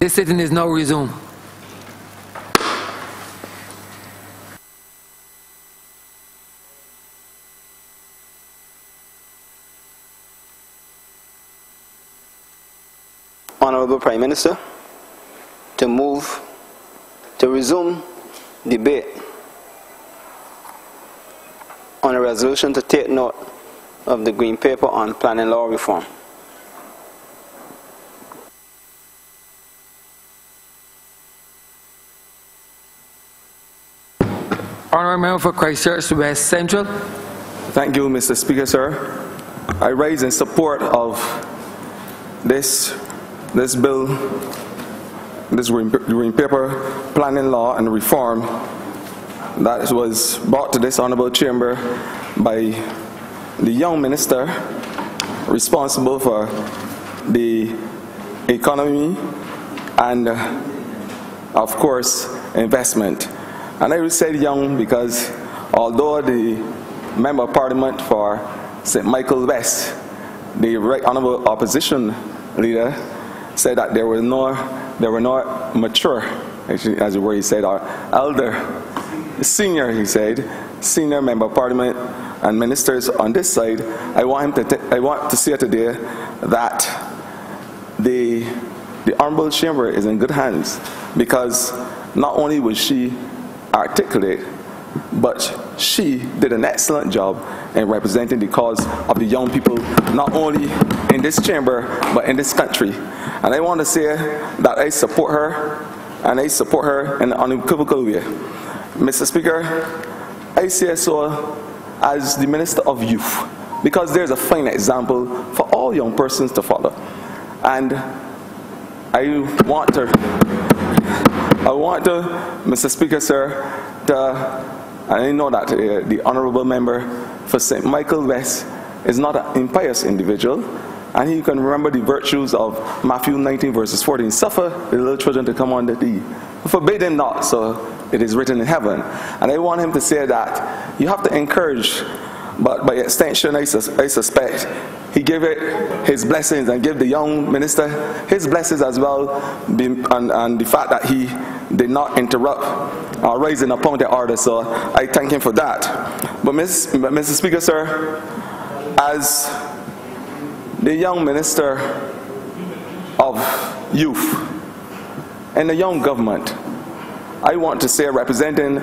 This sitting is now resumed. Honourable Prime Minister, to move to resume debate on a resolution to take note of the Green Paper on planning law reform. Honourable Member for Christchurch West Central. Thank you, Mr. Speaker, sir. I rise in support of this bill, this Green Paper planning law and reform that was brought to this honourable chamber by the young minister responsible for the economy and, of course, investment. And I will say young because although the Member of Parliament for St. Michael West, the Right Honourable Opposition Leader, said that they were not mature, actually, as the word he said, or elder, senior, he said, senior Member of Parliament and ministers on this side. I want to say today that the Honourable Chamber is in good hands, because not only was she articulate, but she did an excellent job in representing the cause of the young people, not only in this chamber, but in this country. And I want to say that I support her, and I support her in an unequivocal way. Mr. Speaker, I say so as the Minister of Youth, because there's a fine example for all young persons to follow. And I want to, Mr. Speaker, sir, and I know that the Honourable Member for St. Michael West is not an impious individual, and he can remember the virtues of Matthew 19 verses 14. Suffer the little children to come unto thee, forbid them not, so it is written in heaven. And I want him to say that you have to encourage, but by extension I suspect he gave it his blessings, and give the young minister his blessings as well, and the fact that he did not interrupt our rising upon the order, so I thank him for that. But Mr. Speaker, sir, as the young minister of youth and the young government, I want to say representing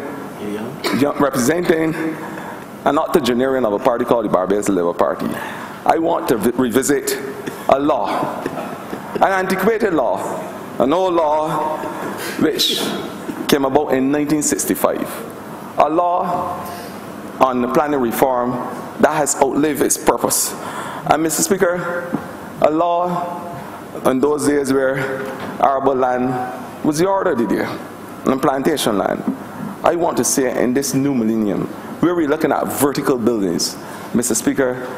an octogenarian of a party called the Barbados Labour Party, I want to revisit a law, an antiquated law, an old law which came about in 1965, a law on planning reform that has outlived its purpose. And Mr. Speaker, a law in those days where arable land was the order of the day, and plantation land. I want to say in this new millennium, where we're looking at vertical buildings, Mr. Speaker,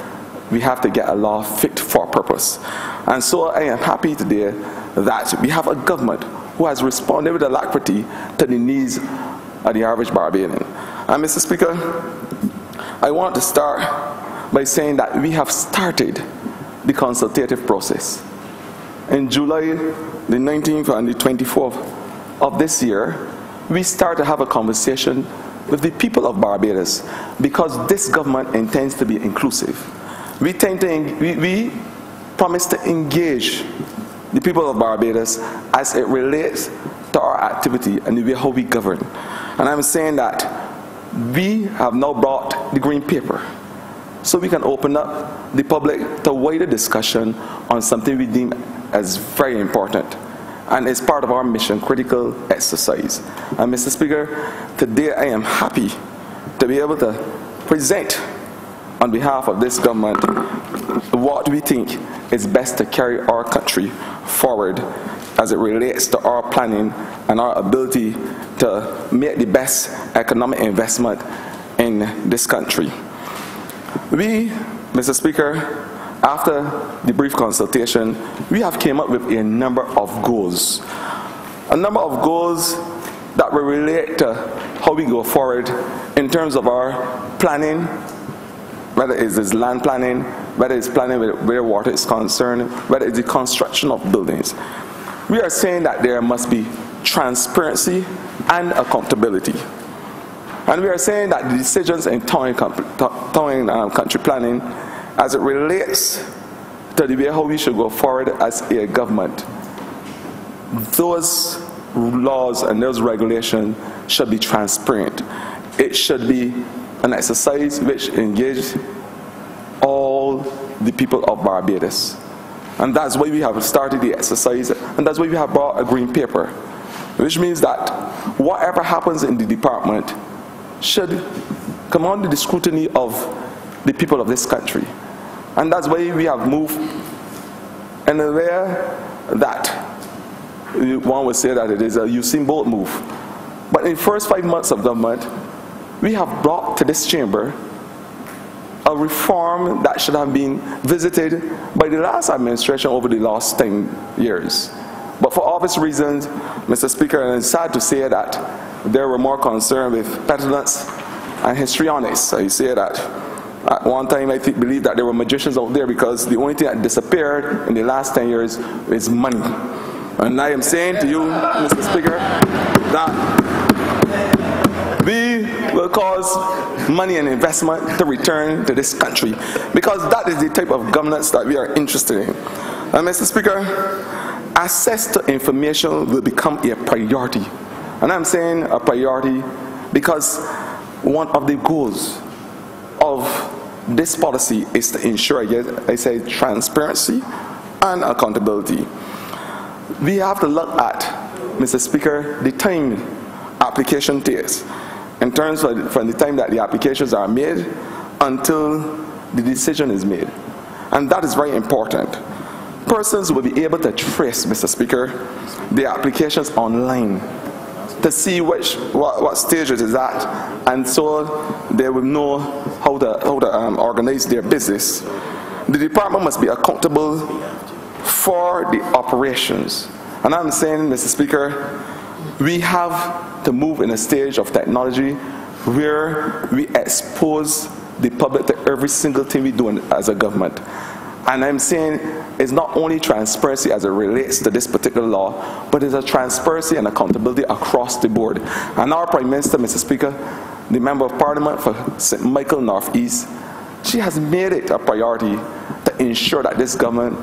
we have to get a law fit for purpose. And so I am happy today that we have a government who has responded with alacrity to the needs of the average Barbadian. And Mr. Speaker, I want to start by saying that we have started the consultative process. In July the 19th and the 24th of this year, we start to have a conversation with the people of Barbados, because this government intends to be inclusive. We promise to engage the people of Barbados as it relates to our activity and the way how we govern. And I'm saying that we have now brought the Green Paper, so we can open up the public to wider discussion on something we deem as very important, and it's part of our mission critical exercise. And Mr. Speaker, today I am happy to be able to present on behalf of this government what we think is best to carry our country forward as it relates to our planning and our ability to make the best economic investment in this country. We, Mr. Speaker, after the brief consultation, we have came up with a number of goals. A number of goals that will relate to how we go forward in terms of our planning, whether it is land planning, whether it's planning where water is concerned, whether it's the construction of buildings. we are saying that there must be transparency and accountability. And we are saying that the decisions in country planning, as it relates to the way how we should go forward as a government, those laws and those regulations should be transparent. It should be an exercise which engages all the people of Barbados. And that's why we have started the exercise, and that's why we have brought a green paper, which means that whatever happens in the department should come under the scrutiny of the people of this country. And that's why we have moved in a way that one would say that it is a Usain Bolt move. But in the first 5 months of government, we have brought to this chamber a reform that should have been visited by the last administration over the last 10 years. But for obvious reasons, Mr. Speaker, and it's sad to say that they were more concerned with petulance and histrionics. I say that at one time I believe that there were magicians out there, because the only thing that disappeared in the last 10 years is money. And I am saying to you, Mr. Speaker, that we will cause money and investment to return to this country, because that is the type of governance that we are interested in. And Mr. Speaker, access to information will become a priority. And I'm saying a priority because one of the goals of this policy is to ensure, I say, transparency and accountability. We have to look at, Mr. Speaker, the time application takes, in terms of from the time that the applications are made until the decision is made. And that is very important. Persons will be able to trace, Mr. Speaker, the applications online to see what stage it is at, and so they will know how to organize their business. The department must be accountable for the operations. And I'm saying, Mr. Speaker, we have to move in a stage of technology where we expose the public to every single thing we do as a government. And I'm saying it's not only transparency as it relates to this particular law, but it's a transparency and accountability across the board. And our Prime Minister, Mr. Speaker, the Member of Parliament for St. Michael Northeast, she has made it a priority to ensure that this government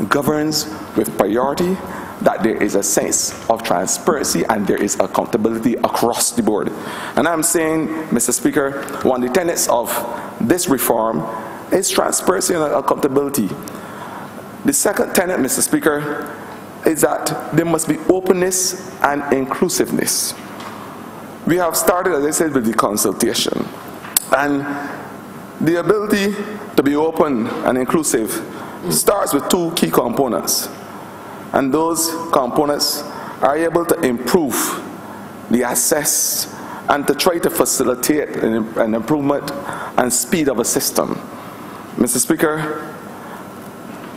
governs with priority, that there is a sense of transparency and there is accountability across the board. And I'm saying, Mr. Speaker, one of the tenets of this reform is transparency and accountability. The second tenet, Mr. Speaker, is that there must be openness and inclusiveness. We have started, as I said, with the consultation. And the ability to be open and inclusive starts with two key components. And those components are able to improve the access and to try to facilitate an improvement and speed of a system. Mr. Speaker,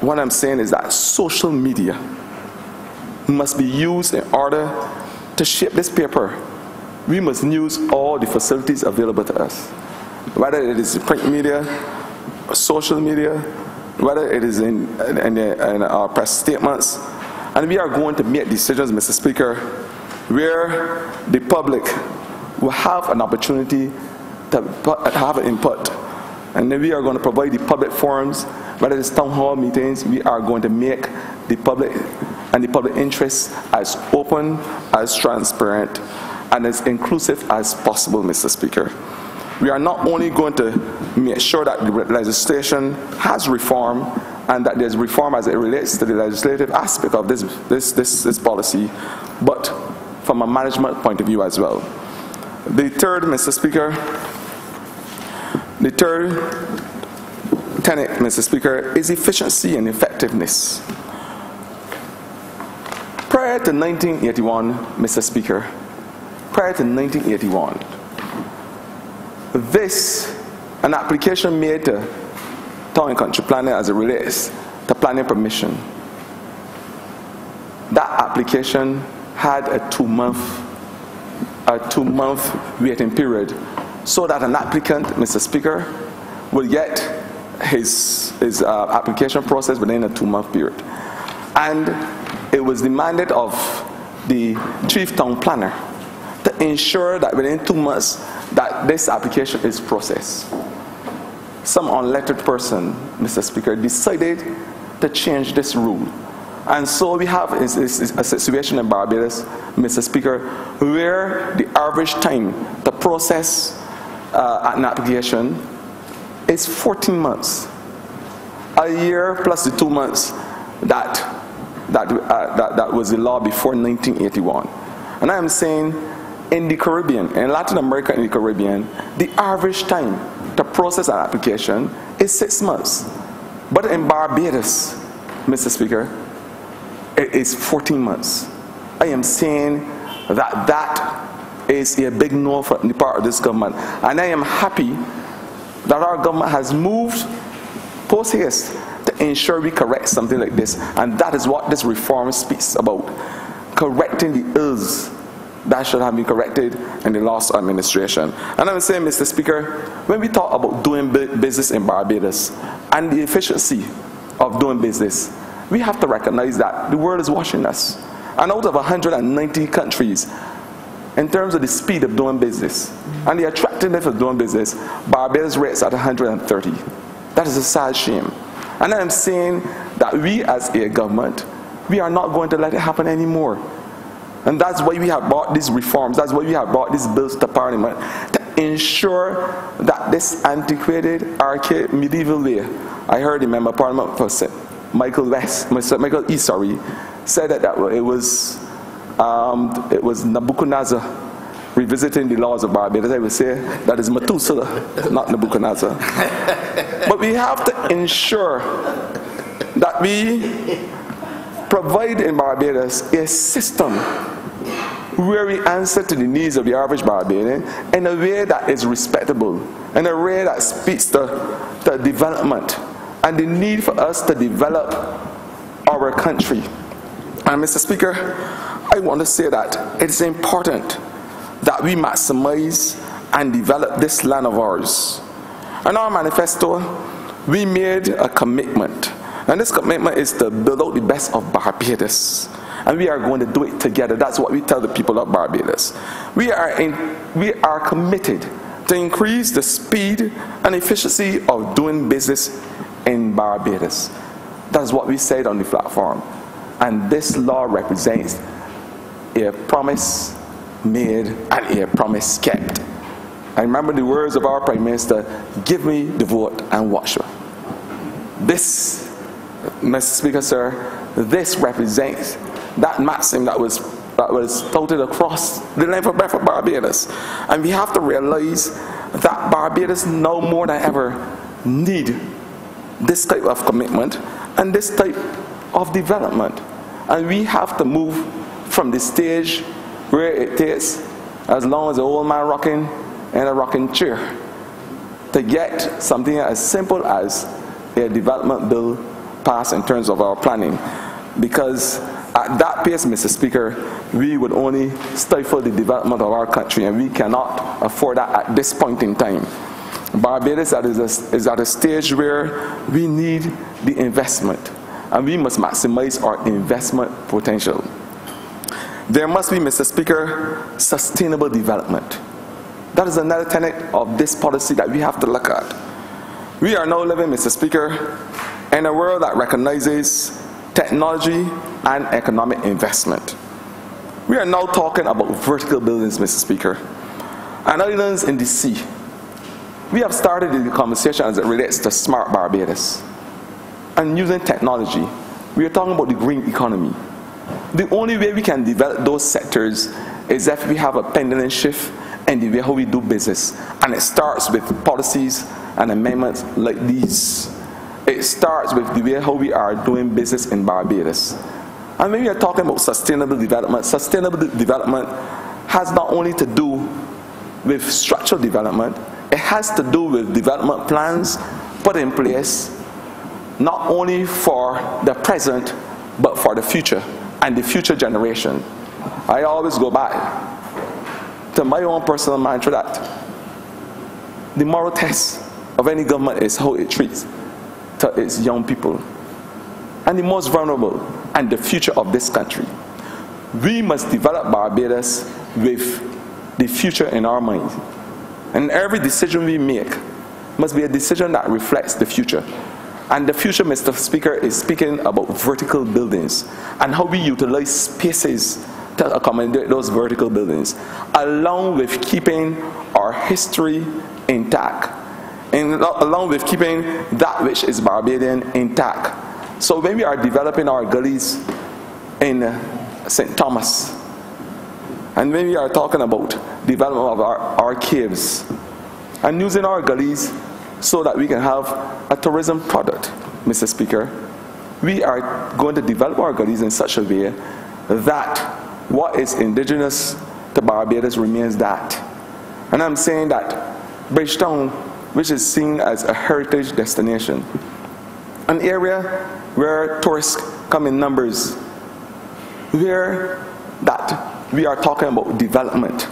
what I'm saying is that social media must be used in order to shape this paper. We must use all the facilities available to us, whether it is print media, social media, whether it is in our press statements. And we are going to make decisions, Mr. Speaker, where the public will have an opportunity to have an input. And then we are going to provide the public forums, whether it's town hall meetings. We are going to make the public and the public interest as open, as transparent, and as inclusive as possible, Mr. Speaker. We are not only going to make sure that the legislation has reform, and that there's reform as it relates to the legislative aspect of this policy, but from a management point of view as well. The third, Mr. Speaker, the third tenet, Mr. Speaker, is efficiency and effectiveness. Prior to 1981, Mr. Speaker, prior to 1981, an application made to town and country planning as it relates to planning permission, that application had a two-month waiting period, so that an applicant, Mr. Speaker, will get his application process within a 2-month period. And it was demanded of the chief town planner to ensure that within 2 months that this application is processed. Some unelected person, Mr. Speaker, decided to change this rule. And so we have a situation in Barbados, Mr. Speaker, where the average time to process an application is 14 months. A year plus the 2 months that was the law before 1981. And I am saying in the Caribbean, in Latin America and the Caribbean, the average time to process an application is 6 months. But in Barbados, Mr. Speaker, it is 14 months. I am saying that that is a big no from the part of this government. And I am happy that our government has moved post haste to ensure we correct something like this. And that is what this reform speaks about. Correcting the ills that should have been corrected in the last administration. And I'm saying, Mr. Speaker, when we talk about doing business in Barbados and the efficiency of doing business, we have to recognize that the world is watching us. And out of 190 countries, in terms of the speed of doing business and the attractiveness of doing business, Barbados rates at 130. That is a sad shame. And I'm saying that we as a government, we are not going to let it happen anymore. And that's why we have brought these reforms, that's why we have brought these bills to Parliament, to ensure that this antiquated, archaic, medieval way, I heard the Member of Parliament for Michael East, said that it was Nebuchadnezzar revisiting the laws of Barbados. I would say that is Methuselah, not Nebuchadnezzar. But we have to ensure that we provide in Barbados a system where we answer to the needs of the average Barbadian in a way that is respectable, in a way that speaks to development and the need for us to develop our country. And Mr. Speaker, I want to say that it is important that we maximize and develop this land of ours. In our manifesto, we made a commitment. And this commitment is to build out the best of Barbados. And we are going to do it together. That's what we tell the people of Barbados. We are committed to increase the speed and efficiency of doing business in Barbados. That's what we said on the platform. And this law represents a promise made and a promise kept. I remember the words of our Prime Minister, give me the vote and watch her. This, Mr. Speaker, sir, this represents that maxim that was touted across the length and breadth of Barbados. And we have to realize that Barbados now more than ever need this type of commitment and this type of development. And we have to move from the stage where it takes as long as an old man rocking in a rocking chair to get something as simple as a development bill passed in terms of our planning. Because at that pace, Mr. Speaker, we would only stifle the development of our country, and we cannot afford that at this point in time. Barbados is at a stage where we need the investment, and we must maximize our investment potential. There must be, Mr. Speaker, sustainable development. That is another tenet of this policy that we have to look at. We are now living, Mr. Speaker, in a world that recognizes technology and economic investment. We are now talking about vertical buildings, Mr. Speaker, and islands in the sea. We have started the conversation as it relates to smart Barbados. And using technology, we are talking about the green economy. The only way we can develop those sectors is if we have a pendulum shift in the way how we do business. And it starts with policies and amendments like these. It starts with the way how we are doing business in Barbados. And when we are talking about sustainable development has not only to do with structural development, it has to do with development plans put in place not only for the present but for the future and the future generation. I always go back to my own personal mantra that the moral test of any government is how it treats to its young people and the most vulnerable. and the future of this country. We must develop Barbados with the future in our mind. And every decision we make must be a decision that reflects the future. And the future, Mr. Speaker, is speaking about vertical buildings and how we utilize spaces to accommodate those vertical buildings, along with keeping our history intact, and along with keeping that which is Barbadian intact. So when we are developing our gullies in St. Thomas, and when we are talking about development of our caves, and using our gullies so that we can have a tourism product, Mr. Speaker, we are going to develop our gullies in such a way that what is indigenous to Barbados remains that. And I'm saying that Bridgetown, which is seen as a heritage destination, an area where tourists come in numbers, where that we are talking about development.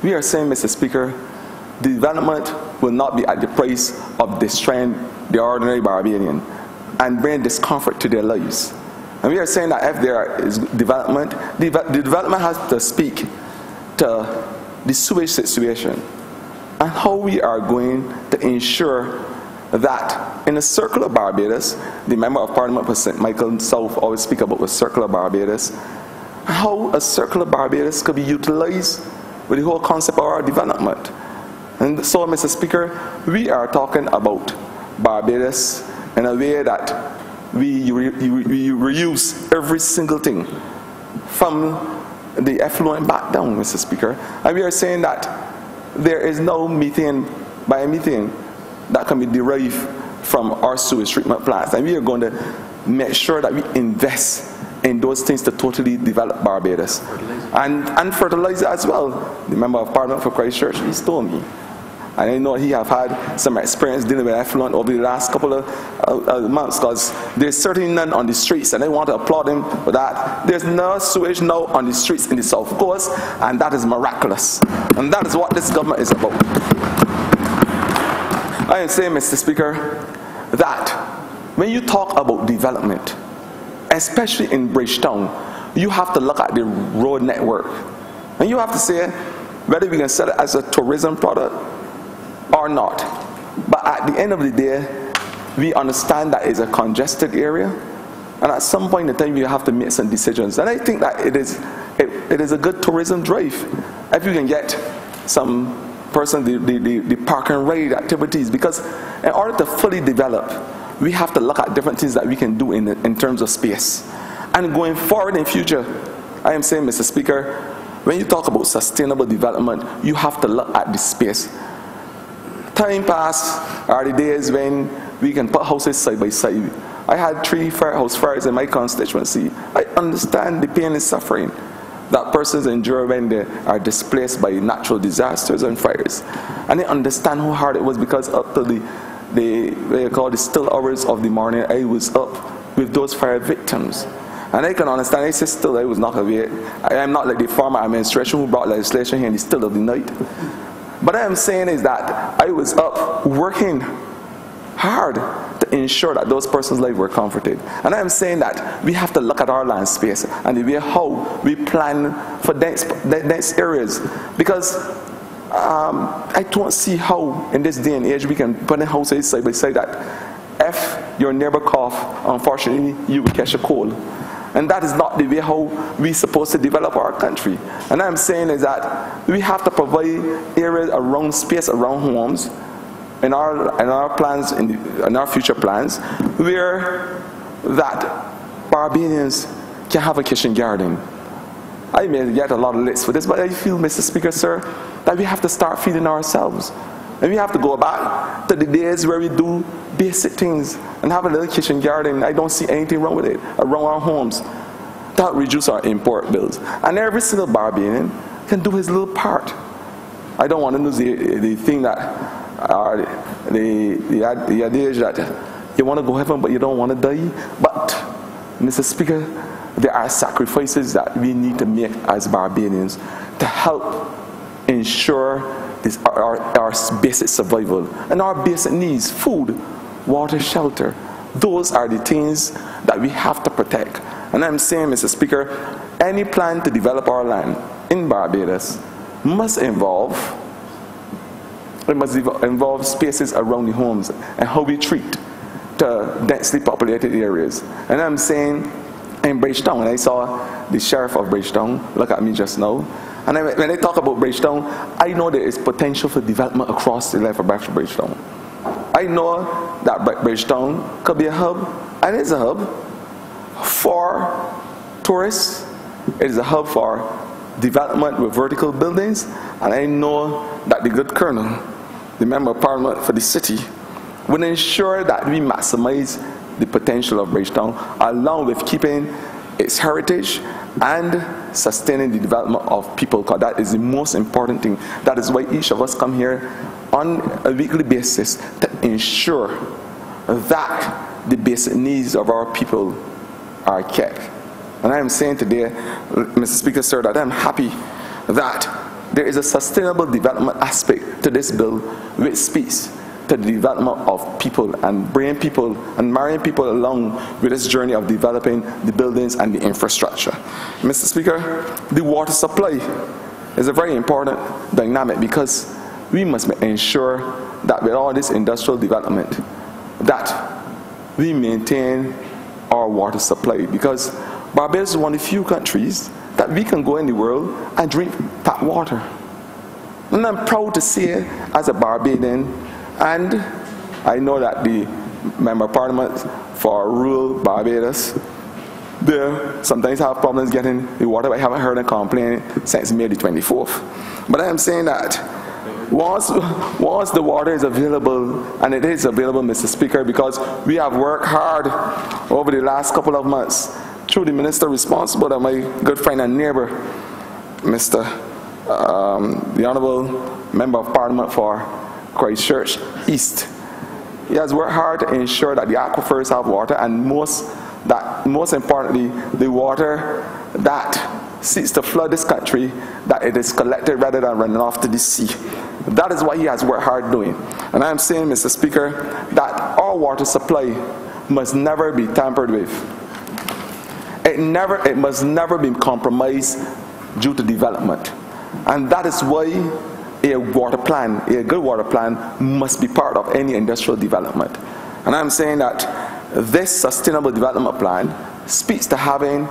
We are saying, Mr. Speaker, development will not be at the price of destroying the ordinary Barbadian and bring discomfort to their lives. And we are saying that if there is development, the development has to speak to the sewage situation and how we are going to ensure that in the circle of Barbados, the Member of Parliament for St. Michael South always speak about the circle of Barbados, how a circle of Barbados could be utilized with the whole concept of our development. And so, Mr. Speaker, we are talking about Barbados in a way that we reuse every single thing from the effluent back down, Mr. Speaker. And we are saying that there is no methane, biomethane, that can be derived from our sewage treatment plants. And we are going to make sure that we invest in those things to totally develop Barbados. And fertilizer as well. The Member of Parliament for Christchurch, he's told me. And I know he have had some experience dealing with effluent over the last couple of months, because there's certainly none on the streets, and I want to applaud him for that. There's no sewage now on the streets in the South Coast, and that is miraculous. And that is what this government is about. I am saying, Mr. Speaker, that when you talk about development, especially in Bridgetown, you have to look at the road network. And you have to say whether we can sell it as a tourism product or not. But at the end of the day, we understand that it's a congested area, and at some point in time you have to make some decisions. And I think that it is a good tourism drive if you can get some person the park and ride activities, because in order to fully develop, we have to look at different things that we can do in terms of space. And going forward in future, I am saying, Mr. Speaker, when you talk about sustainable development, you have to look at the space. Time past are the days when we can put houses side by side. I had 3 house fires in my constituency. I understand the pain and suffering that persons endure when they are displaced by natural disasters and fires. And I understand how hard it was, because up to the still hours of the morning, I was up with those fire victims. And I can understand, I say still, I was not away. I am not like the former administration who brought legislation here in the still of the night. But I am saying is that I was up working hard to ensure that those persons' lives were comforted. And I am saying that we have to look at our land space and the way how we plan for dense areas. Because I don't see how in this day and age we can put in houses side by side that if your neighbor cough, unfortunately you will catch a cold. And that is not the way how we're supposed to develop our country. And I'm saying is that we have to provide areas around space, around homes, in our plans, in our future plans, where that Barbadians can have a kitchen garden. I may get a lot of lists for this, but I feel, Mr. Speaker, sir, that we have to start feeding ourselves. And we have to go back to the days where we do basic things and have a little kitchen garden. I don't see anything wrong with it around our homes. That reduce our import bills. And every single Barbadian can do his little part. I don't want to lose the thing that the adage that you want to go heaven but you don't want to die. But, Mr. Speaker, there are sacrifices that we need to make as Barbadians to help ensure our basic survival and our basic needs: food, water, shelter. Those are the things that we have to protect. And I'm saying, Mr. Speaker, any plan to develop our land in Barbados must involve spaces around the homes and how we treat the densely populated areas. And I'm saying, in Bridgetown, when I saw the sheriff of Bridgetown look at me just now, and when I talk about Bridgetown, I know there is potential for development across the length of Bridgetown. I know that Bridgetown could be a hub, and it's a hub for tourists. It is a hub for development with vertical buildings, and I know that the good colonel, the member of parliament for the city, will ensure that we maximize the potential of Bridgetown, along with keeping its heritage and sustaining the development of people, because that is the most important thing. That is why each of us come here on a weekly basis to ensure that the basic needs of our people are kept. And I am saying today, Mr. Speaker, sir, that I'm happy that there is a sustainable development aspect to this bill which speaks to the development of people and bringing people and marrying people along with this journey of developing the buildings and the infrastructure. Mr. Speaker, the water supply is a very important dynamic, because we must ensure that with all this industrial development that we maintain our water supply, because Barbados is one of the few countries that we can go in the world and drink tap water. And I'm proud to say, as a Barbadian, and I know that the Member of Parliament for rural Barbados, they sometimes have problems getting the water, but I haven't heard them complain since May the 24th. But I am saying that once the water is available, and it is available, Mr. Speaker, because we have worked hard over the last couple of months through the minister responsible, and my good friend and neighbor, the Honourable Member of Parliament for Christchurch East. He has worked hard to ensure that the aquifers have water, and most importantly, the water that seeks to flood this country, that it is collected rather than running off to the sea. That is what he has worked hard doing. And I am saying, Mr. Speaker, that our water supply must never be tampered with. It must never be compromised due to development. And that is why a good water plan must be part of any industrial development. And I'm saying that this sustainable development plan speaks to having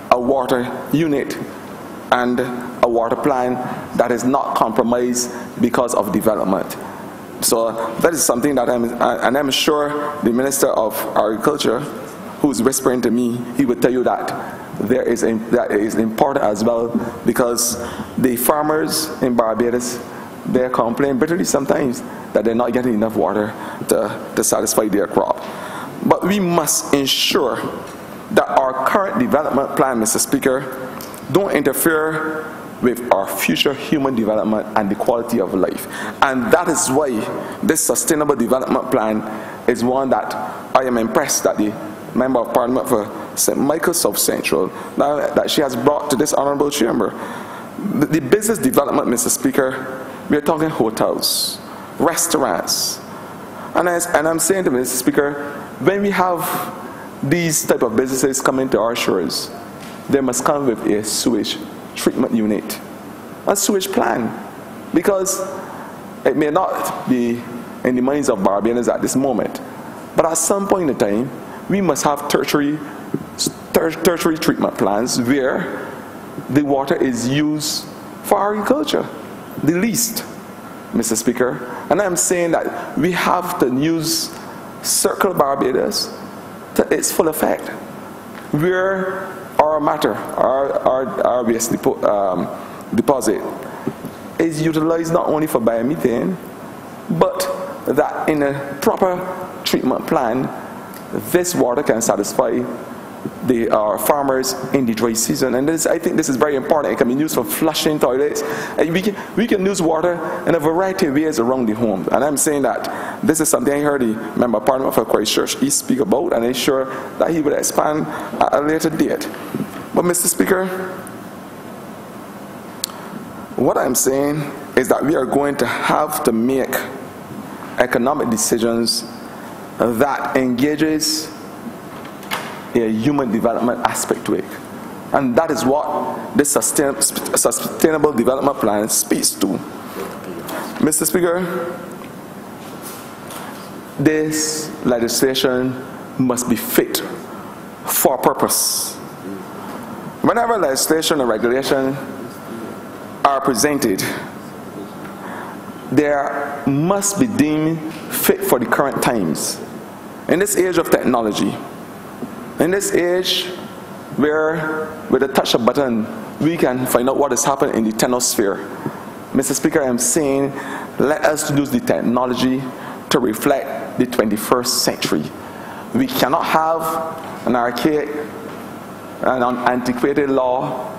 a water unit and a water plan that is not compromised because of development. So that is something that I'm sure the Minister of Agriculture, who's whispering to me, he would tell you that that is important as well, because the farmers in Barbados, they complain bitterly sometimes that they're not getting enough water to satisfy their crop. But we must ensure that our current development plan, Mr. Speaker, don't interfere with our future human development and the quality of life. And that is why this sustainable development plan is one that I am impressed that the Member of Parliament for St. Michael South Central, that she has brought to this honourable chamber. The business development, Mr. Speaker, we are talking hotels, restaurants. And I'm saying to Mr. Speaker, when we have these type of businesses coming to our shores, they must come with a sewage treatment unit, a sewage plan, because it may not be in the minds of Barbadians at this moment, but at some point in time, we must have tertiary treatment plans where the water is used for agriculture, the least, Mr. Speaker. And I'm saying that we have to use Circle Barbados to its full effect, where our matter, our waste deposit is utilized not only for biomethane, but that in a proper treatment plan, this water can satisfy the farmers in the dry season. And I think this is very important. It can be used for flushing toilets. We can use water in a variety of ways around the home. And I'm saying that this is something I heard the Member of Parliament for Christchurch East speak about, and I'm sure that he will expand at a later date. But Mr. Speaker, what I'm saying is that we are going to have to make economic decisions that engages a human development aspect to it. And that is what this sustainable development plan speaks to. Mr. Speaker, this legislation must be fit for purpose. Whenever legislation or regulation are presented, there must be deemed fit for the current times. In this age of technology, in this age where with a touch of a button we can find out what has happened in the tenosphere, Mr. Speaker, I'm saying let us use the technology to reflect the 21st century. We cannot have an archaic and an antiquated law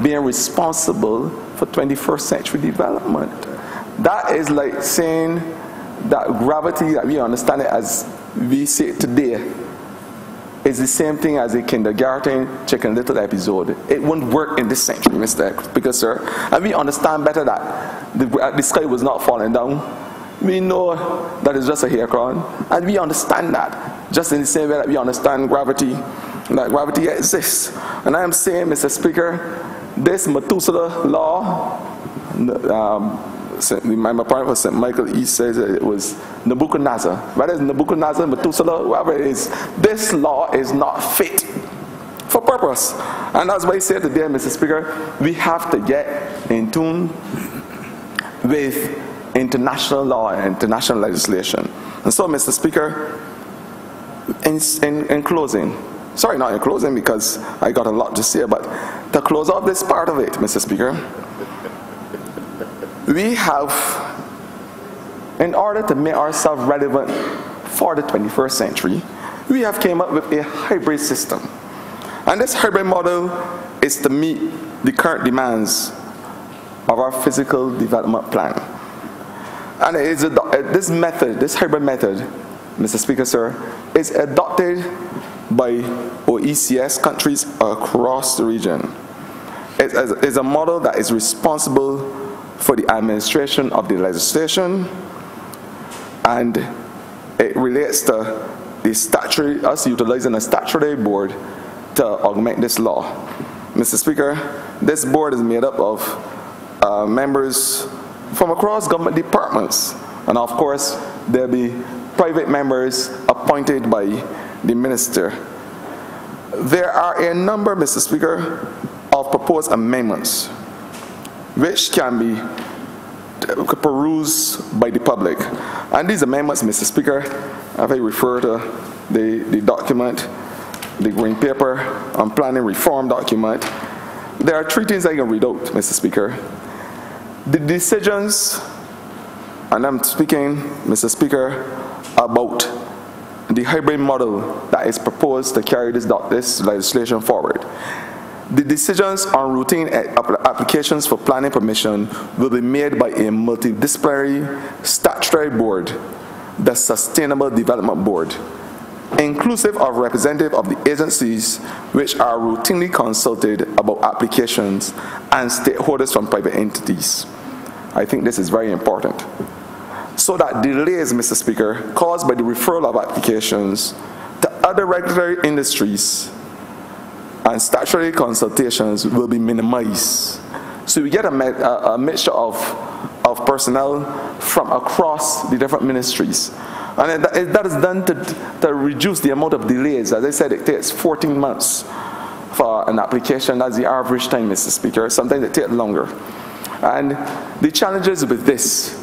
being responsible for 21st century development. That is like saying that gravity that we understand it as we see it today is the same thing as a kindergarten Chicken Little episode. It won't work in this century, Mr. Speaker, sir. And we understand better that the sky was not falling down. We know that it's just a hair crown. And we understand that just in the same way that we understand gravity, that gravity exists. And I am saying, Mr. Speaker, this Methuselah law, my partner was St. Michael East says it was Nebuchadnezzar. Whether it's Nebuchadnezzar, Methuselah, whoever it is, this law is not fit for purpose. And that's why I say today, Mr. Speaker, we have to get in tune with international law and international legislation. And so, Mr. Speaker, in closing, sorry, not in closing because I got a lot to say, but to close off this part of it, Mr. Speaker, we have, in order to make ourselves relevant for the 21st century, we have came up with a hybrid system. And this hybrid model is to meet the current demands of our physical development plan. And it is this method, this hybrid method, Mr. Speaker, sir, is adopted by OECS countries across the region. It is a model that is responsible for the administration of the legislation, and it relates to the statutory, us utilizing a statutory board to augment this law. Mr. Speaker, this board is made up of members from across government departments, and of course there'll be private members appointed by the minister. There are a number, Mr. Speaker, of proposed amendments which can be perused by the public. And these amendments, Mr. Speaker, if I refer to the document, the Green Paper on Planning Reform document, there are three things I can read out, Mr. Speaker. The decisions, and I'm speaking, Mr. Speaker, about the hybrid model that is proposed to carry this legislation forward. The decisions on routine applications for planning permission will be made by a multidisciplinary statutory board, the Sustainable Development Board, inclusive of representatives of the agencies which are routinely consulted about applications and stakeholders from private entities. I think this is very important. So that delays, Mr. Speaker, caused by the referral of applications to other regulatory industries and statutory consultations will be minimized. So we get a mixture of personnel from across the different ministries. And that is done to reduce the amount of delays. As I said, it takes 14 months for an application. That's the average time, Mr. Speaker. Sometimes it takes longer. And the challenges with this,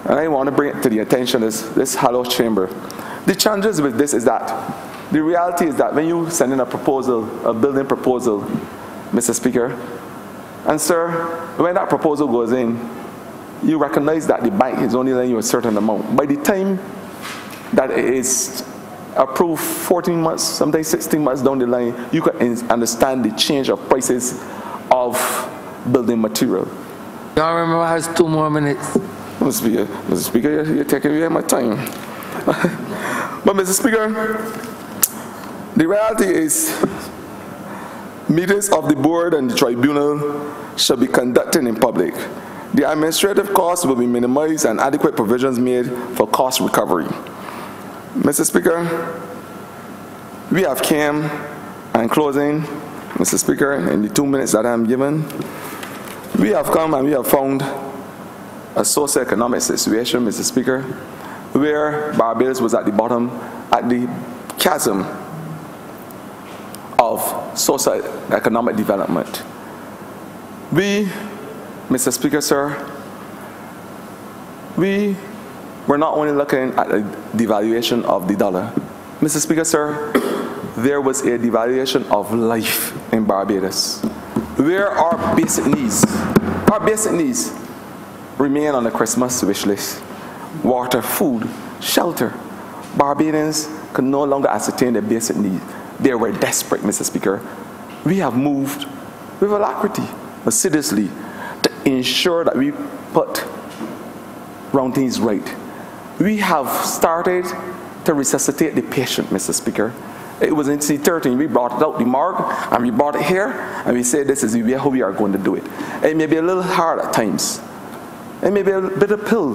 and I want to bring it to the attention of this hallowed chamber, the challenges with this is that the reality is that when you send in a proposal, a building proposal, Mr. Speaker, and sir, when that proposal goes in, you recognize that the bank is only lending you a certain amount. By the time that it is approved 14 months, sometimes 16 months down the line, you can understand the change of prices of building material. Y'all remember I has 2 more minutes. Mr. Speaker, you're taking away my time. But Mr. Speaker, the reality is meetings of the board and the tribunal shall be conducted in public. The administrative costs will be minimized and adequate provisions made for cost recovery. Mr. Speaker, we have came And closing, Mr. Speaker, in the 2 minutes that I'm given, we have come and we have found a socio-economic situation, Mr. Speaker, where Barbados was at the bottom, at the chasm of socio-economic development. We, Mr. Speaker, sir, we were not only looking at a devaluation of the dollar. Mr. Speaker, sir, there was a devaluation of life in Barbados, where our basic needs remain on the Christmas wish list. Water, food, shelter. Barbadians could no longer ascertain their basic needs. They were desperate, Mr. Speaker. We have moved with alacrity, assiduously, to ensure that we put round things right. We have started to resuscitate the patient, Mr. Speaker. It was in C13, we brought it out the morgue, and we brought it here, and we said this is the way how we are going to do it. It may be a little hard at times. It may be a bit of pill.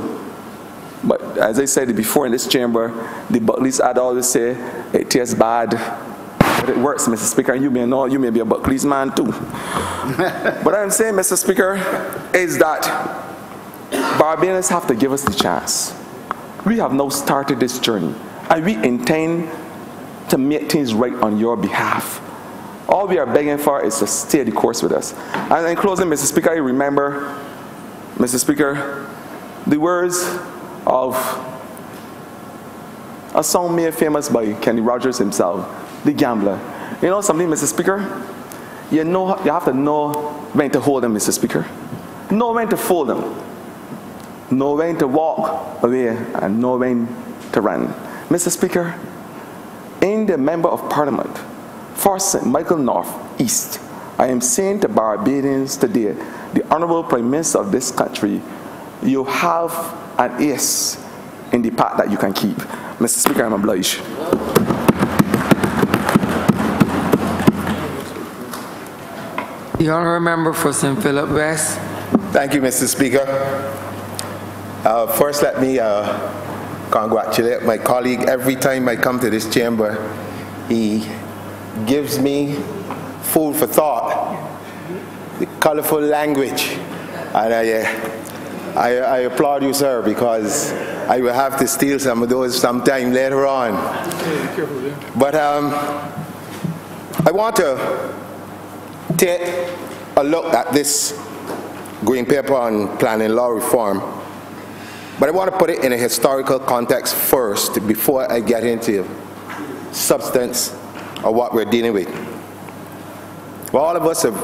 But as I said before in this chamber, the Buckleys I'd always say, it tastes bad, but it works, Mr. Speaker, and you may know, you may be a Buckleys man too. What I'm saying, Mr. Speaker, is that Barbadians have to give us the chance. We have now started this journey, and we intend to make things right on your behalf. All we are begging for is to stay the course with us. And in closing, Mr. Speaker, I remember, Mr. Speaker, the words of a song made famous by Kenny Rogers himself, The Gambler. You know something, Mr. Speaker? You have to know when to hold them, Mr. Speaker. Know when to fold them. Know when to walk away and know when to run. Mr. Speaker, in the Member of Parliament for St. Michael North East, I am saying to Barbadians today, the Honourable Prime Minister of this country, you have an ace in the path that you can keep. Mr. Speaker, I'm obliged. The Honourable Member for St. Philip West. Thank you, Mr. Speaker. First, let me congratulate my colleague. Every time I come to this chamber, he gives me food for thought, the colorful language, and I applaud you, sir, because I will have to steal some of those sometime later on. But I want to take a look at this Green Paper on Planning Law Reform, but I want to put it in a historical context first before I get into substance of what we're dealing with. Well, all of us have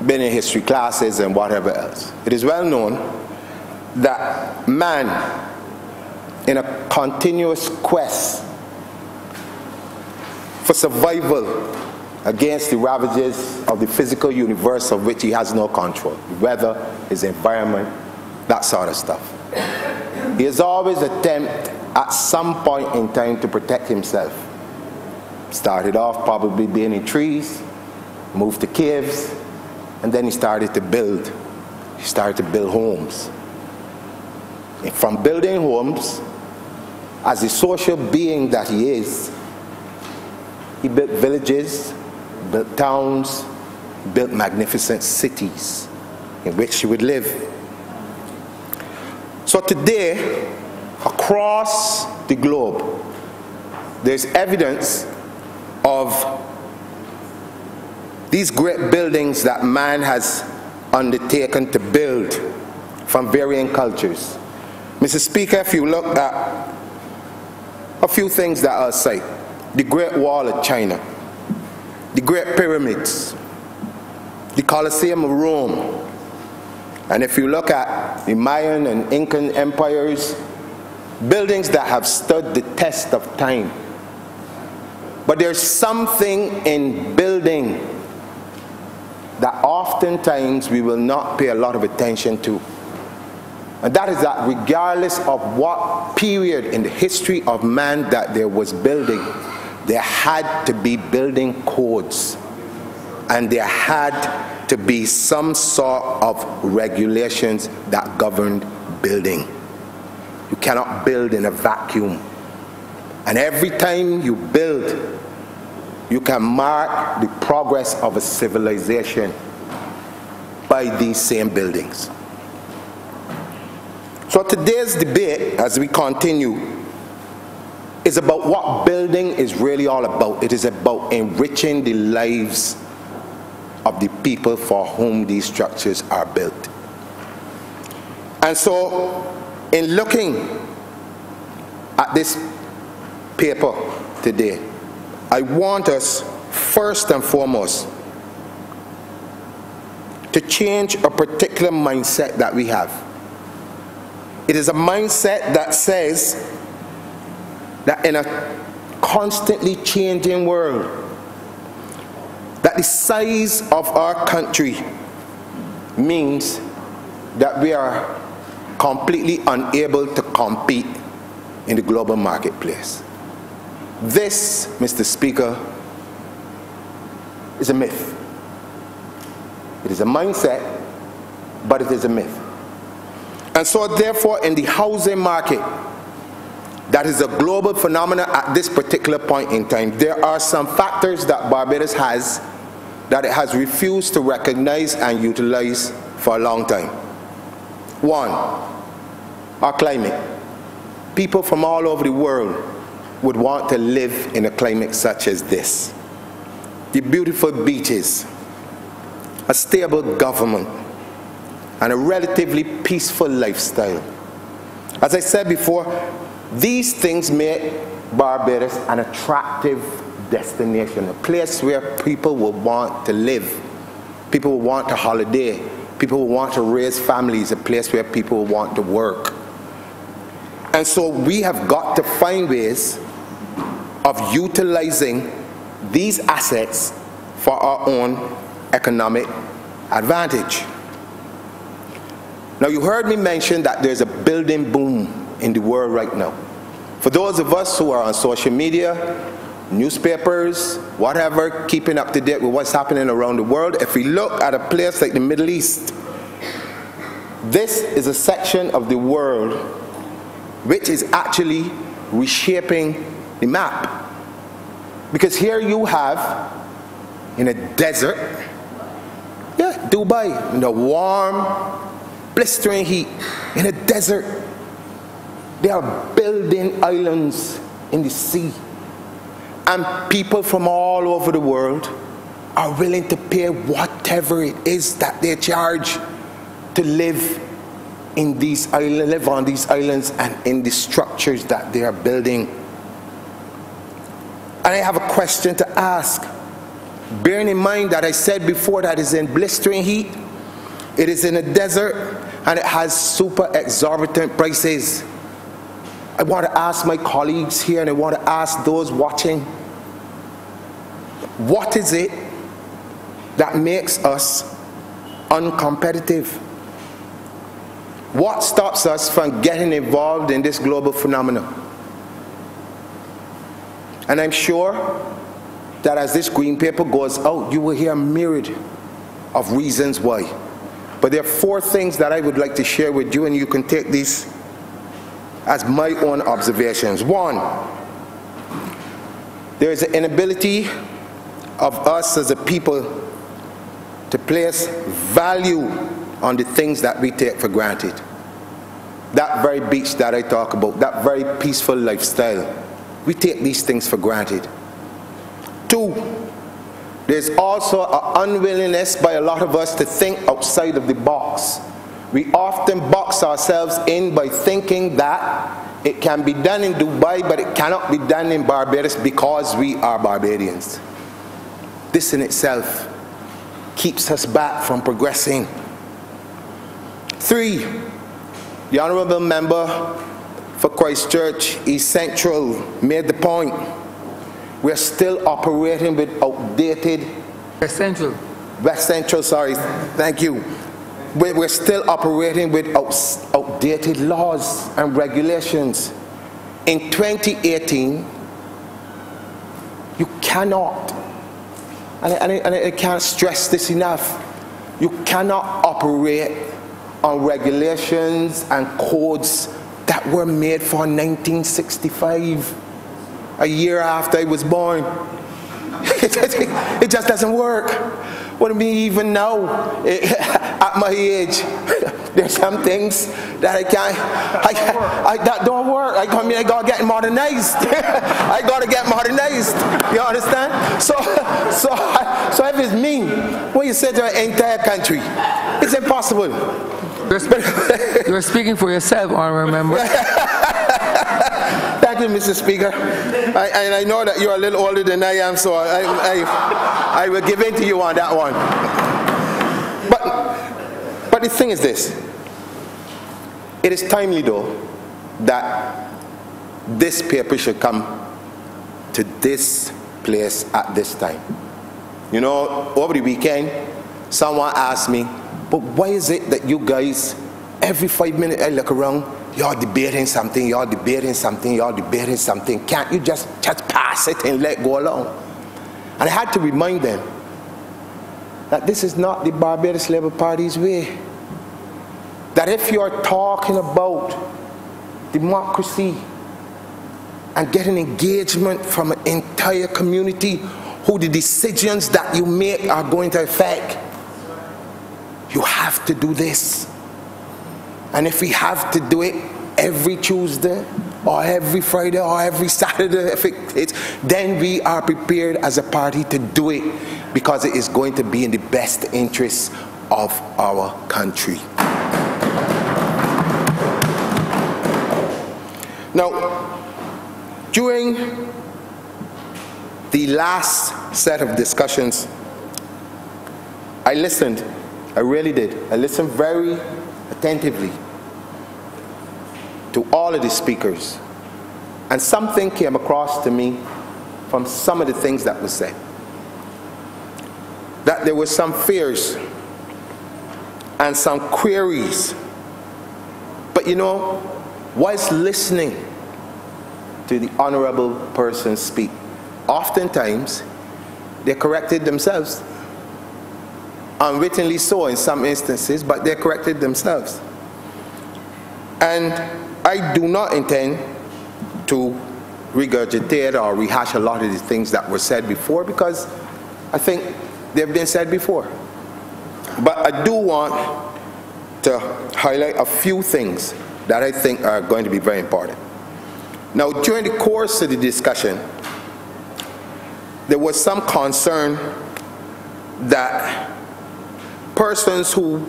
been in history classes and whatever else. It is well known that man, in a continuous quest for survival against the ravages of the physical universe of which he has no control, the weather, his environment, that sort of stuff. He has always attempted at some point in time to protect himself. Started off probably being in trees, moved to caves, and then he started to build. He started to build homes. And from building homes, as a social being that he is, he built villages, built towns, built magnificent cities in which he would live. So today, across the globe, there's evidence of these great buildings that man has undertaken to build from varying cultures. Mr. Speaker, if you look at a few things that I'll cite: the Great Wall of China, the Great Pyramids, the Colosseum of Rome, and if you look at the Mayan and Incan empires, buildings that have stood the test of time. But there's something in building that oftentimes we will not pay a lot of attention to. And that is that regardless of what period in the history of man that there was building, there had to be building codes. And there had to be some sort of regulations that governed building. You cannot build in a vacuum. And every time you build, you can mark the progress of a civilization by these same buildings. So today's debate, as we continue, is about what building is really all about. It is about enriching the lives of the people for whom these structures are built. And so, in looking at this paper today, I want us, first and foremost, to change a particular mindset that we have. It is a mindset that says that in a constantly changing world, that the size of our country means that we are completely unable to compete in the global marketplace. This, Mr. Speaker, is a myth. It is a mindset, but it is a myth. And so therefore, in the housing market, that is a global phenomenon at this particular point in time, there are some factors that Barbados has that it has refused to recognize and utilize for a long time. One, our climate. People from all over the world would want to live in a climate such as this. The beautiful beaches, a stable government, and a relatively peaceful lifestyle. As I said before, these things make Barbados an attractive destination, a place where people will want to live, people will want to holiday, people will want to raise families, a place where people will want to work. And so we have got to find ways of utilizing these assets for our own economic advantage. Now, you heard me mention that there's a building boom in the world right now. For those of us who are on social media, newspapers, whatever, keeping up to date with what's happening around the world, if we look at a place like the Middle East, this is a section of the world which is actually reshaping the map. Because here you have, in a desert, Dubai, in the warm, blistering heat, in a desert, they are building islands in the sea. And people from all over the world are willing to pay whatever it is that they charge to live in these islands, live on these islands and in the structures that they are building. And I have a question to ask. Bearing in mind that I said before that it's in blistering heat, it is in a desert, and it has super exorbitant prices. I want to ask my colleagues here, and I want to ask those watching, what is it that makes us uncompetitive? What stops us from getting involved in this global phenomenon? And I'm sure that as this green paper goes out, you will hear a myriad of reasons why. But there are 4 things that I would like to share with you, and you can take these as my own observations. 1, there is an inability of us as a people to place value on the things that we take for granted. That very beach that I talk about, that very peaceful lifestyle, we take these things for granted. 2, there's also an unwillingness by a lot of us to think outside of the box. We often box ourselves in by thinking that it can be done in Dubai, but it cannot be done in Barbados because we are Barbadians. This in itself keeps us back from progressing. 3, the Honourable Member for Christchurch East Central made the point. We're still operating with outdated... West Central. West Central, sorry. Thank you. We're still operating with outdated laws and regulations. In 2018, you cannot, and I can't stress this enough, you cannot operate on regulations and codes that were made for 1965, a year after I was born. It just doesn't work. What do we even know? At my age, there's some things that I can't, that don't work. I gotta get modernized. I gotta get modernized. You understand? So if it's me, when you say to an entire country, it's impossible. You're speaking for yourself, Honourable Member. Thank you, Mr. Speaker. And I know that you're a little older than I am, so I will give in to you on that one. But the thing is this. It is timely, though, that this paper should come to this place at this time. You know, over the weekend, someone asked me, but why is it that you guys, every 5 minutes I look around, you're debating something, you're debating something, you're debating something. Can't you just pass it and let go along? And I had to remind them that this is not the Barbados Labour Party's way. That if you're talking about democracy and getting engagement from an entire community who the decisions that you make are going to affect, you have to do this. And if we have to do it every Tuesday or every Friday or every Saturday, then we are prepared as a party to do it, because it is going to be in the best interests of our country. Now, during the last set of discussions, I listened. I really did. I listened very attentively to all of the speakers, and something came across to me from some of the things that was said, that there were some fears and some queries. But you know, whilst listening to the honourable person speak, oftentimes they corrected themselves, unwittingly so in some instances, but they corrected themselves. And I do not intend to regurgitate or rehash a lot of the things that were said before, because I think they've been said before. But I do want to highlight a few things that I think are going to be very important. Now, during the course of the discussion, there was some concern that persons who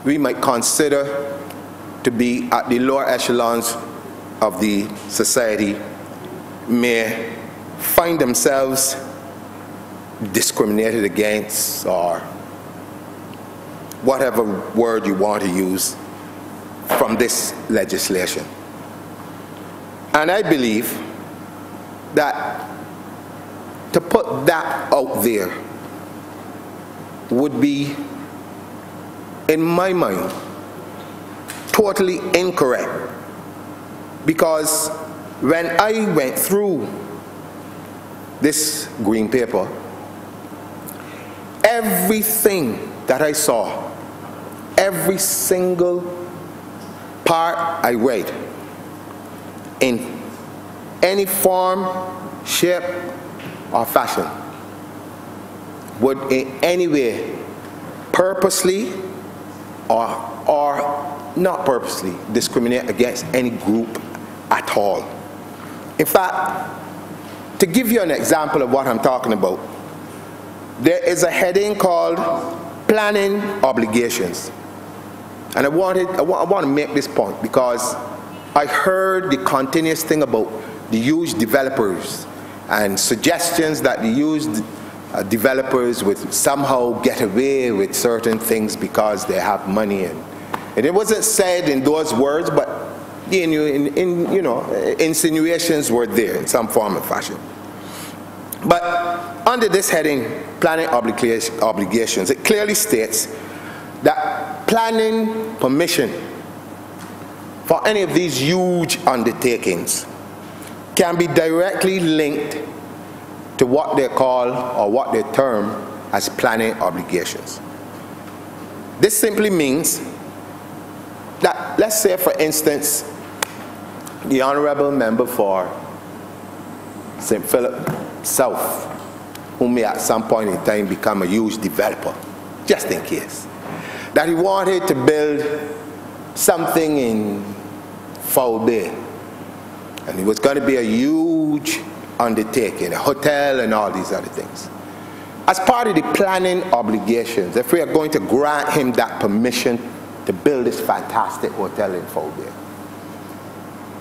we might consider to be at the lower echelons of the society may find themselves discriminated against, or whatever word you want to use, from this legislation. And I believe that to put that out there would be, in my mind, totally incorrect. Because when I went through this green paper, everything that I saw, every single part I read, in any form, shape, or fashion, would in any way purposely or not purposely discriminate against any group at all. In fact, to give you an example of what I'm talking about, there is a heading called Planning Obligations. And I want to make this point because I heard the continuous thing about the huge developers and suggestions that the huge developers would somehow get away with certain things because they have money. And it wasn't said in those words, but you know, insinuations were there in some form or fashion. But under this heading, planning obligations, it clearly states that planning permission for any of these huge undertakings can be directly linked to what they call or what they term as planning obligations. This simply means that, let's say for instance, the honourable member for St. Philip South who may at some point in time become a huge developer, just in case, that he wanted to build something in Foul Bay. And it was going to be a huge undertaking, a hotel and all these other things. As part of the planning obligations, if we are going to grant him that permission to build this fantastic hotel in Foul Bay,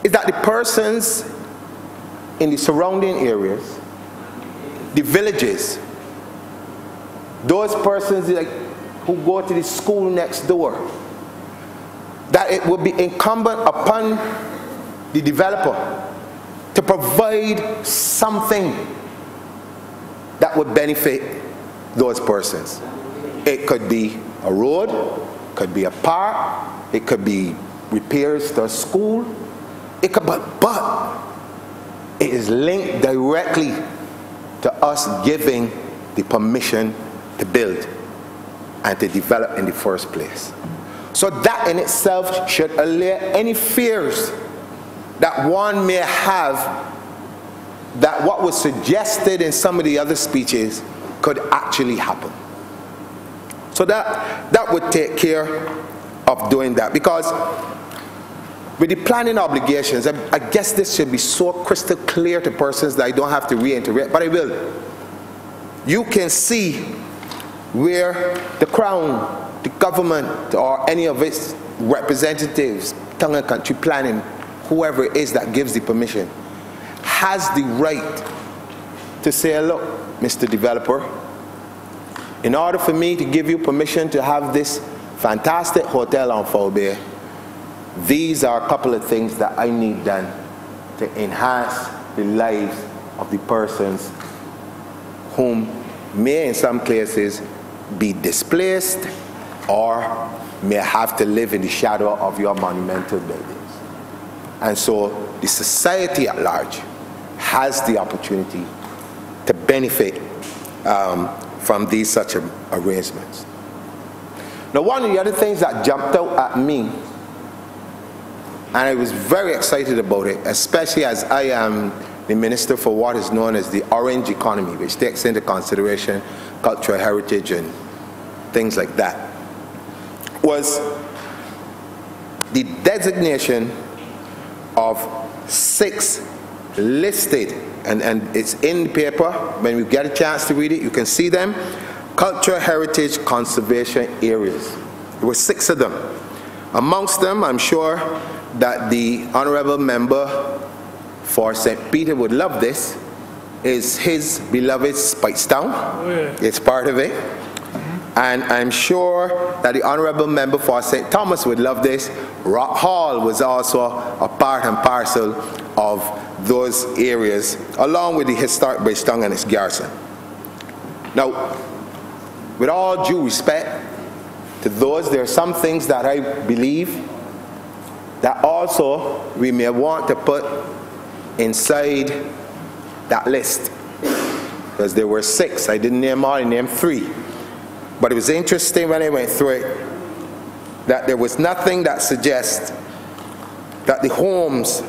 is that the persons in the surrounding areas, the villages, those persons who go to the school next door, that it would be incumbent upon the developer to provide something that would benefit those persons. It could be a road, could be a park, it could be repairs to a school, it could, but it is linked directly to us giving the permission to build and to develop in the first place. So that in itself should allay any fears that one may have that what was suggested in some of the other speeches could actually happen. So that would take care of doing that, because with the planning obligations, I guess this should be so crystal clear to persons that I don't have to reiterate, but I will. You can see where the Crown, the government, or any of its representatives, tongue and country planning, whoever it is that gives the permission, has the right to say, look, Mr. Developer, in order for me to give you permission to have this fantastic hotel on Foul Bay, these are a couple of things that I need done to enhance the lives of the persons whom may in some cases be displaced or may have to live in the shadow of your monumental buildings. And so the society at large has the opportunity to benefit from these such arrangements. Now, one of the other things that jumped out at me, and I was very excited about it, especially as I am the minister for what is known as the orange economy, which takes into consideration cultural heritage and things like that, was the designation of 6 listed, and it's in the paper. When you get a chance to read it, you can see them, cultural heritage conservation areas. There were 6 of them. Amongst them, I'm sure that the honourable member for St. Peter would love this, is his beloved Speightstown. Oh, yeah. It's part of it. And I'm sure that the honourable member for St. Thomas would love this. Rock Hall was also a part and parcel of those areas, along with the historic Bridgetown and its garrison. Now, with all due respect to those, there are some things that I believe that also we may want to put inside that list, because there were 6. I didn't name all, I named 3. But it was interesting when I went through it that there was nothing that suggests that the homes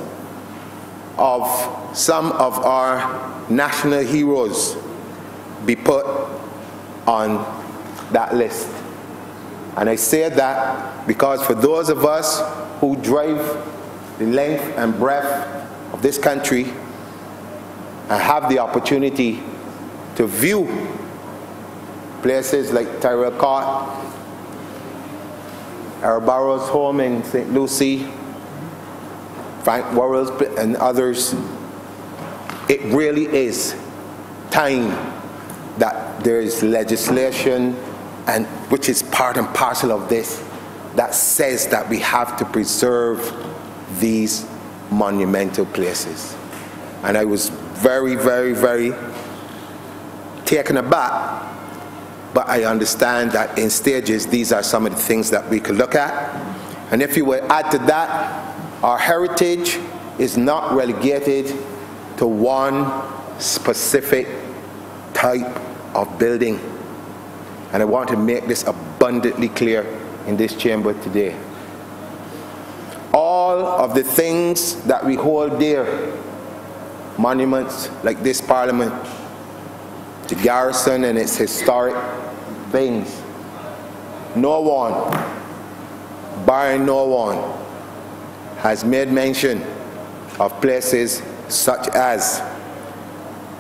of some of our national heroes be put on that list. And I say that because for those of us who drive the length and breadth of this country and have the opportunity to view places like Tyrrell Court, Barbados home in St. Lucie, Frank Worrell's and others, it really is time that there is legislation, and which is part and parcel of this, that says that we have to preserve these monumental places. And I was very, very, very taken aback, but I understand that in stages these are some of the things that we could look at. And if you would add to that, our heritage is not relegated to one specific type of building. And I want to make this abundantly clear in this chamber today. All of the things that we hold dear, monuments like this Parliament, the garrison and its historic things. No one, barring no one, has made mention of places such as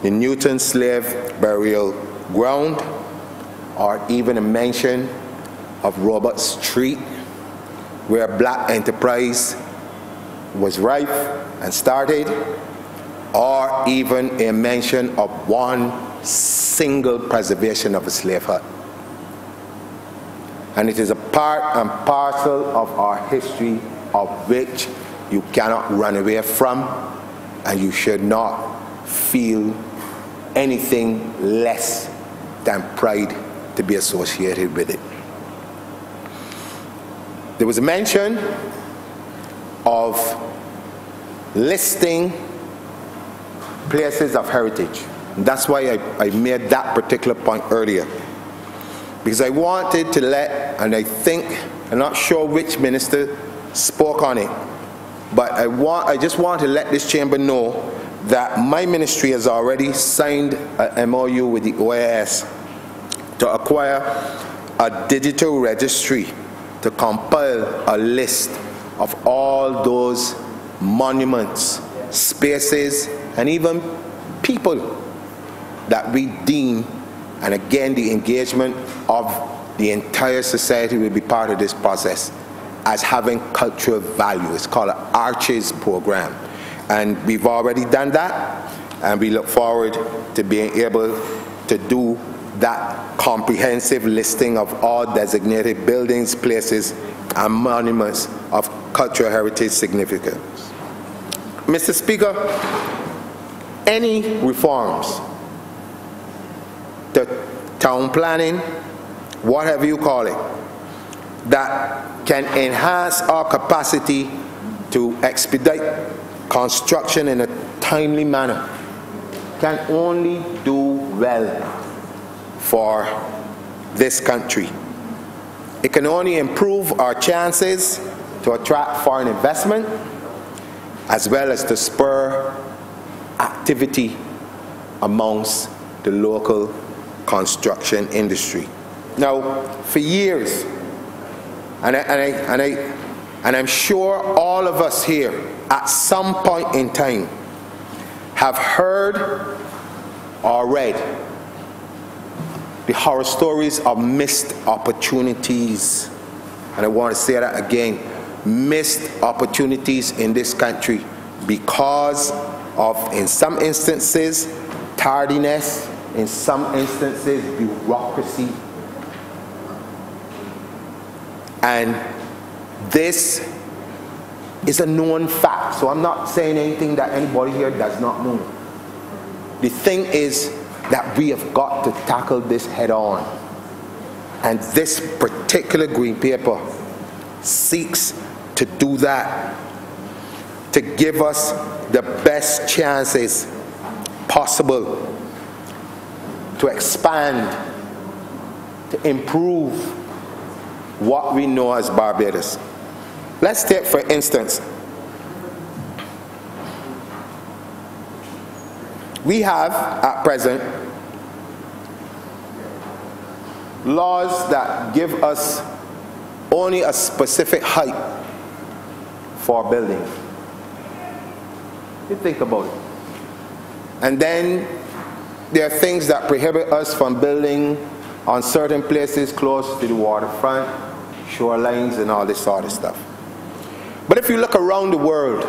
the Newton Slave Burial Ground, or even a mention of Robert Street, where black enterprise was rife and started, or even a mention of one single preservation of a slave hut. And it is a part and parcel of our history of which you cannot run away from, and you should not feel anything less than pride to be associated with it. There was a mention of listing places of heritage. And that's why I made that particular point earlier. Because I wanted to let, and I think, I'm not sure which minister spoke on it, but I just want to let this chamber know that my ministry has already signed an MOU with the OAS to acquire a digital registry to compile a list of all those monuments, spaces, and even people that we deem, and again the engagement of the entire society will be part of this process, as having cultural value. It's called an Arches program. And we've already done that, and we look forward to being able to do that comprehensive listing of all designated buildings, places, and monuments of cultural heritage significance. Mr. Speaker, any reforms to town planning, whatever you call it, that can enhance our capacity to expedite construction in a timely manner can only do well for this country. It can only improve our chances to attract foreign investment, as well as to spur activity amongst the local construction industry. Now, for years, and I'm sure all of us here at some point in time have heard or read the horror stories of missed opportunities. And I want to say that again, missed opportunities in this country because of, in some instances, tardiness, in some instances, bureaucracy. And this is a known fact, so I'm not saying anything that anybody here does not know. The thing is that we have got to tackle this head on. And this particular green paper seeks to do that, to give us the best chances possible to expand, to improve what we know as Barbados. Let's take, for instance, we have at present laws that give us only a specific height for buildings. You think about it. And then there are things that prohibit us from building on certain places close to the waterfront, shorelines, and all this sort of stuff. But if you look around the world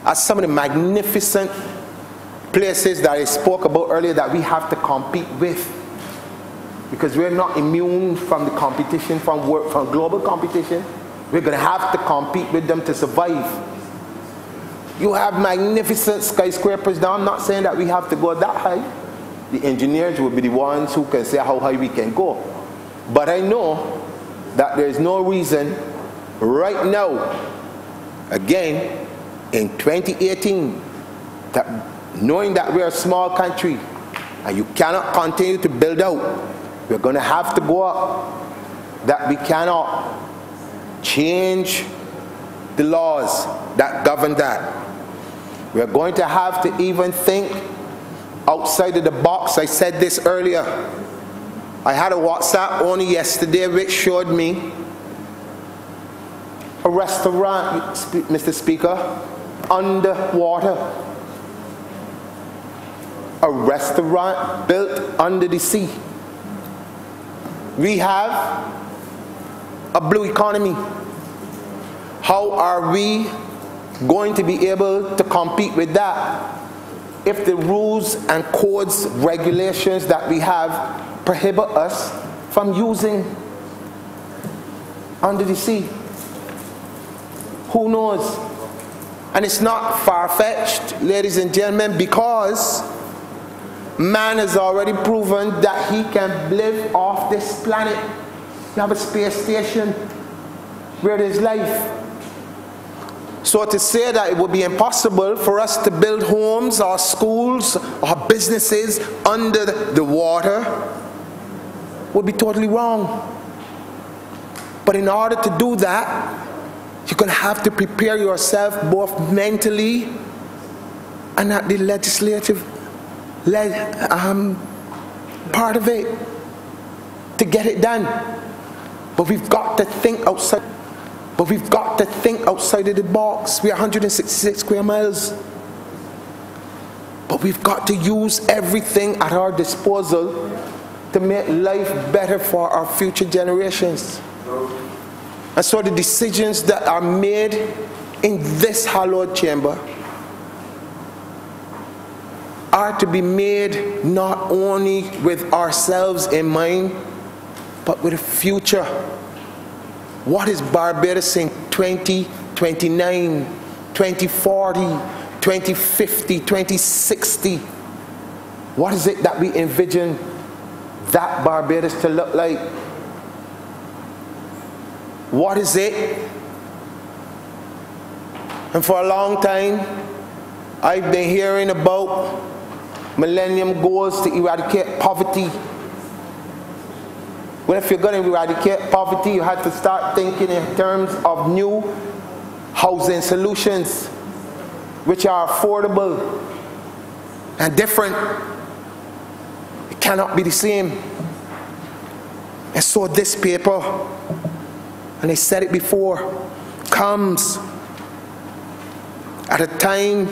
at some of the magnificent places that I spoke about earlier that we have to compete with, because we're not immune from the competition, from global competition, we're going to have to compete with them to survive. You have magnificent skyscrapers now. I'm not saying that we have to go that high. The engineers will be the ones who can say how high we can go. But I know that there's no reason right now, again, in 2018, that knowing that we're a small country and you cannot continue to build out, we're going to have to go up, that we cannot change the laws that govern that. We're going to have to even think outside of the box. I said this earlier. I had a WhatsApp only yesterday which showed me a restaurant, Mr. Speaker, underwater. A restaurant built under the sea. We have a blue economy. How are we going to be able to compete with that if the rules and codes, regulations that we have prohibit us from using under the sea? Who knows? And it's not far-fetched, ladies and gentlemen, because man has already proven that he can live off this planet. We have a space station where there's life. So to say that it would be impossible for us to build homes or schools or businesses under the water would be totally wrong. But in order to do that, you're going to have to prepare yourself both mentally and at the legislative part of it to get it done. But we've got to think outside. But we've got to think outside of the box. We are 166 square miles. But we've got to use everything at our disposal to make life better for our future generations. And so the decisions that are made in this hallowed chamber are to be made not only with ourselves in mind, but with a future. What is Barbados in 2029, 2040, 2050, 2060? What is it that we envision that Barbados to look like? What is it? And for a long time, I've been hearing about millennium goals to eradicate poverty. Well, if you're going to eradicate poverty, you have to start thinking in terms of new housing solutions, which are affordable and different. It cannot be the same. And so this paper, and I said it before, comes at a time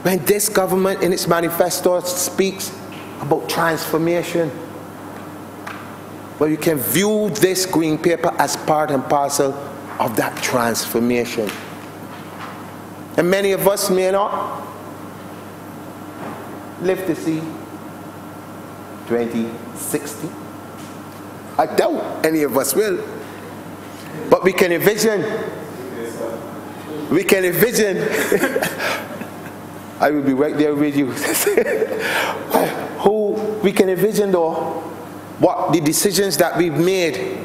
when this government in its manifesto speaks about transformation. Well, you can view this green paper as part and parcel of that transformation. And many of us may not live to see 2060. I doubt any of us will. But we can envision. We can envision. I will be right there with you. We can envision though what the decisions that we've made,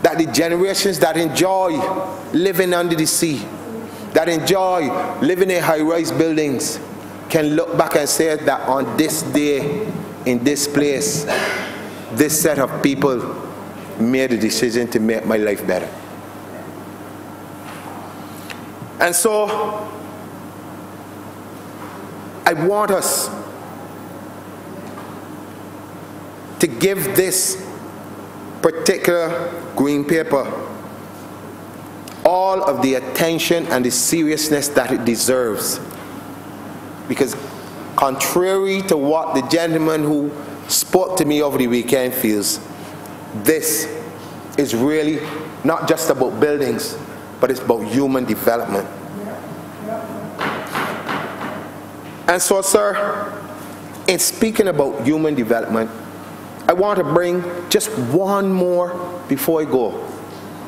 that the generations that enjoy living under the sea, that enjoy living in high-rise buildings, can look back and say that on this day, in this place, this set of people made a decision to make my life better. And so, I want us to give this particular green paper all of the attention and the seriousness that it deserves. Because contrary to what the gentleman who spoke to me over the weekend feels, this is really not just about buildings, but it's about human development. And so, sir, in speaking about human development, I want to bring just one more before I go.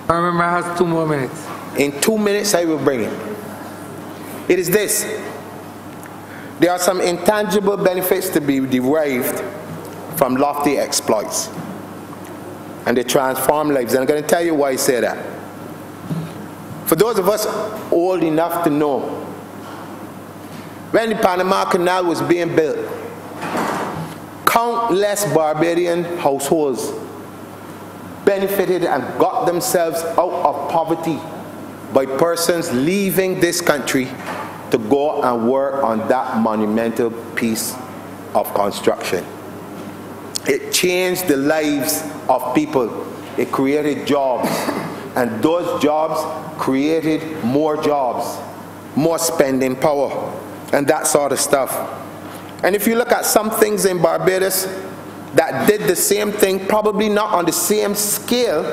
I remember I have 2 more minutes. In 2 minutes, I will bring it. It is this. There are some intangible benefits to be derived from lofty exploits. And they transform lives. And I'm going to tell you why I say that. For those of us old enough to know, when the Panama Canal was being built, countless Barbadian households benefited and got themselves out of poverty by persons leaving this country to go and work on that monumental piece of construction. It changed the lives of people. It created jobs, and those jobs created more jobs, more spending power, and that sort of stuff. And if you look at some things in Barbados that did the same thing, probably not on the same scale,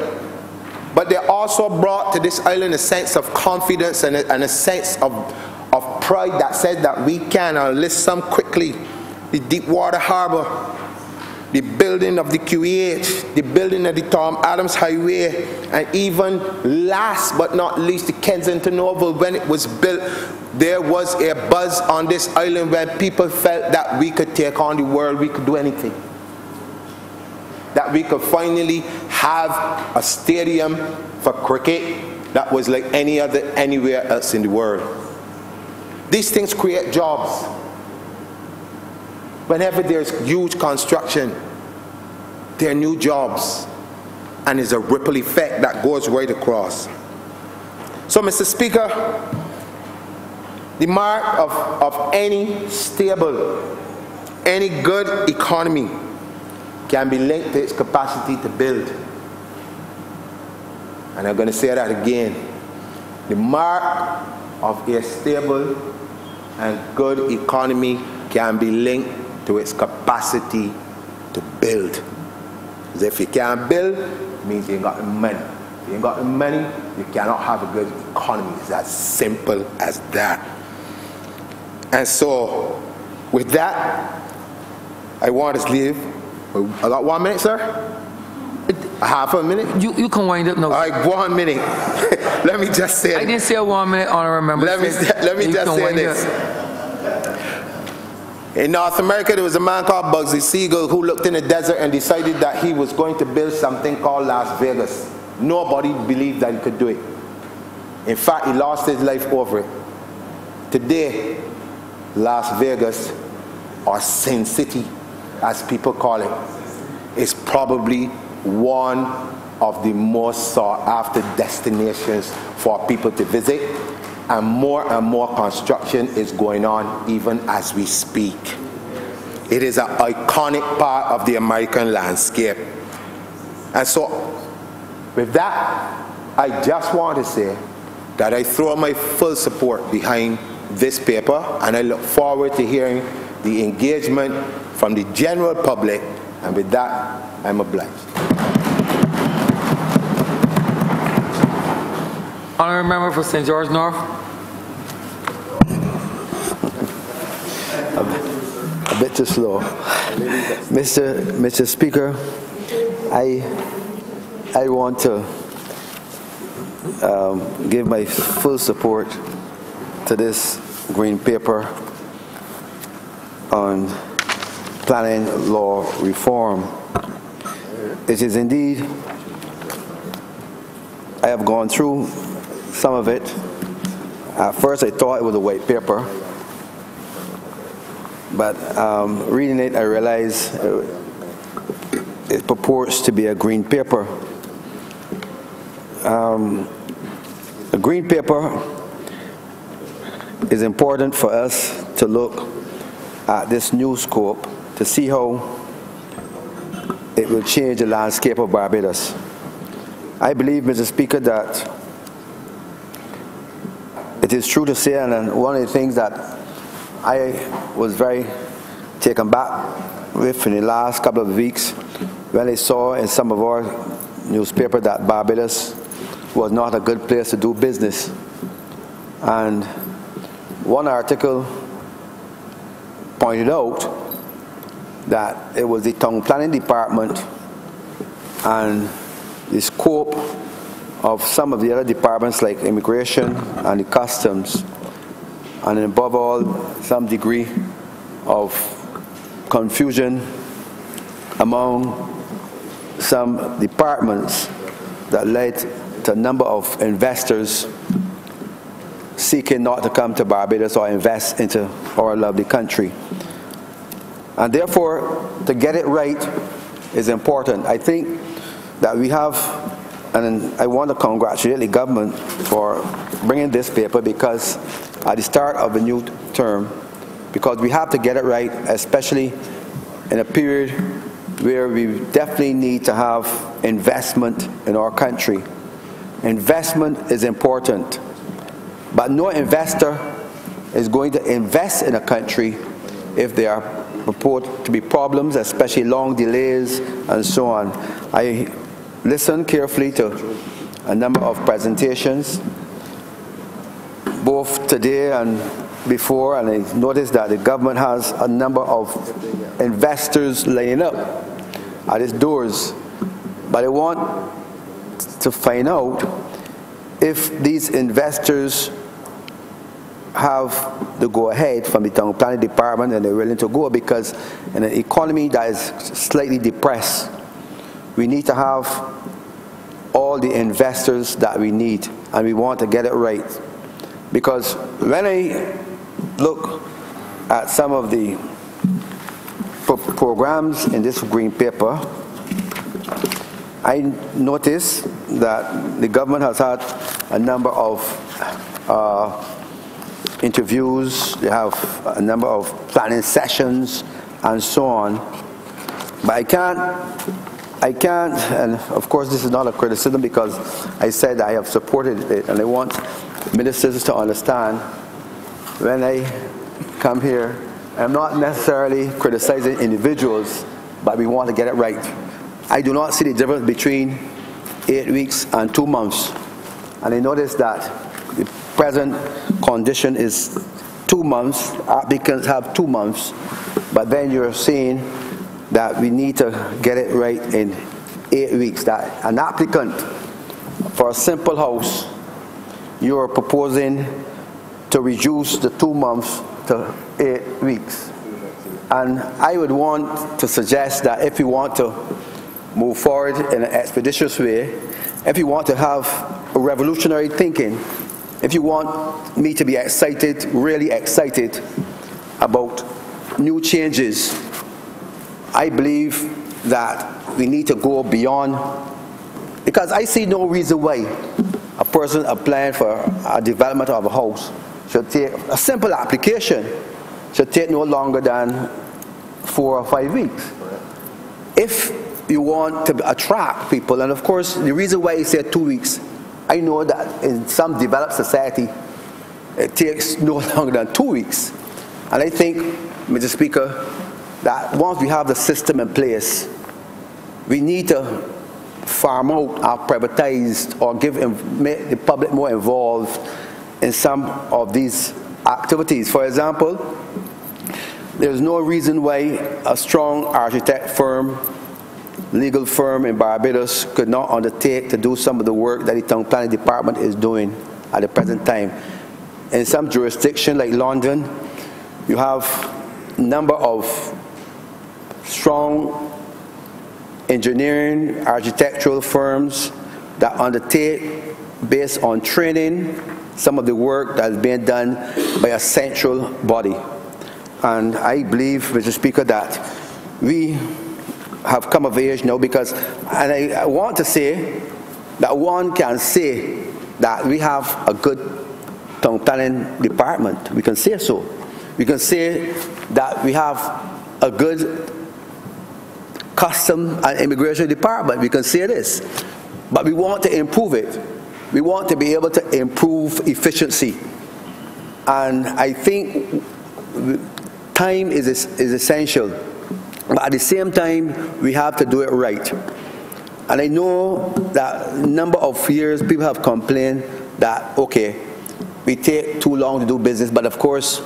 but they also brought to this island a sense of confidence and a sense of pride that said that we can. I'll list some quickly. The Deepwater Harbor, the building of the QEH, the building of the Tom Adams Highway, and even last but not least the Kensington Oval. When it was built, there was a buzz on this island when people felt that we could take on the world, we could do anything. That we could finally have a stadium for cricket that was like any other anywhere else in the world. These things create jobs. Whenever there's huge construction, there are new jobs, and there's a ripple effect that goes right across. So, Mr. Speaker, the mark of any stable, any good economy can be linked to its capacity to build. And I'm going to say that again. The mark of a stable and good economy can be linked to its capacity to build. Because if you can't build, it means you ain't got the money. If you ain't got the money, you cannot have a good economy. It's as simple as that. And so, with that, I want to leave. I got 1 minute, sir? A half a minute? You can wind up. No. All right, 1 minute. Let me just say. I didn't say 1 minute, Honourable Member. Let me just say this. In North America, there was a man called Bugsy Siegel who looked in the desert and decided that he was going to build something called Las Vegas. Nobody believed that he could do it. In fact, he lost his life over it. Today, Las Vegas, or Sin City, as people call it, is probably one of the most sought after destinations for people to visit, and more construction is going on even as we speak. It is an iconic part of the American landscape. And so, with that, I just want to say that I throw my full support behind this paper, and I look forward to hearing the engagement from the general public, and with that, I'm obliged. Honourable Member for St. George North. A bit too slow. Mr. Speaker, I want to give my full support to this green paper on planning law reform. It is indeed, I have gone through some of it. At first I thought it was a white paper, but reading it I realized it purports to be a green paper. A green paper is important for us to look at this new scope to see how it will change the landscape of Barbados. I believe, Mr. Speaker, that it is true to say, and one of the things that I was very taken back with in the last couple of weeks when I saw in some of our newspapers that Barbados was not a good place to do business. And one article pointed out that it was the town planning department and the scope of some of the other departments like immigration and the customs, and above all some degree of confusion among some departments that led to a number of investors seeking not to come to Barbados or invest into our lovely country. And therefore, to get it right is important. I think that we have, and I want to congratulate the government for bringing this paper, because at the start of a new term, because we have to get it right, especially in a period where we definitely need to have investment in our country. Investment is important, but no investor is going to invest in a country if there are purport to be problems, especially long delays and so on. I listened carefully to a number of presentations, both today and before, and I noticed that the government has a number of investors laying up at its doors. But I want to find out if these investors have the go-ahead from the town planning department and they're willing to go, because in an economy that is slightly depressed, we need to have all the investors that we need, and we want to get it right. Because when I look at some of the programs in this green paper, I notice that the government has had a number of interviews, they have a number of planning sessions and so on. But I can't, and of course this is not a criticism, because I said I have supported it, and I want ministers to understand when I come here, I'm not necessarily criticizing individuals, but we want to get it right. I do not see the difference between 8 weeks and 2 months. And I notice that the present condition is 2 months, applicants have 2 months, but then you're seeing that we need to get it right in 8 weeks. That an applicant for a simple house, you're proposing to reduce the 2 months to 8 weeks. And I would want to suggest that if you want to move forward in an expeditious way, if you want to have a revolutionary thinking, if you want me to be excited, really excited about new changes, I believe that we need to go beyond, because I see no reason why a person applying for a development of a house should take, a simple application should take no longer than 4 or 5 weeks. If you want to attract people, and of course the reason why I said 2 weeks, I know that in some developed society it takes no longer than 2 weeks. And I think, Mr. Speaker, that once we have the system in place, we need to farm out or privatize or make the public more involved in some of these activities. For example, there's no reason why a strong architect firm, legal firm in Barbados could not undertake to do some of the work that the town planning department is doing at the present time. In some jurisdictions like London, you have a number of strong engineering, architectural firms that undertake, based on training, some of the work that is being done by a central body. And I believe, Mr. Speaker, that we have come of age now, because, and I want to say that one can say that we have a good town planning department. We can say so. We can say that we have a good custom and immigration department. We can say this. But we want to improve it. We want to be able to improve efficiency. And I think time is essential. But at the same time, we have to do it right. And I know that a number of years people have complained that, okay, we take too long to do business, but of course,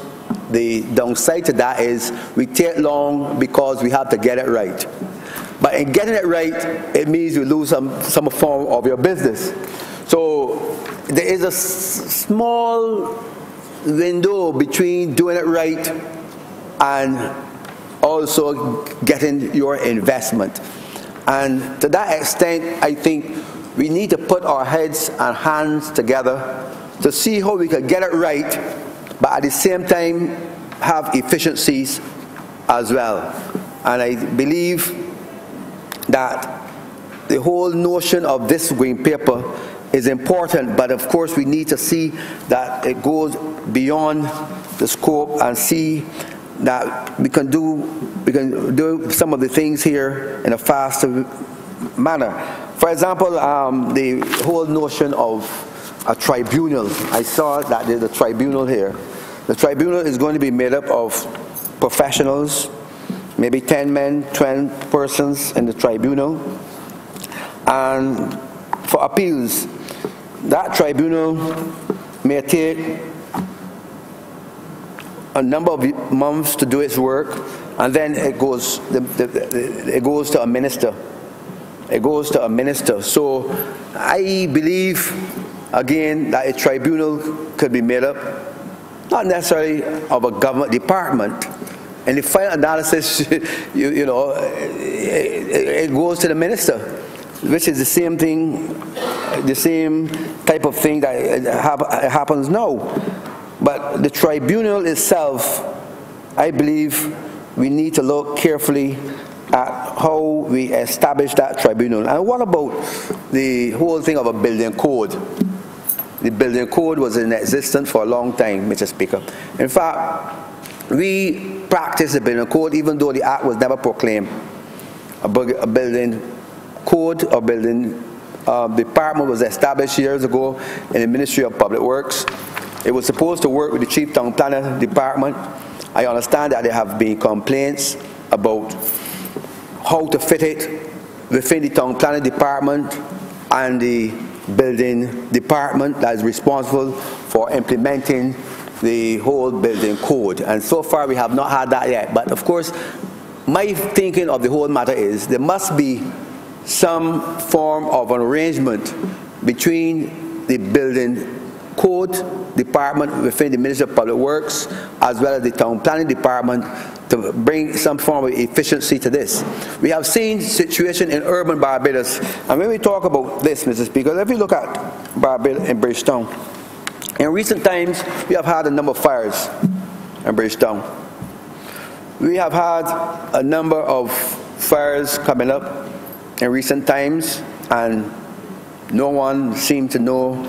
the downside to that is we take long because we have to get it right. But in getting it right, it means you lose some form of your business. So there is a small window between doing it right and also getting your investment. And to that extent, I think we need to put our heads and hands together to see how we can get it right, but at the same time have efficiencies as well. And I believe that the whole notion of this green paper is important, but of course we need to see that it goes beyond the scope and see that we can do some of the things here in a faster manner. For example, the whole notion of a tribunal. I saw that there's a tribunal here. The tribunal is going to be made up of professionals, maybe 10 men, 12 persons in the tribunal, and for appeals. That tribunal may take a number of months to do its work, and then it goes to a minister. It goes to a minister. So I believe, again, that a tribunal could be made up, not necessarily of a government department. And the final analysis, it goes to the minister, which is the same thing, the same type of thing that happens now. But the tribunal itself, I believe we need to look carefully at how we establish that tribunal. And what about the whole thing of a building code? The building code was in existence for a long time, Mr. Speaker. In fact, we practice the building code even though the act was never proclaimed. A building code or building department was established years ago in the Ministry of Public Works. It was supposed to work with the Chief Town Planner Department. I understand that there have been complaints about how to fit it within the Town Planner Department and the building department that is responsible for implementing the whole building code. And so far we have not had that yet. But of course, my thinking of the whole matter is there must be some form of an arrangement between the building code department within the Ministry of Public Works as well as the Town Planning Department to bring some form of efficiency to this. We have seen situation in urban Barbados, and when we talk about this, Mr. Speaker, if you look at Barbados and Bridgetown, in recent times we have had a number of fires in Bridgetown. We have had a number of fires coming up in recent times, and no one seemed to know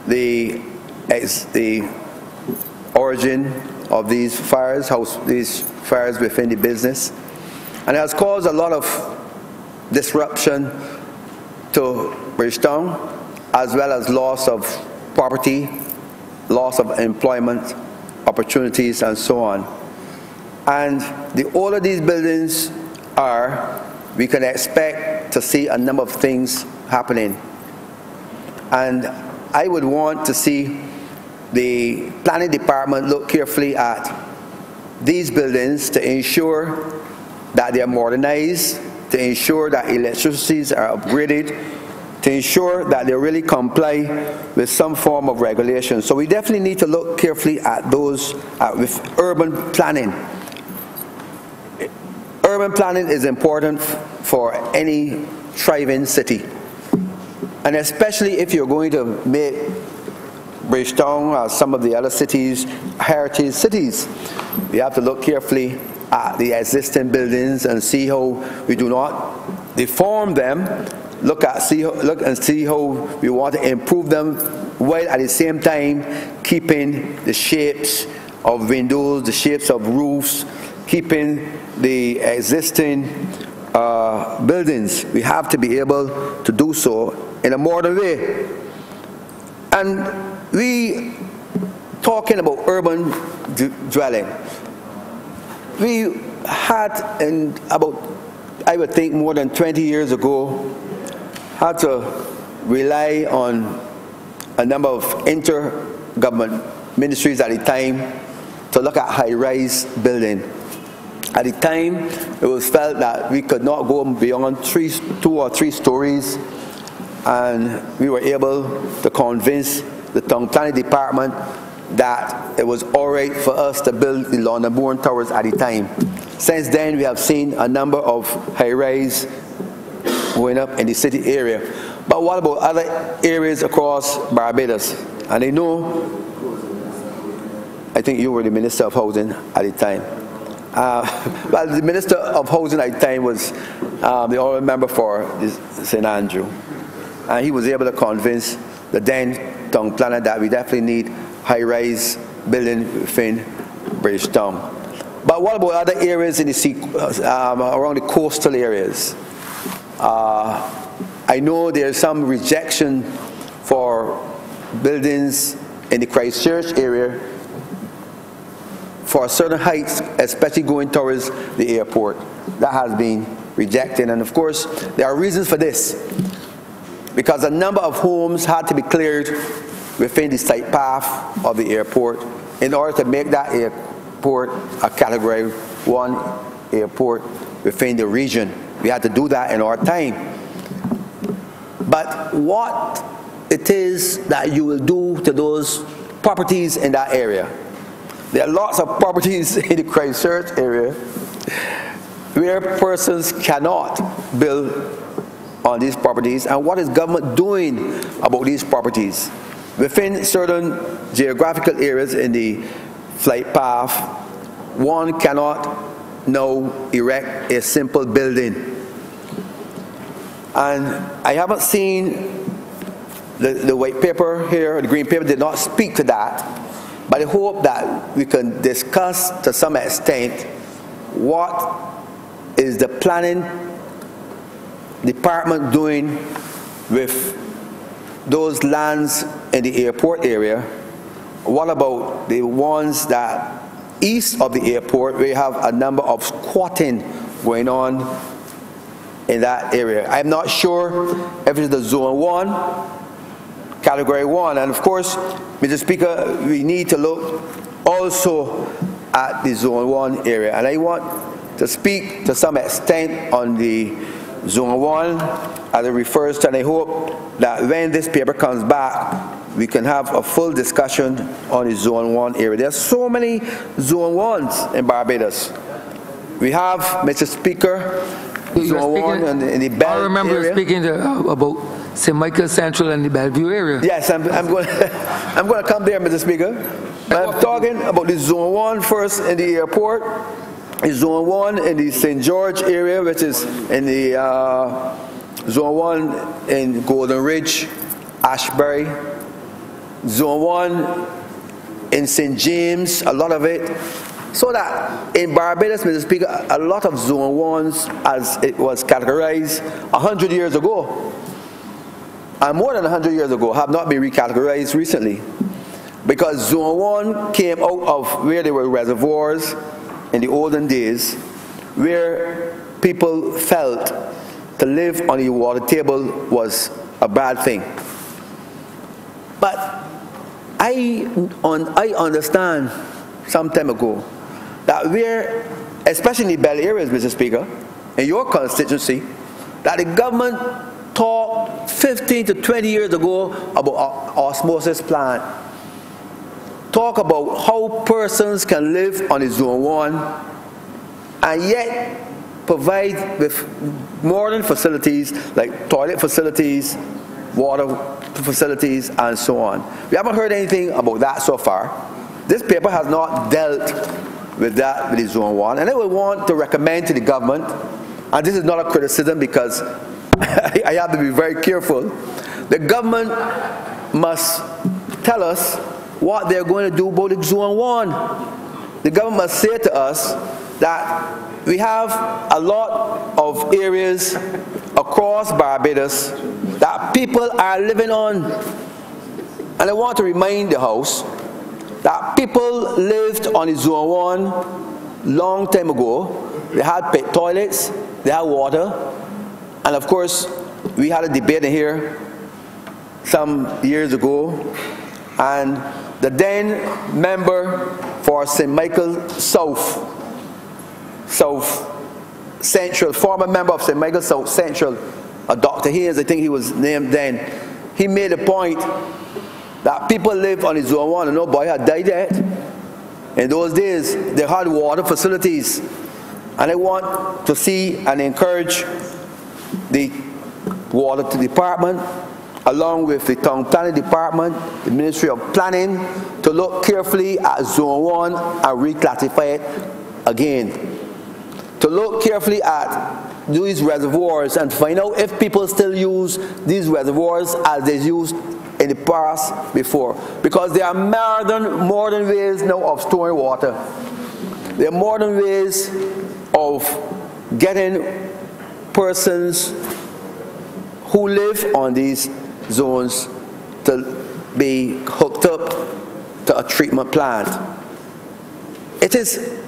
the origin of these fires, within the business, and it has caused a lot of disruption to Bridgetown, as well as loss of property, loss of employment opportunities, and so on. And the older these buildings are, we can expect to see a number of things happening. And I would want to see the planning department look carefully at these buildings to ensure that they are modernized, to ensure that electricities are upgraded, to ensure that they really comply with some form of regulation. So we definitely need to look carefully at those with urban planning. Urban planning is important for any thriving city, and especially if you're going to make Bridgetown or some of the other cities heritage cities. We have to look carefully at the existing buildings and see how we do not deform them. Look and see how we want to improve them, while at the same time keeping the shapes of windows, the shapes of roofs, keeping the existing buildings. We have to be able to do so in a modern way. And we talking about urban dwelling. We had I would think more than 20 years ago, had to rely on a number of inter-government ministries at the time to look at high-rise building. At the time, it was felt that we could not go beyond 2 or 3 stories, and we were able to convince the Town Planning Department that it was all right for us to build the London Bourne Towers at the time. Since then, we have seen a number of high-rise going up in the city area. But what about other areas across Barbados? And I know, I think you were the Minister of Housing at the time. Well, the Minister of Housing at the time was the honorable member for St. Andrew. And he was able to convince the then town planner that we definitely need high-rise building within Bridgetown. But what about other areas in the sea, around the coastal areas? I know there's some rejection for buildings in the Christchurch area for certain heights, especially going towards the airport. That has been rejected, and of course there are reasons for this, because a number of homes had to be cleared within the site path of the airport in order to make that airport a Category 1 airport within the region. We had to do that in our time. But what it is that you will do to those properties in that area? There are lots of properties in the Christchurch area where persons cannot build on these properties, and what is government doing about these properties? Within certain geographical areas in the flight path, one cannot now erect a simple building. And I haven't seen the white paper here, the green paper did not speak to that, but I hope that we can discuss to some extent what is the planning department doing with those lands in the airport area. What about the ones that east of the airport, where you have a number of squatting going on in that area? I'm not sure if it's the Zone 1, Category 1, and of course, Mr. Speaker, we need to look also at the Zone 1 area, and I want to speak to some extent on the Zone 1 as it refers to, and I hope that when this paper comes back, we can have a full discussion on the Zone 1 area. There are so many Zone 1s in Barbados. We have, Mr. Speaker, Zone 1 in the Bell I remember area. speaking about St. Michael Central and the Bellevue area. Yes, I'm going to come there, Mr. Speaker. But I'm talking about the Zone 1 first in the airport, the Zone 1 in the St. George area, which is in the Zone 1 in Golden Ridge, Ashbury, Zone 1 in St. James, a lot of it. So that in Barbados, Mr. Speaker, a lot of Zone 1s, as it was categorized 100 years ago, and more than 100 years ago, have not been recategorized recently. Because Zone 1 came out of where there were reservoirs in the olden days, where people felt to live on the water table was a bad thing. But I understand some time ago that where, especially in the Bell areas, Mr. Speaker, in your constituency, that the government talked 15 to 20 years ago about osmosis plant. Talk about how persons can live on the Zone 1 and yet provide with modern facilities like toilet facilities, water facilities, and so on. We haven't heard anything about that so far. This paper has not dealt with that with the Zone 1, and I would want to recommend to the government, and this is not a criticism because I have to be very careful, the government must tell us what they're going to do about the Zone 1. The government must say to us that we have a lot of areas across Barbados that people are living on. And I want to remind the House that people lived on the Zone 1 long time ago. They had pit toilets, they had water, and of course we had a debate in here some years ago, and the then member for St. Michael South Central, former member of St. Michael South Central, Dr. Hayes, I think he was named then, he made a point that people live on the Zone 1 and nobody had died yet. In those days, they had water facilities. And I want to see and encourage the Water Department, along with the Town Planning Department, the Ministry of Planning, to look carefully at Zone 1 and reclassify it again. To look carefully at these reservoirs and find out if people still use these reservoirs as they used in the past before. Because there are modern ways now of storing water. There are modern ways of getting persons who live on these zones to be hooked up to a treatment plant. It is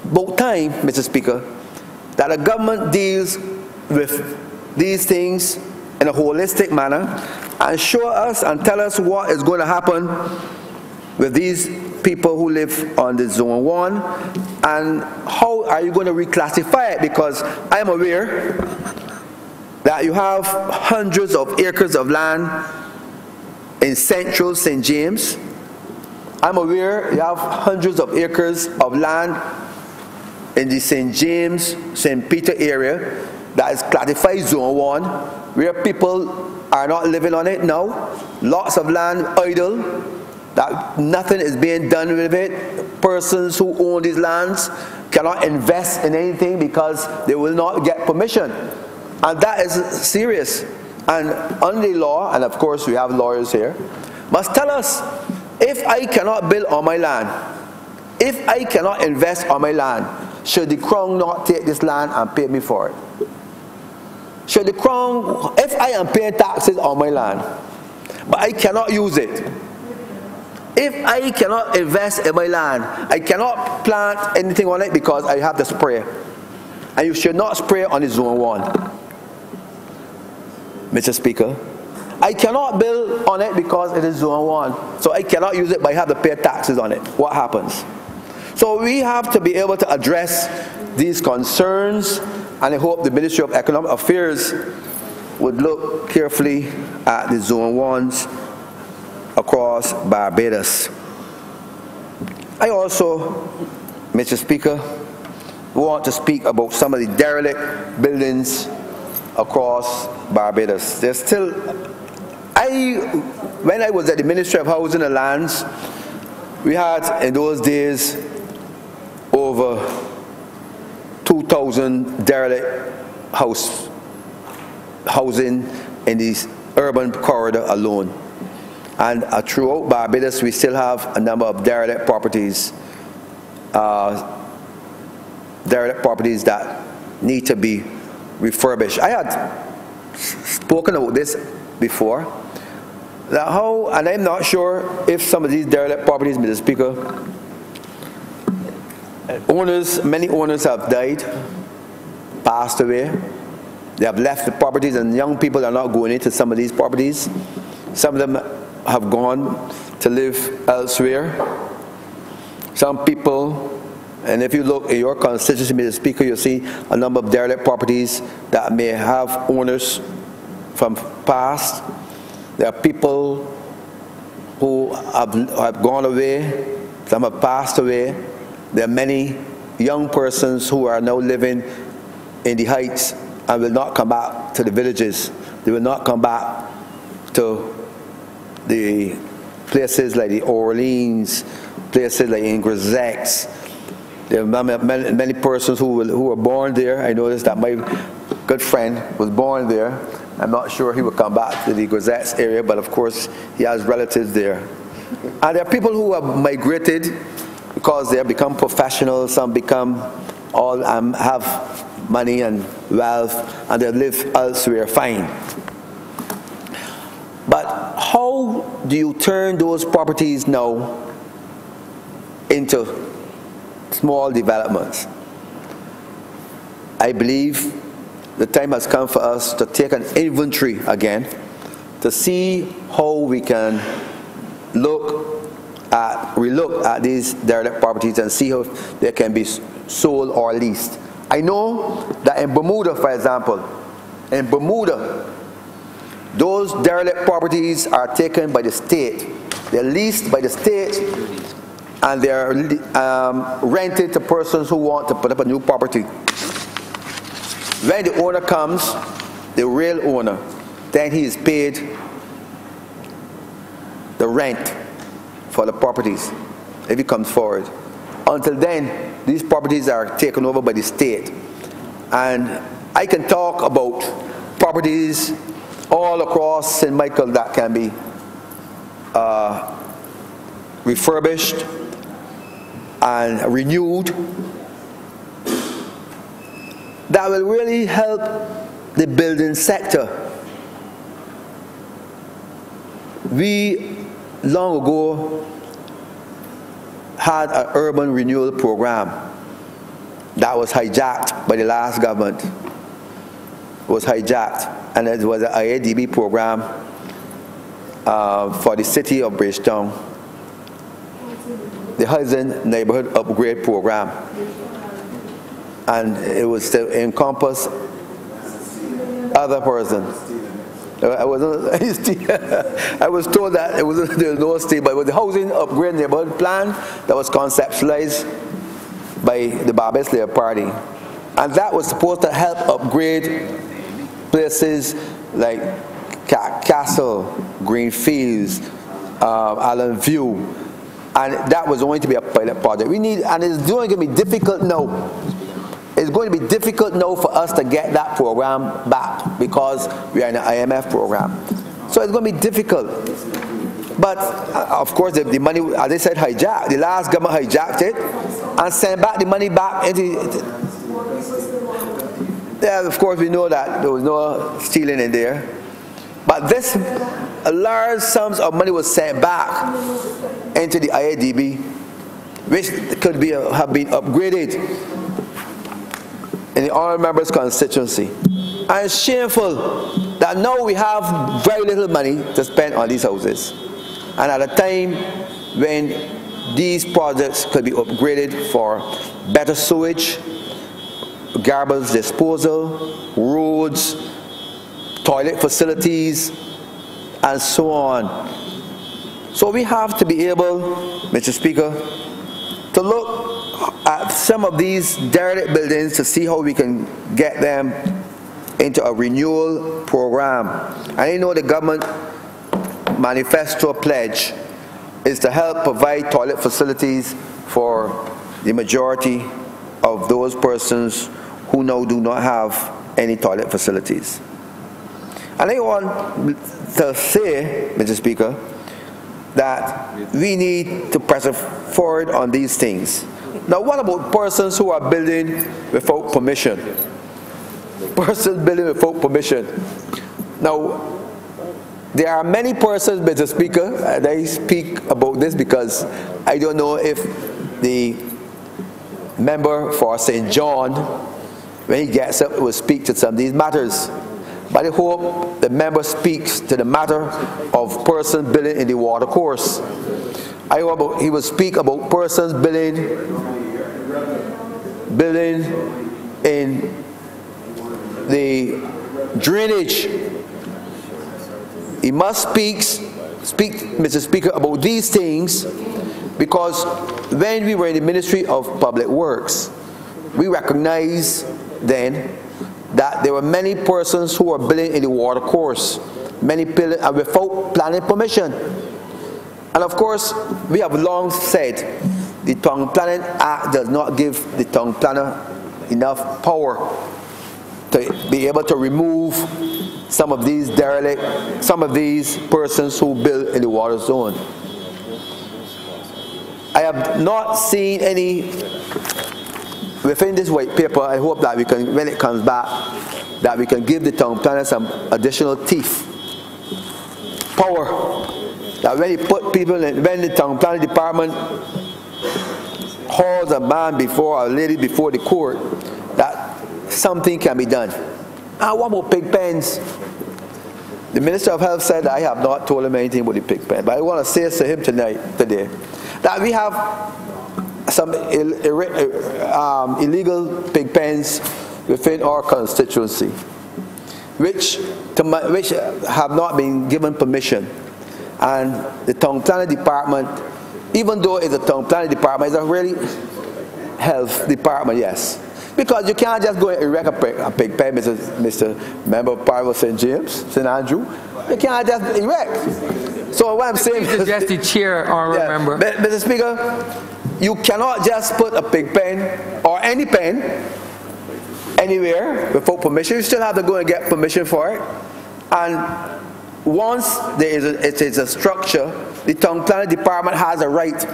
about time, Mr. Speaker, that the government deals with these things in a holistic manner and show us and tell us what is going to happen with these people who live on the Zone 1 and how are you going to reclassify it, because I am aware that you have hundreds of acres of land in central St. James. I'm aware you have hundreds of acres of land in the St. James, St. Peter area that is classified Zone 1, where people are not living on it now. Lots of land idle, that nothing is being done with it. Persons who own these lands cannot invest in anything because they will not get permission. And that is serious. And under the law, and of course we have lawyers here, must tell us, if I cannot build on my land, if I cannot invest on my land, should the Crown not take this land and pay me for it? Should the Crown, if I am paying taxes on my land, but I cannot use it, if I cannot invest in my land, I cannot plant anything on it because I have the spray. And you should not spray on the Zone 1. Mr. Speaker, I cannot build on it because it is Zone 1. So I cannot use it, but I have to pay taxes on it. What happens? So we have to be able to address these concerns, and I hope the Ministry of Economic Affairs would look carefully at the Zone 1s across Barbados. I also, Mr. Speaker, want to speak about some of the derelict buildings across Barbados. There's still, when I was at the Ministry of Housing and Lands, we had in those days over 2,000 derelict housing in this urban corridor alone. And throughout Barbados, we still have a number of derelict properties that need to be refurbished. I had spoken about this before, that how, and I'm not sure if some of these derelict properties, Mr. Speaker, many owners have died, passed away. They have left the properties, and young people are not going into some of these properties. Some of them have gone to live elsewhere. Some people, and if you look at your constituency, Mr. Speaker, you'll see a number of derelict properties that may have owners from past. There are people who have gone away, some have passed away. There are many young persons who are now living in the heights and will not come back to the villages. They will not come back to the places like the Orleans, places like in Grisex. There are many persons who were born there. I noticed that my good friend was born there. I'm not sure he will come back to the Grisex area, but of course he has relatives there. And there are people who have migrated because they have become professionals. Some become have money and wealth, and they live elsewhere fine. But how do you turn those properties now into small developments? I believe the time has come for us to take an inventory again to see how we can relook at these derelict properties and see how they can be sold or leased. I know that in Bermuda, for example, in Bermuda, those derelict properties are taken by the state. They're leased by the state, and they're rented to persons who want to put up a new property. When the owner comes, the real owner, then he is paid the rent for the properties if he comes forward. Until then, these properties are taken over by the state. And I can talk about properties all across St. Michael that can be refurbished and renewed, that will really help the building sector. We long ago had an urban renewal program that was hijacked by the last government. It was hijacked, and it was an IADB program for the city of Bridgetown, the Housing Neighborhood Upgrade Program, and it was to encompass other persons. I was told that there was no state, but it was the Housing Upgrade Neighborhood Plan that was conceptualized by the Barbados Labour Party, and that was supposed to help upgrade places like Castle, Greenfields, Allen View, and that was going to be a pilot project. We need, and it's going to be difficult now. It's going to be difficult now for us to get that program back because we are in an IMF program. So it's going to be difficult. But of course, the money, as I said, hijacked. The last government hijacked it and sent back the money back into. Yeah, of course, we know that there was no stealing in there. But this, a large sums of money was sent back into the IADB, which could be have been upgraded in the honourable member's constituency. And it's shameful that now we have very little money to spend on these houses. And at a time when these projects could be upgraded for better sewage, garbage disposal, roads, toilet facilities, and so on. So we have to be able, Mr. Speaker, to look at some of these derelict buildings to see how we can get them into a renewal program. And I know the government manifesto pledge is to help provide toilet facilities for the majority of those persons who now do not have any toilet facilities. And I want to say, Mr. Speaker, that we need to press forward on these things. Now, what about persons who are building without permission? Persons building without permission. Now, there are many persons, Mr. Speaker, and I speak about this because I don't know if the member for St. John, when he gets up, will speak to some of these matters. But I hope the member speaks to the matter of persons building in the water course. I hope he will speak about persons building in the drainage. He must speak, Mr. Speaker, about these things, because when we were in the Ministry of Public Works, we recognized then that there were many persons who were building in the water course, many building without planning permission. And of course, we have long said the Town Planning Act does not give the town planner enough power to be able to remove some of these derelict, some of these persons who build in the water zone. I have not seen any within this white paper. I hope that we can, when it comes back, that we can give the town planner some additional teeth, power. That when you put people in, when the town planning department hauls a man before, a lady before the court, that something can be done. And what about pig pens? The Minister of Health said that I have not told him anything about the pig pen, but I want to say to him today, that we have some illegal pig pens within our constituency, which have not been given permission. And the town planning department, even though it's a town planning department, it's a really health department, yes. Because you can't just go and erect a pig pen, Mr. Member of Parliament St. James, St. Andrew. You can't just erect. So what I'm saying is, just the chair or member. Mr. Speaker, you cannot just put a pig pen or any pen anywhere without permission. You still have to go and get permission for it. And once it is a structure, the town planning department has a right.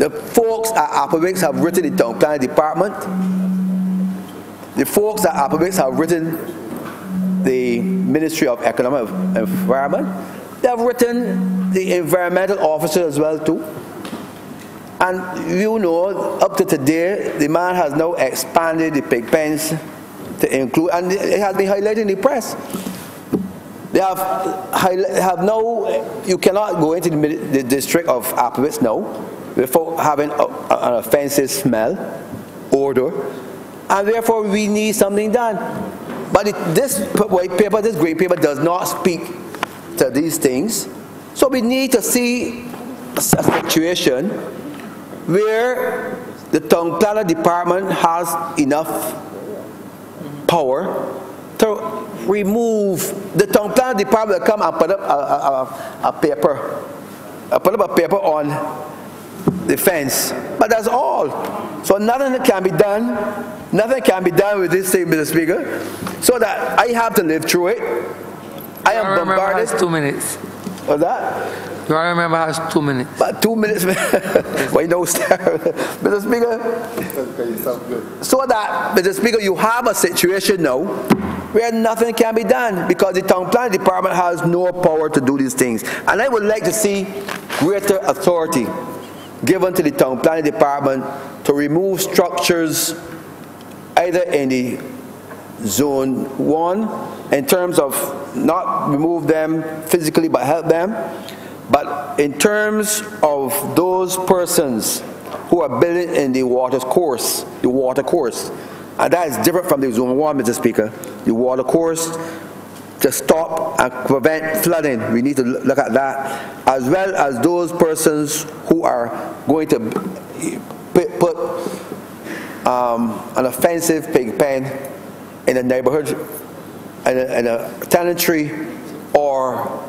The folks at Applebee's have written the town planning department. The folks at Applebee's have written the Ministry of Economic Environment. They have written the environmental officer as well too. And you know, up to today, the man has now expanded the pig pens to include, and it has been highlighted in the press. They have now, you cannot go into the district of Applebee's now without having an offensive smell, odor, and therefore we need something done. But this white paper, this green paper does not speak to these things. So we need to see a situation where the town planner department has enough power to remove the town planner department come and put up a paper on the fence, but that's all. So nothing can be done. Nothing can be done with this thing, Mr. Speaker. So that I have to live through it. I am bombarded. It's 2 minutes. What's that? You all remember how it's 2 minutes. But 2 minutes, why no star? Mr. Speaker, so that, Mr. Speaker, you have a situation now where nothing can be done because the town planning department has no power to do these things. And I would like to see greater authority given to the town planning department to remove structures either in the Zone 1 in terms of not remove them physically but help them, but in terms of those persons who are building in the water course, and that is different from the Zone 1, Mr. Speaker. The water course to stop and prevent flooding. We need to look at that, as well as those persons who are going to put an offensive pig pen in a neighborhood, in a tenantry, or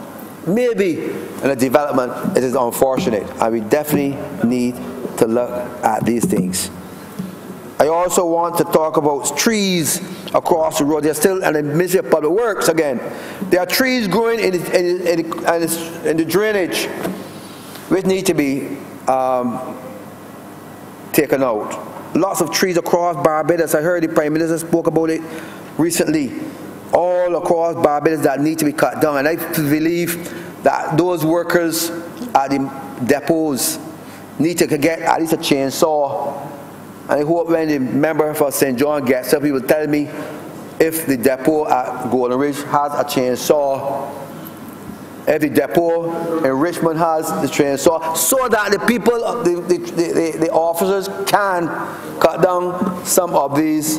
maybe in a development. It is unfortunate, and we definitely need to look at these things. I also want to talk about trees across the road. They're still in the Ministry of Public Works again. There are trees growing in the drainage which need to be taken out. Lots of trees across Barbados. I heard the Prime Minister spoke about it recently. All across Barbados that need to be cut down. And I believe that those workers at the depots need to get at least a chainsaw. And I hope when the member for St. John gets up, he will tell me if the depot at Golden Ridge has a chainsaw, if the depot in Richmond has the chainsaw, so that the people, the officers can cut down some of these.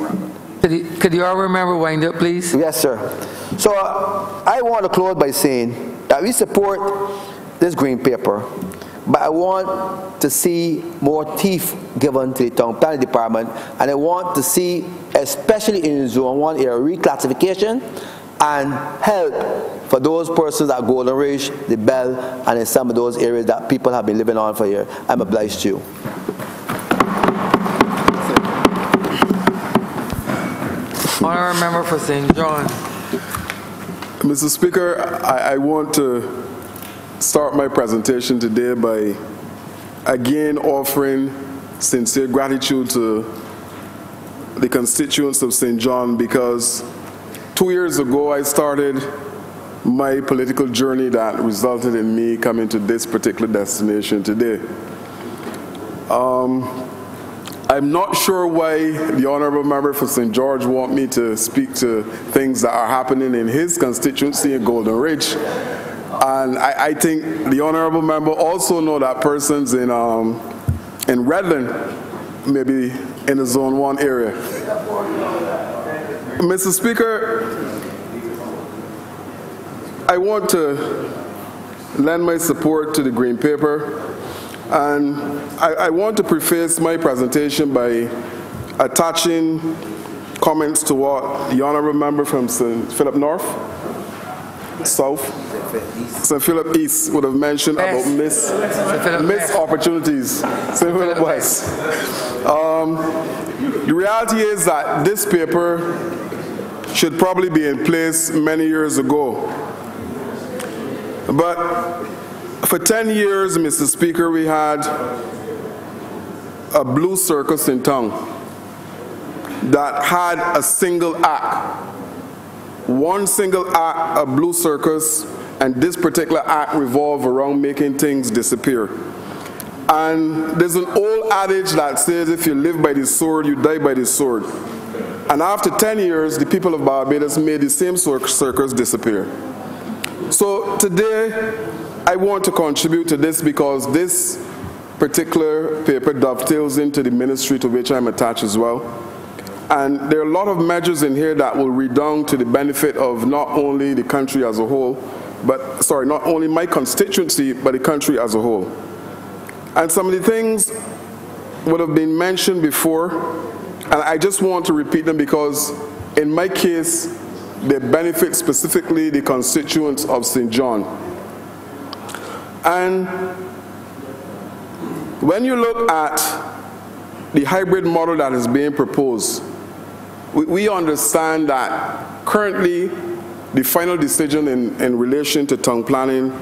Could you all remember wind up, please? Yes, sir. So I want to close by saying that we support this green paper, but I want to see more teeth given to the town planning department, and I want to see, especially in Zone 1 area, reclassification and help for those persons at Golden Ridge, the Bell, and in some of those areas that people have been living on for years. I'm obliged to you. Honourable member for St. John. Mr. Speaker, I want to start my presentation today by again offering sincere gratitude to the constituents of St. John, because 2 years ago I started my political journey that resulted in me coming to this particular destination today. I'm not sure why the Honourable Member for St. George want me to speak to things that are happening in his constituency in Golden Ridge. And I think the Honourable Member also know that persons in Redland, maybe in the Zone 1 area. Mr. Speaker, I want to lend my support to the Green Paper, and I want to preface my presentation by attaching comments to what the Honourable Member from St. Philip North, South, St. Philip East would have mentioned about missed opportunities. St. Philip West. The reality is that this paper should probably be in place many years ago. But for 10 years, Mr. Speaker, we had a blue circus in town that had a single act. One single act, a blue circus, and this particular act revolved around making things disappear. And there's an old adage that says if you live by the sword, you die by the sword. And after 10 years, the people of Barbados made the same circus disappear. So today, I want to contribute to this because this particular paper dovetails into the ministry to which I'm attached as well. And there are a lot of measures in here that will redound to the benefit of not only the country as a whole, but, sorry, not only my constituency, but the country as a whole. And some of the things would have been mentioned before, and I just want to repeat them because, in my case, they benefit specifically the constituents of St. John. And when you look at the hybrid model that is being proposed, we understand that currently the final decision in relation to town planning,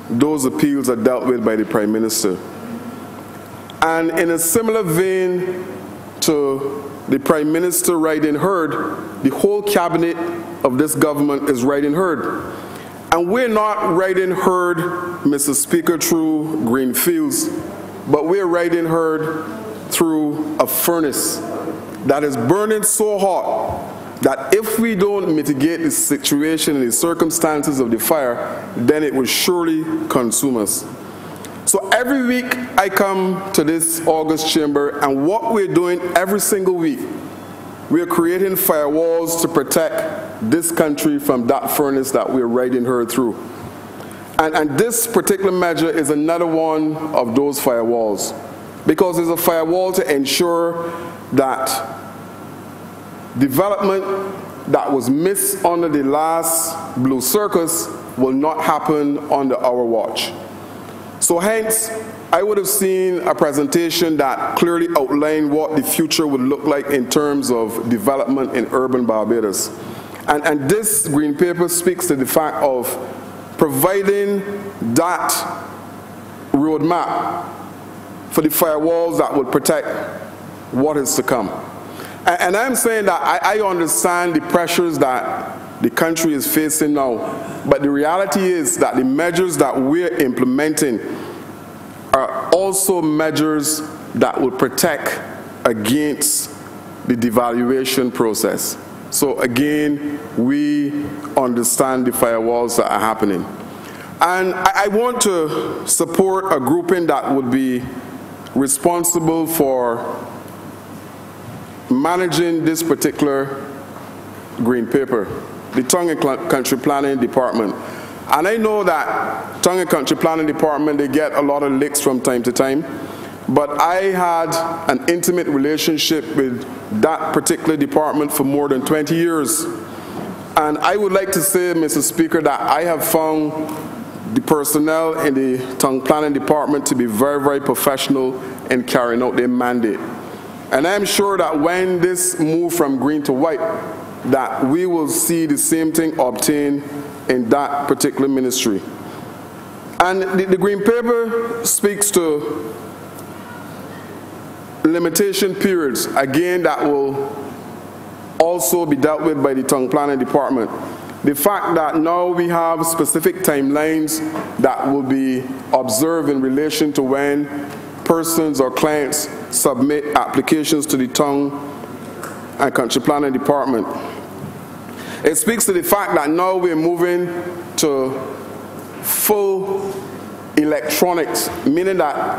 those appeals are dealt with by the Prime Minister. And in a similar vein to the Prime Minister riding herd, the whole cabinet of this government is riding herd. And we're not riding herd, Mr. Speaker, through green fields, but we're riding herd through a furnace that is burning so hot that if we don't mitigate the situation and the circumstances of the fire, then it will surely consume us. So every week I come to this August chamber, and what we're doing every single week, we're creating firewalls to protect this country from that furnace that we're riding her through. And this particular measure is another one of those firewalls, because it's a firewall to ensure that development that was missed under the last blue circus will not happen under our watch. So hence, I would have seen a presentation that clearly outlined what the future would look like in terms of development in urban Barbados. And this green paper speaks to the fact of providing that roadmap for the firewalls that will protect what is to come. And I'm saying that I understand the pressures that the country is facing now, but the reality is that the measures that we're implementing are also measures that will protect against the devaluation process. So again, we understand the firewalls that are happening. And I want to support a grouping that would be responsible for managing this particular green paper, the Tongue and Country Planning Department. And I know that Tongue and Country Planning Department, they get a lot of licks from time to time, but I had an intimate relationship with that particular department for more than 20 years. And I would like to say, Mr. Speaker, that I have found the personnel in the Tongue Planning Department to be very, very professional in carrying out their mandate. And I'm sure that when this move from green to white, that we will see the same thing obtained in that particular ministry. And the green paper speaks to limitation periods, again, that will also be dealt with by the Tongue Planning Department. The fact that now we have specific timelines that will be observed in relation to when persons or clients submit applications to the Tongue and Country Planning Department. It speaks to the fact that now we're moving to full electronics, meaning that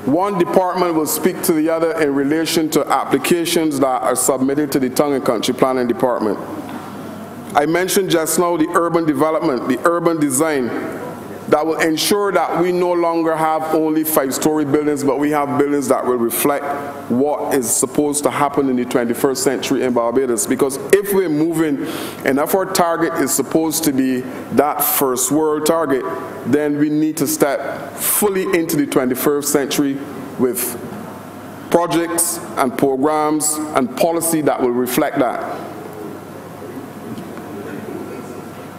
one department will speak to the other in relation to applications that are submitted to the Tongue and Country Planning Department. I mentioned just now the urban development, the urban design, that will ensure that we no longer have only 5-story buildings, but we have buildings that will reflect what is supposed to happen in the 21st century in Barbados. Because if we're moving, and if our target is supposed to be that first world target, then we need to step fully into the 21st century with projects and programs and policy that will reflect that.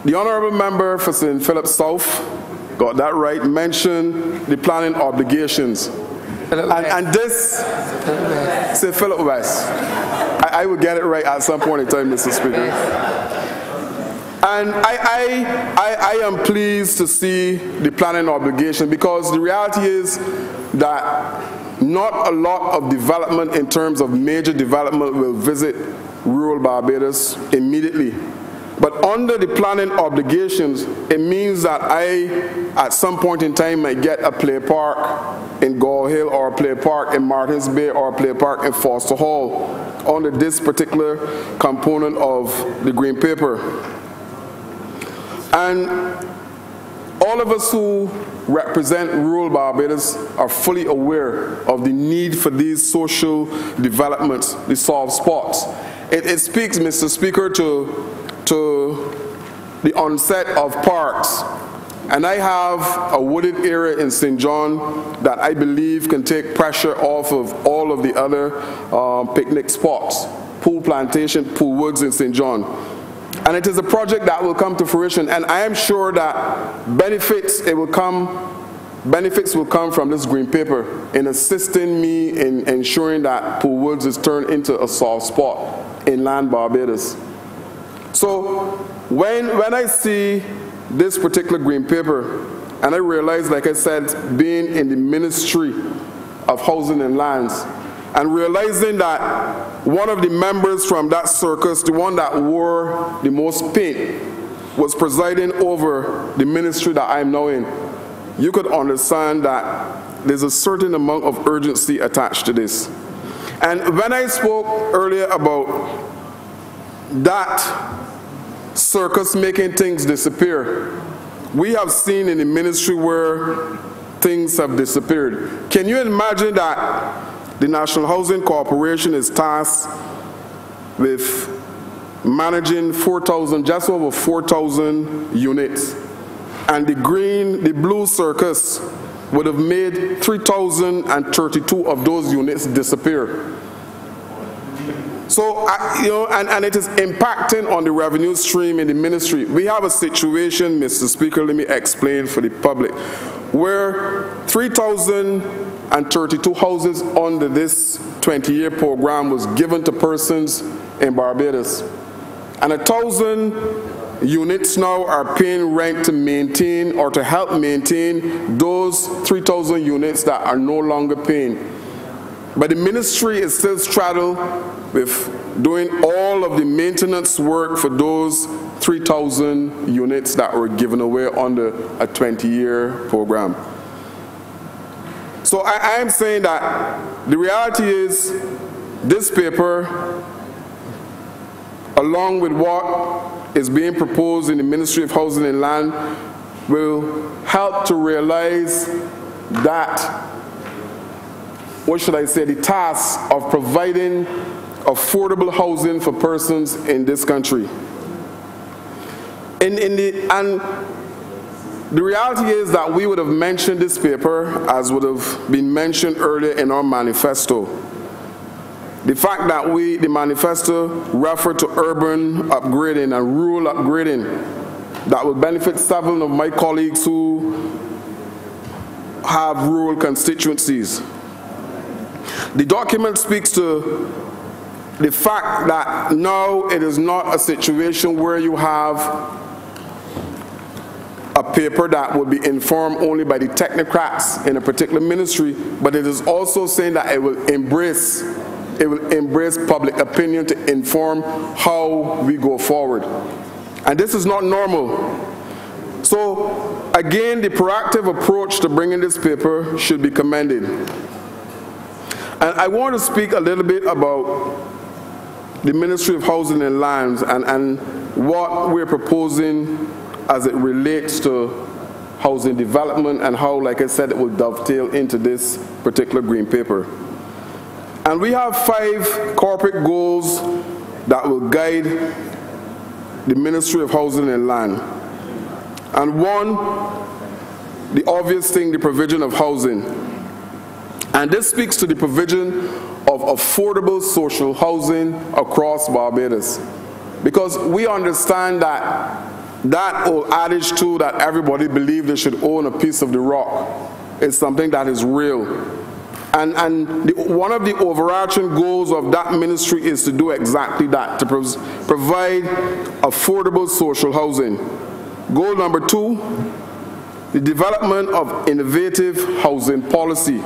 The Honourable Member for St. Philip South, got that right, mentioned the planning obligations. And this, Sir Philip West. I will get it right at some point in time, Mr. Speaker. And I am pleased to see the planning obligation, because the reality is that not a lot of development in terms of major development will visit rural Barbados immediately. But under the planning obligations, it means that I, at some point in time, might get a play park in Gull Hill, or a play park in Martins Bay, or a play park in Foster Hall under this particular component of the Green Paper. And all of us who represent rural Barbados are fully aware of the need for these social developments, the soft spots. It speaks, Mr. Speaker, to the onset of parks. And I have a wooded area in St. John that I believe can take pressure off of all of the other picnic spots, Pool Plantation, Pool Woods in St. John. And it is a project that will come to fruition, and I am sure that benefits will come from this Green Paper in assisting me in ensuring that Pool Woods is turned into a soft spot in land Barbados. So when I see this particular Green Paper, and I realize, like I said, being in the Ministry of Housing and Lands, and realizing that one of the members from that circus, the one that wore the most paint, was presiding over the ministry that I'm now in, you could understand that there's a certain amount of urgency attached to this. And when I spoke earlier about that circus making things disappear, we have seen in the ministry where things have disappeared. Can you imagine that the National Housing Corporation is tasked with managing 4,000, just over 4,000 units, and the blue circus would have made 3,032 of those units disappear. So, and it is impacting on the revenue stream in the ministry. We have a situation, Mr. Speaker, let me explain for the public, where 3,032 houses under this 20-year program was given to persons in Barbados. And 1,000 units now are paying rent to maintain or to help maintain those 3,000 units that are no longer paying. But the ministry is still straddled with doing all of the maintenance work for those 3,000 units that were given away under a 20-year program. So I am saying that the reality is this paper, along with what is being proposed in the Ministry of Housing and Land, will help to realize that, what should I say, the task of providing affordable housing for persons in this country. And the reality is that we would have mentioned this paper as would have been mentioned earlier in our manifesto. The fact that the manifesto referred to urban upgrading and rural upgrading that will benefit several of my colleagues who have rural constituencies. The document speaks to the fact that now it is not a situation where you have a paper that will be informed only by the technocrats in a particular ministry, but it is also saying that it will embrace public opinion to inform how we go forward. And this is not normal. So again, the proactive approach to bringing this paper should be commended. And I want to speak a little bit about the Ministry of Housing and Lands and what we're proposing as it relates to housing development and how, like I said, it will dovetail into this particular Green Paper. And we have 5 corporate goals that will guide the Ministry of Housing and Land. And one, the obvious thing, the provision of housing. And this speaks to the provision of affordable social housing across Barbados. Because we understand that old adage too, that everybody believes they should own a piece of the rock, is something that is real. One of the overarching goals of that ministry is to do exactly that, to provide affordable social housing. Goal number 2, the development of innovative housing policy.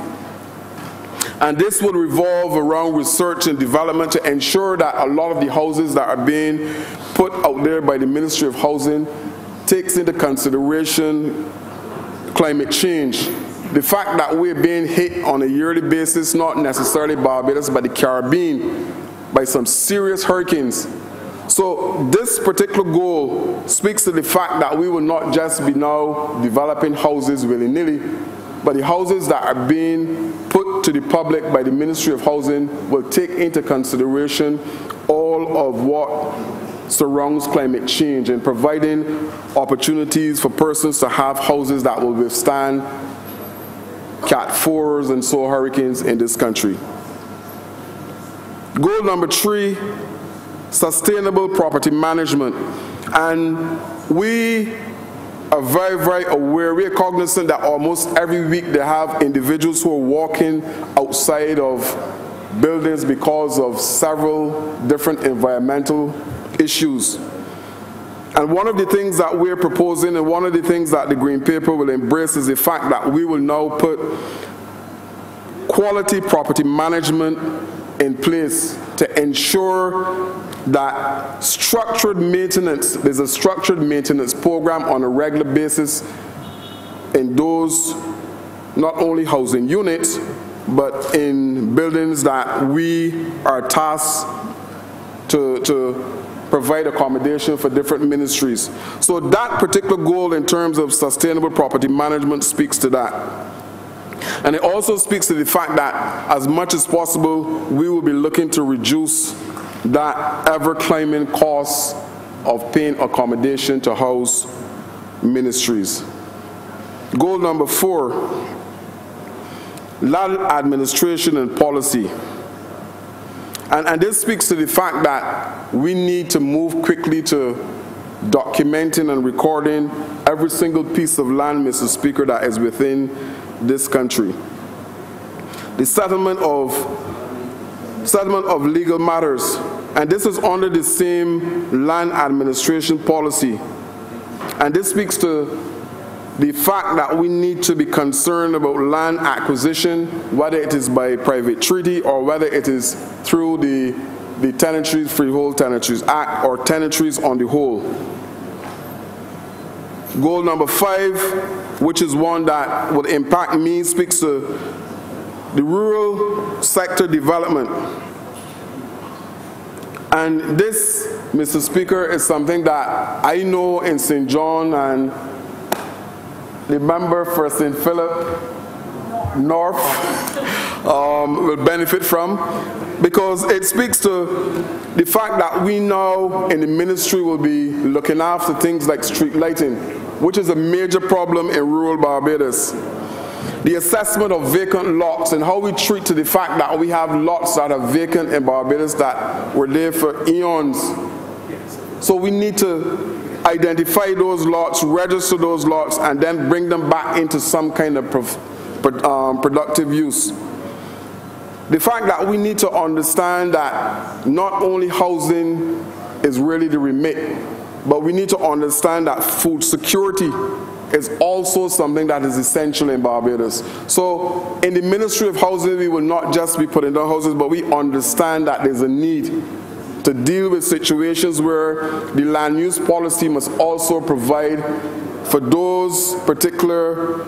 And this would revolve around research and development to ensure that a lot of the houses that are being put out there by the Ministry of Housing takes into consideration climate change. The fact that we're being hit on a yearly basis, not necessarily Barbados, but the Caribbean, by some serious hurricanes. So this particular goal speaks to the fact that we will not just be now developing houses willy-nilly, but the houses that are being put to the public by the Ministry of Housing will take into consideration all of what surrounds climate change and providing opportunities for persons to have houses that will withstand Cat 4s and so hurricanes in this country. Goal number 3, sustainable property management. And we are very, very aware, we are cognizant that almost every week they have individuals who are walking outside of buildings because of several different environmental issues. And one of the things that we're proposing, and one of the things that the Green Paper will embrace, is the fact that we will now put quality property management in place to ensure that structured maintenance, there's a structured maintenance program on a regular basis in those not only housing units, but in buildings that we are tasked to provide accommodation for different ministries. So that particular goal in terms of sustainable property management speaks to that. And it also speaks to the fact that as much as possible, we will be looking to reduce that ever-climbing cost of paying accommodation to house ministries. Goal number 4, land administration and policy. And this speaks to the fact that we need to move quickly to documenting and recording every single piece of land, Mr. Speaker, that is within this country. The settlement of legal matters, and this is under the same land administration policy. And this speaks to the fact that we need to be concerned about land acquisition, whether it is by private treaty or whether it is through the Tenantries, Freehold Tenantries Act, or tenantries on the whole. Goal number 5, which is one that will impact me, speaks to the rural sector development. And this, Mr. Speaker, is something that I know in St. John and the member for St. Philip North will benefit from, because it speaks to the fact that we now in the ministry will be looking after things like street lighting, which is a major problem in rural Barbados. The assessment of vacant lots and how we treat to the fact that we have lots that are vacant in Barbados that were there for eons. So we need to identify those lots, register those lots, and then bring them back into some kind of productive use. The fact that we need to understand that not only housing is really the remit, but we need to understand that food security is also something that is essential in Barbados. So in the Ministry of Housing, we will not just be putting down houses, but we understand that there's a need to deal with situations where the land use policy must also provide for those particular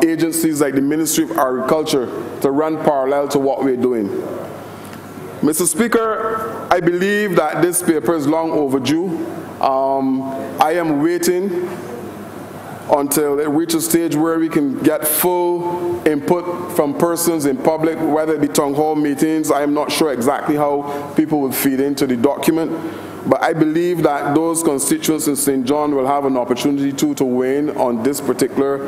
agencies like the Ministry of Agriculture to run parallel to what we're doing. Mr. Speaker, I believe that this paper is long overdue. I am waiting until it reaches a stage where we can get full input from persons in public, whether it be town hall meetings. I am not sure exactly how people will feed into the document, but I believe that those constituents in St. John will have an opportunity to weigh in on this particular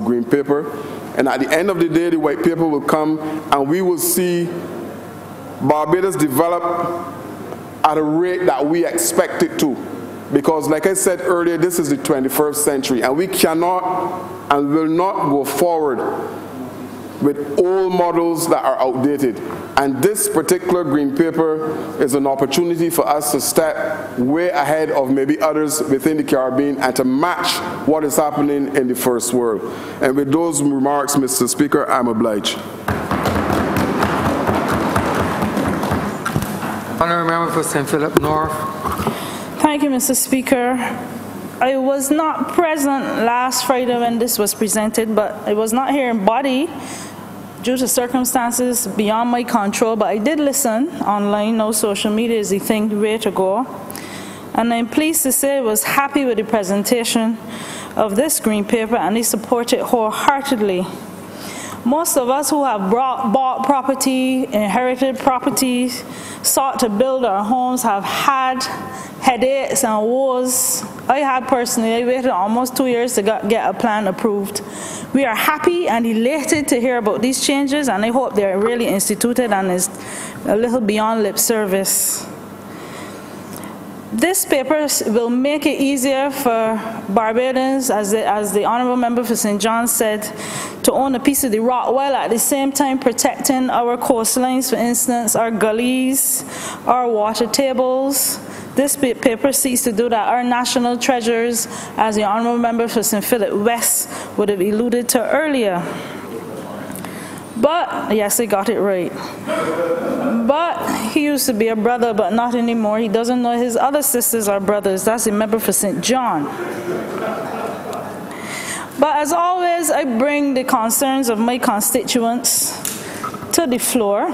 green paper. And at the end of the day, the white paper will come and we will see Barbados develop at a rate that we expect it to. Because like I said earlier, this is the 21st century and we cannot and will not go forward with old models that are outdated. And this particular green paper is an opportunity for us to step way ahead of maybe others within the Caribbean and to match what is happening in the first world. And with those remarks, Mr. Speaker, I'm obliged. Honourable Member for St. Philip North. Thank you, Mr. Speaker. I was not present last Friday when this was presented, but I was not here in body due to circumstances beyond my control, but I did listen online. No, social media is the thing, the way to go. And I'm pleased to say I was happy with the presentation of this green paper, and I support it wholeheartedly. Most of us who have bought property, inherited properties, sought to build our homes have had headaches and woes. I had personally, I waited almost 2 years to get a plan approved. We are happy and elated to hear about these changes, and I hope they're really instituted and is a little beyond lip service. This paper will make it easier for Barbadians, as the Honourable Member for St. John said, to own a piece of the rock, while at the same time protecting our coastlines, for instance, our gullies, our water tables. This paper seeks to do that. Our national treasures, as the Honourable Member for St. Philip West would have alluded to earlier. But, yes, I got it right. But he used to be a brother, but not anymore. He doesn't know his other sisters are brothers. That's the member for St. John. But as always, I bring the concerns of my constituents to the floor.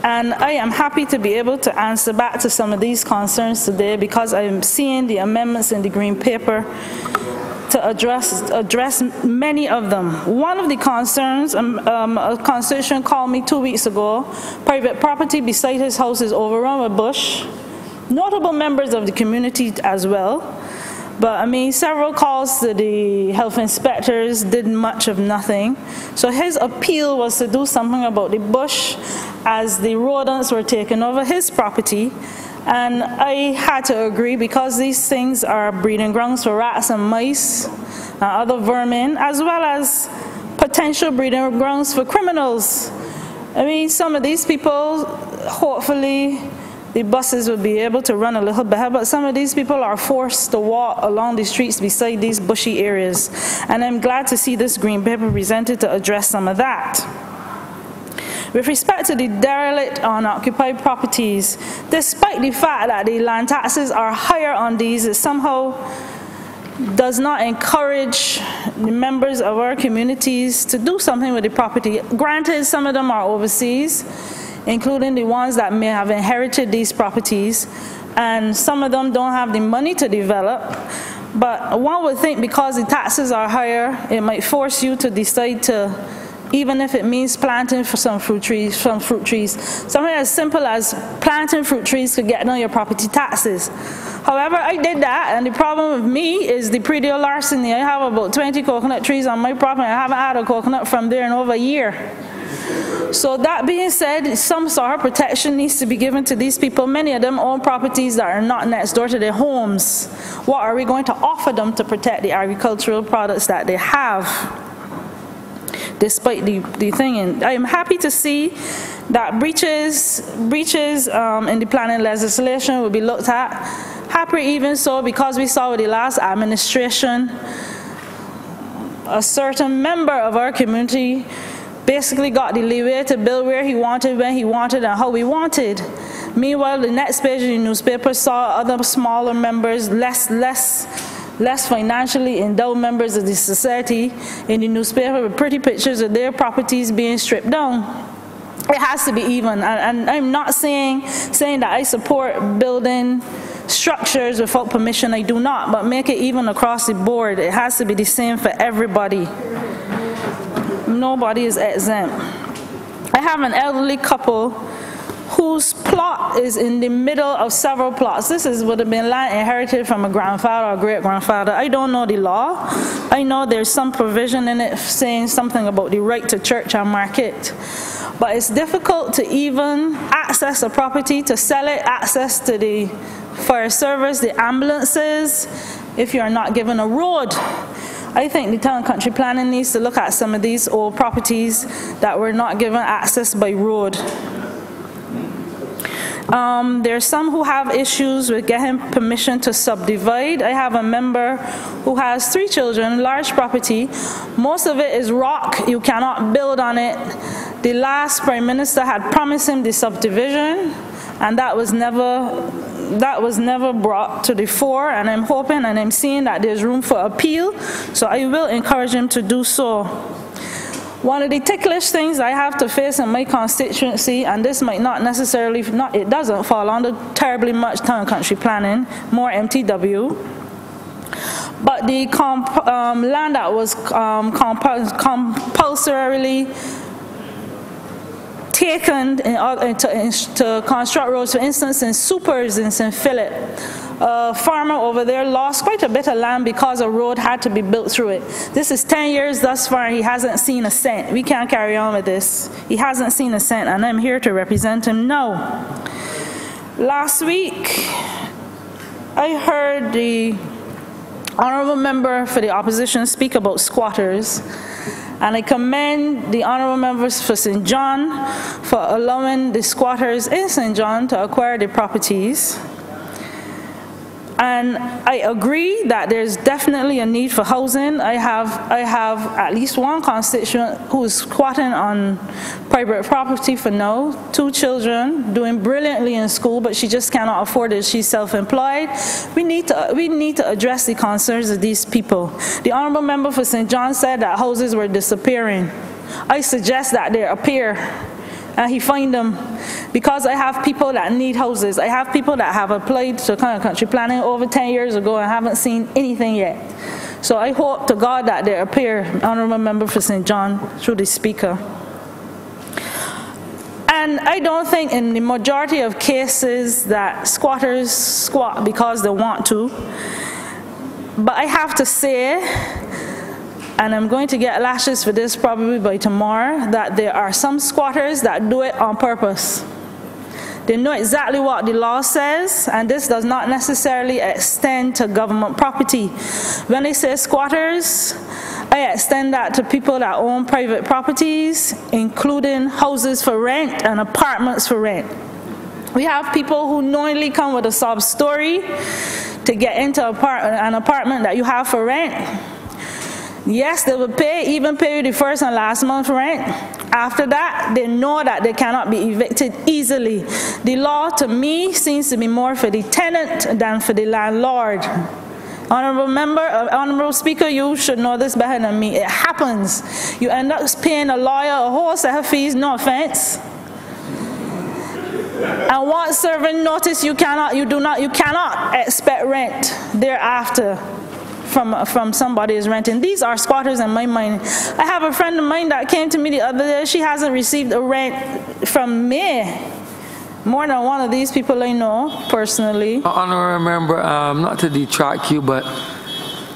And I am happy to be able to answer back to some of these concerns today, because I am seeing the amendments in the green paper to address many of them. One of the concerns, a constituent called me 2 weeks ago, private property beside his house is overrun with bush. Notable members of the community as well. But I mean, several calls to the health inspectors did much of nothing. So his appeal was to do something about the bush as the rodents were taking over his property. And I had to agree, because these things are breeding grounds for rats and mice and other vermin, as well as potential breeding grounds for criminals. I mean, some of these people, hopefully, the buses will be able to run a little better, but some of these people are forced to walk along the streets beside these bushy areas. And I'm glad to see this green paper presented to address some of that. With respect to the derelict unoccupied properties, despite the fact that the land taxes are higher on these, it somehow does not encourage the members of our communities to do something with the property. Granted, some of them are overseas, including the ones that may have inherited these properties, and some of them don't have the money to develop. But one would think because the taxes are higher, it might force you to decide to, even if it means planting for some fruit trees, something as simple as planting fruit trees could get down your property taxes. However, I did that, and the problem with me is the pre-deal larceny. I have about 20 coconut trees on my property. I haven't had a coconut from there in over a year. So that being said, some sort of protection needs to be given to these people. Many of them own properties that are not next door to their homes. What are we going to offer them to protect the agricultural products that they have? Despite the thing, and I am happy to see that breaches in the planning legislation will be looked at. Happy even so, because we saw with the last administration, a certain member of our community basically got the leeway to build where he wanted, when he wanted, and how he wanted. Meanwhile, the next page of the newspaper saw other smaller members, less financially endowed members of the society in the newspaper with pretty pictures of their properties being stripped down. It has to be even, and I'm not saying that I support building structures without permission. I do not, but make it even across the board. It has to be the same for everybody. Nobody is exempt. I have an elderly couple whose plot is in the middle of several plots. This would have been land inherited from a grandfather or great-grandfather. I don't know the law. I know there's some provision in it saying something about the right to church and market. But it's difficult to even access a property, to sell it, access to the fire service, the ambulances, if you're not given a road. I think the town country planning needs to look at some of these old properties that were not given access by road. There's some who have issues with getting permission to subdivide. I have a member who has 3 children, large property. Most of it is rock. You cannot build on it. The last prime minister had promised him the subdivision, and that was never brought to the fore, and I'm hoping and I'm seeing that there's room for appeal, so I will encourage him to do so. One of the ticklish things I have to face in my constituency, and this might not necessarily, it doesn't fall under terribly much town country planning, more MTW, but the land that was compulsorily taken to construct roads, for instance, in Supers in St. Philip. A farmer over there lost quite a bit of land because a road had to be built through it. This is 10 years thus far, he hasn't seen a cent. We can't carry on with this. He hasn't seen a cent, and I'm here to represent him now. Last week, I heard the Honourable Member for the Opposition speak about squatters, and I commend the Honourable Members for St. John for allowing the squatters in St. John to acquire the properties. And I agree that there's definitely a need for housing. I have at least one constituent who is squatting on private property for now, 2 children, doing brilliantly in school, but she just cannot afford it. She's self-employed. We need to address the concerns of these people. The Honourable Member for St. John said that houses were disappearing. I suggest that they appear and he find them, because I have people that need houses. I have people that have applied to country planning over 10 years ago and haven't seen anything yet. So I hope to God that they appear, Honourable Member for St. John, through the Speaker. And I don't think in the majority of cases that squatters squat because they want to. But I have to say, and I'm going to get lashes for this probably by tomorrow, that there are some squatters that do it on purpose. They know exactly what the law says, and this does not necessarily extend to government property. When they say squatters, I extend that to people that own private properties, including houses for rent and apartments for rent. We have people who knowingly come with a sob story to get into an apartment that you have for rent. Yes, they will even pay you the first and last month rent. After that, they know that they cannot be evicted easily. The law, to me, seems to be more for the tenant than for the landlord. Honourable Member, Honourable Speaker, you should know this better than me. It happens. You end up paying a lawyer a whole set of fees, no offense. And once serving notice, you cannot expect rent thereafter from somebody who's renting. These are squatters in my mind. I have a friend of mine that came to me the other day. She hasn't received a rent from me. More than one of these people I know personally. Honourable Member, not to detract you, but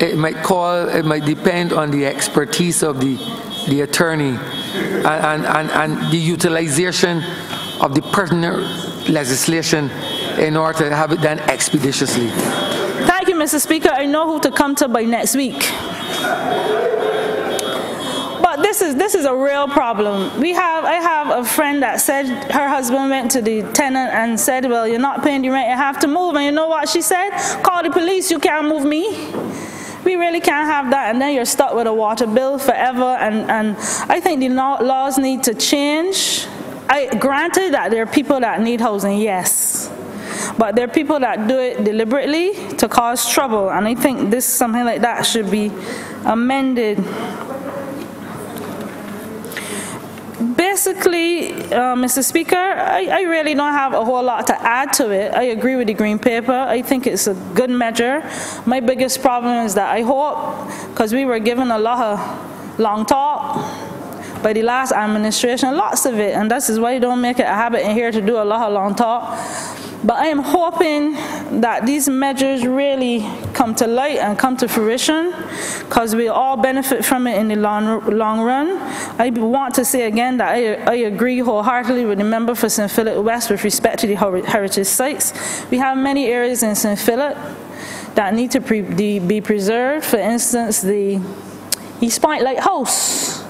it might depend on the expertise of the attorney and the utilization of the pertinent legislation in order to have it done expeditiously. Thank you, Mr. Speaker. I know who to come to by next week. But this is a real problem. I have a friend that said her husband went to the tenant and said, well, you're not paying the rent, you have to move. And you know what she said? Call the police, you can't move me. We really can't have that, and then you're stuck with a water bill forever. And I think the laws need to change. Granted that there are people that need housing, yes. But there are people that do it deliberately to cause trouble, and I think something like that should be amended. Basically, Mr. Speaker, I really don't have a whole lot to add to it. I agree with the Green Paper. I think it's a good measure. My biggest problem is that I hope, because we were given a lot of long talk by the last administration, lots of it, and this is why I don't make it a habit in here to do a lot of long talk. But I am hoping that these measures really come to light and come to fruition, because we all benefit from it in the long run. I want to say again that I agree wholeheartedly with the member for St. Philip West with respect to the heritage sites. We have many areas in St. Philip that need to be preserved. For instance, the East Point Lighthouse,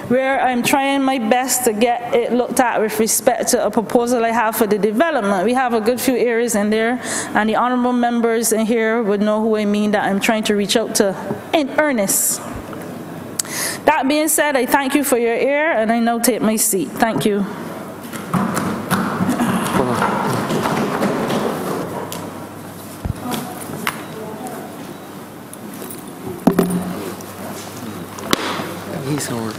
where I'm trying my best to get it looked at with respect to a proposal I have for the development. We have a good few areas in there, and the honourable members in here would know who I mean that I'm trying to reach out to in earnest. That being said, I thank you for your ear, and I now take my seat. Thank you. He's over.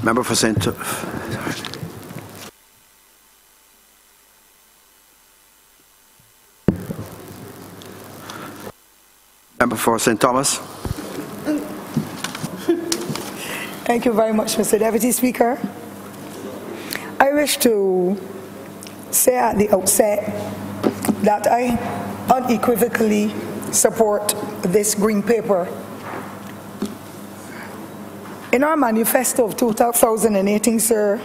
Member for St. Member for St. Thomas. Thank you very much, Mr. Deputy Speaker. I wish to say at the outset that I unequivocally support this green paper. In our manifesto of 2018, sir,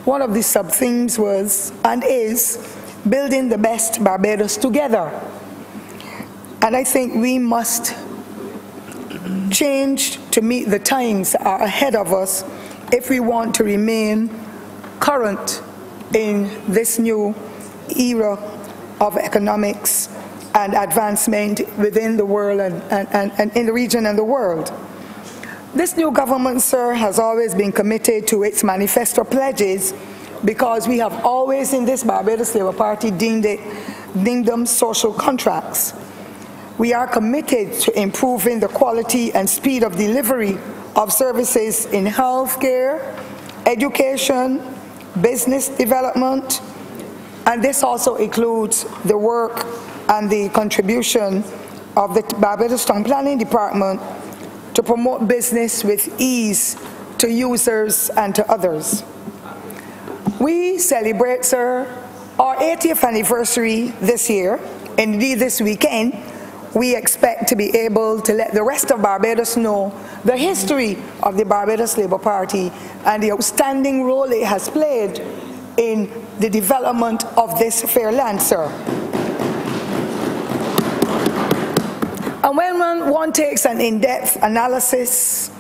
one of the sub-themes was and is building the best Barbados together. And I think we must change to meet the times that are ahead of us if we want to remain current in this new era of economics and advancement within the world and in the region and the world. This new government, sir, has always been committed to its manifesto pledges because we have always in this Barbados Labour Party deemed them social contracts. We are committed to improving the quality and speed of delivery of services in healthcare, education, business development, and this also includes the work and the contribution of the Barbados Town Planning Department to promote business with ease to users and to others. We celebrate, sir, our 80th anniversary this year. Indeed, this weekend, we expect to be able to let the rest of Barbados know the history of the Barbados Labour Party and the outstanding role it has played in the development of this fair land, sir. And when one takes an in-depth analysis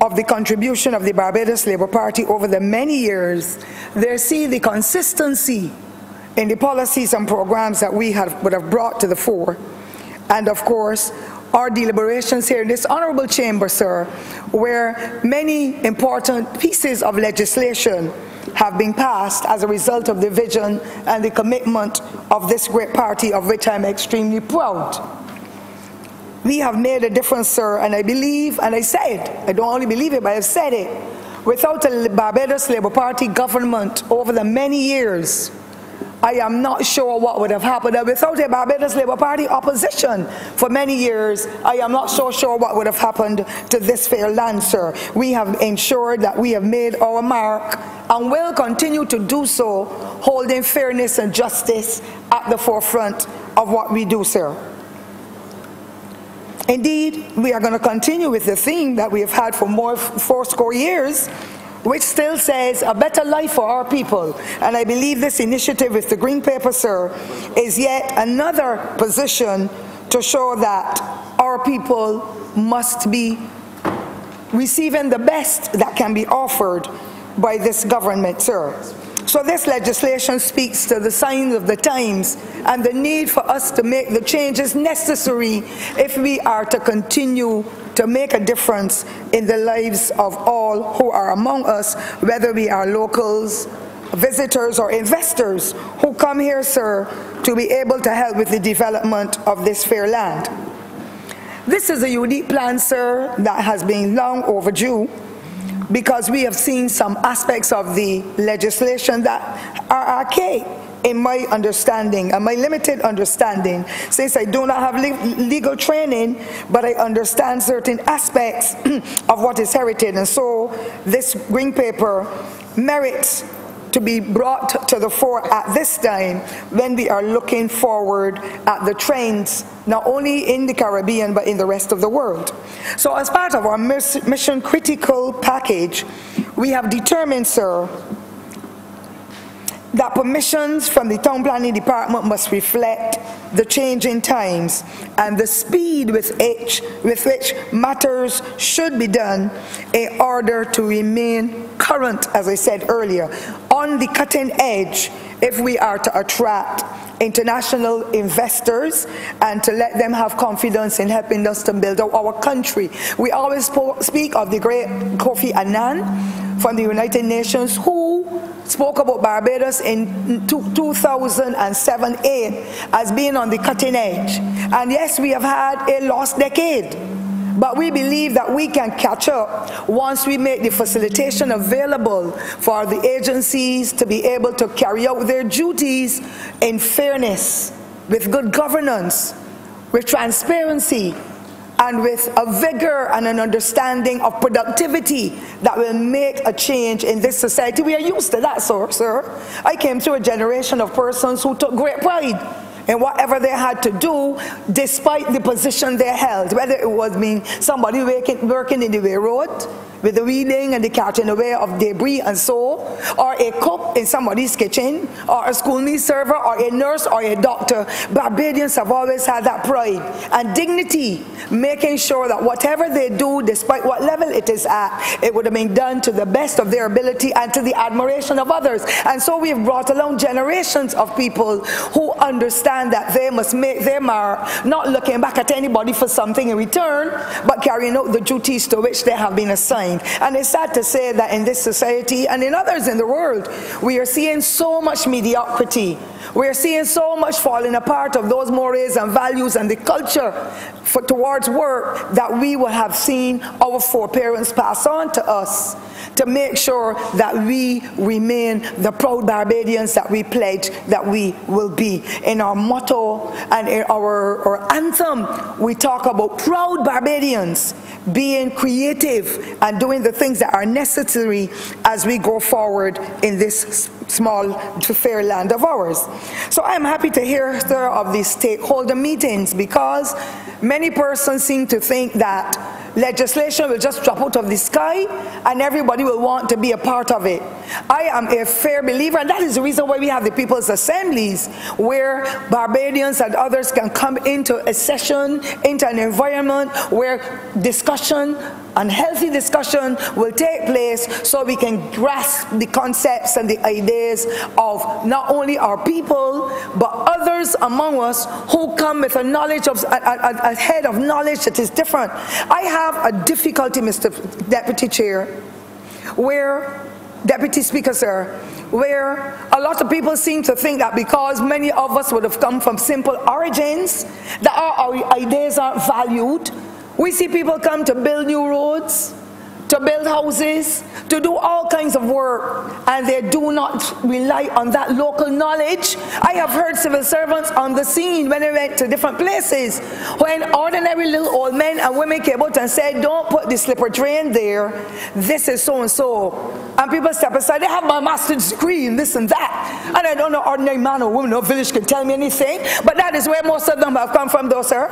of the contribution of the Barbados Labour Party over the many years, they see the consistency in the policies and programs that we would have brought to the fore. And of course, our deliberations here in this honourable chamber, sir, where many important pieces of legislation have been passed as a result of the vision and the commitment of this great party, of which I'm extremely proud. We have made a difference, sir, and I believe, and I say it, I don't only believe it, but I've said it, without the Barbados Labour Party government over the many years, I am not sure what would have happened. And without a Barbados Labour Party opposition for many years, I am not so sure what would have happened to this fair land, sir. We have ensured that we have made our mark and will continue to do so, holding fairness and justice at the forefront of what we do, sir. Indeed, we are going to continue with the theme that we have had for fourscore years, which still says a better life for our people. And I believe this initiative with the Green Paper, sir, is yet another position to show that our people must be receiving the best that can be offered by this government, sir. So this legislation speaks to the signs of the times and the need for us to make the changes necessary if we are to continue to make a difference in the lives of all who are among us, whether we are locals, visitors, or investors who come here, sir, to be able to help with the development of this fair land. This is a unique plan, sir, that has been long overdue, because we have seen some aspects of the legislation that are archaic in my understanding and my limited understanding, since I do not have legal training, but I understand certain aspects of what is heritage. And so this green paper merits to be brought to the fore at this time when we are looking forward at the trends, not only in the Caribbean, but in the rest of the world. So as part of our mission critical package, we have determined, sir, that permissions from the Town Planning Department must reflect the changing times and the speed with which matters should be done in order to remain current, as I said earlier, on the cutting edge if we are to attract international investors and to let them have confidence in helping us to build up our country. We always speak of the great Kofi Annan from the United Nations, who spoke about Barbados in 2007-8 as being on the cutting edge. And yes, we have had a lost decade, but we believe that we can catch up once we make the facilitation available for the agencies to be able to carry out their duties in fairness, with good governance, with transparency, and with a vigor and an understanding of productivity that will make a change in this society. We are used to that, sir. I came through a generation of persons who took great pride in whatever they had to do, despite the position they held, whether it was being somebody working in the railroad, with the weeding and the catching away of debris and so, or a cook in somebody's kitchen, or a school meal server, or a nurse, or a doctor. Barbadians have always had that pride and dignity, making sure that whatever they do, despite what level it is at, it would have been done to the best of their ability and to the admiration of others. And so we've brought along generations of people who understand that they must make their mark, not looking back at anybody for something in return, but carrying out the duties to which they have been assigned. And it's sad to say that in this society and in others in the world, we are seeing so much mediocrity. We are seeing so much falling apart of those mores and values and the culture towards work that we would have seen our foreparents pass on to us, to make sure that we remain the proud Barbadians that we pledge that we will be. In our motto and in our anthem, we talk about proud Barbadians, being creative and doing the things that are necessary as we go forward in this small to fair land of ours. So I am happy to hear, sir, of these stakeholder meetings, because many persons seem to think that legislation will just drop out of the sky and everybody will want to be a part of it. I am a fair believer, and that is the reason why we have the People's Assemblies, where Barbadians and others can come into a session, into an environment where discussion and healthy discussion will take place, so we can grasp the concepts and the ideas of not only our people, but others among us who come with a knowledge of a head of knowledge that is different. I have a difficulty, Mr. Deputy Chair, Deputy Speaker, sir, where a lot of people seem to think that because many of us would have come from simple origins, that our ideas aren't valued. We see people come to build new roads, to build houses, to do all kinds of work, and they do not rely on that local knowledge. I have heard civil servants on the scene when they went to different places, when ordinary little old men and women came out and said, don't put the slipper drain there, this is so and so. And people step aside, they have my master's degree in this and that. And I don't know, ordinary man or woman or village can tell me anything, but that is where most of them have come from though, sir.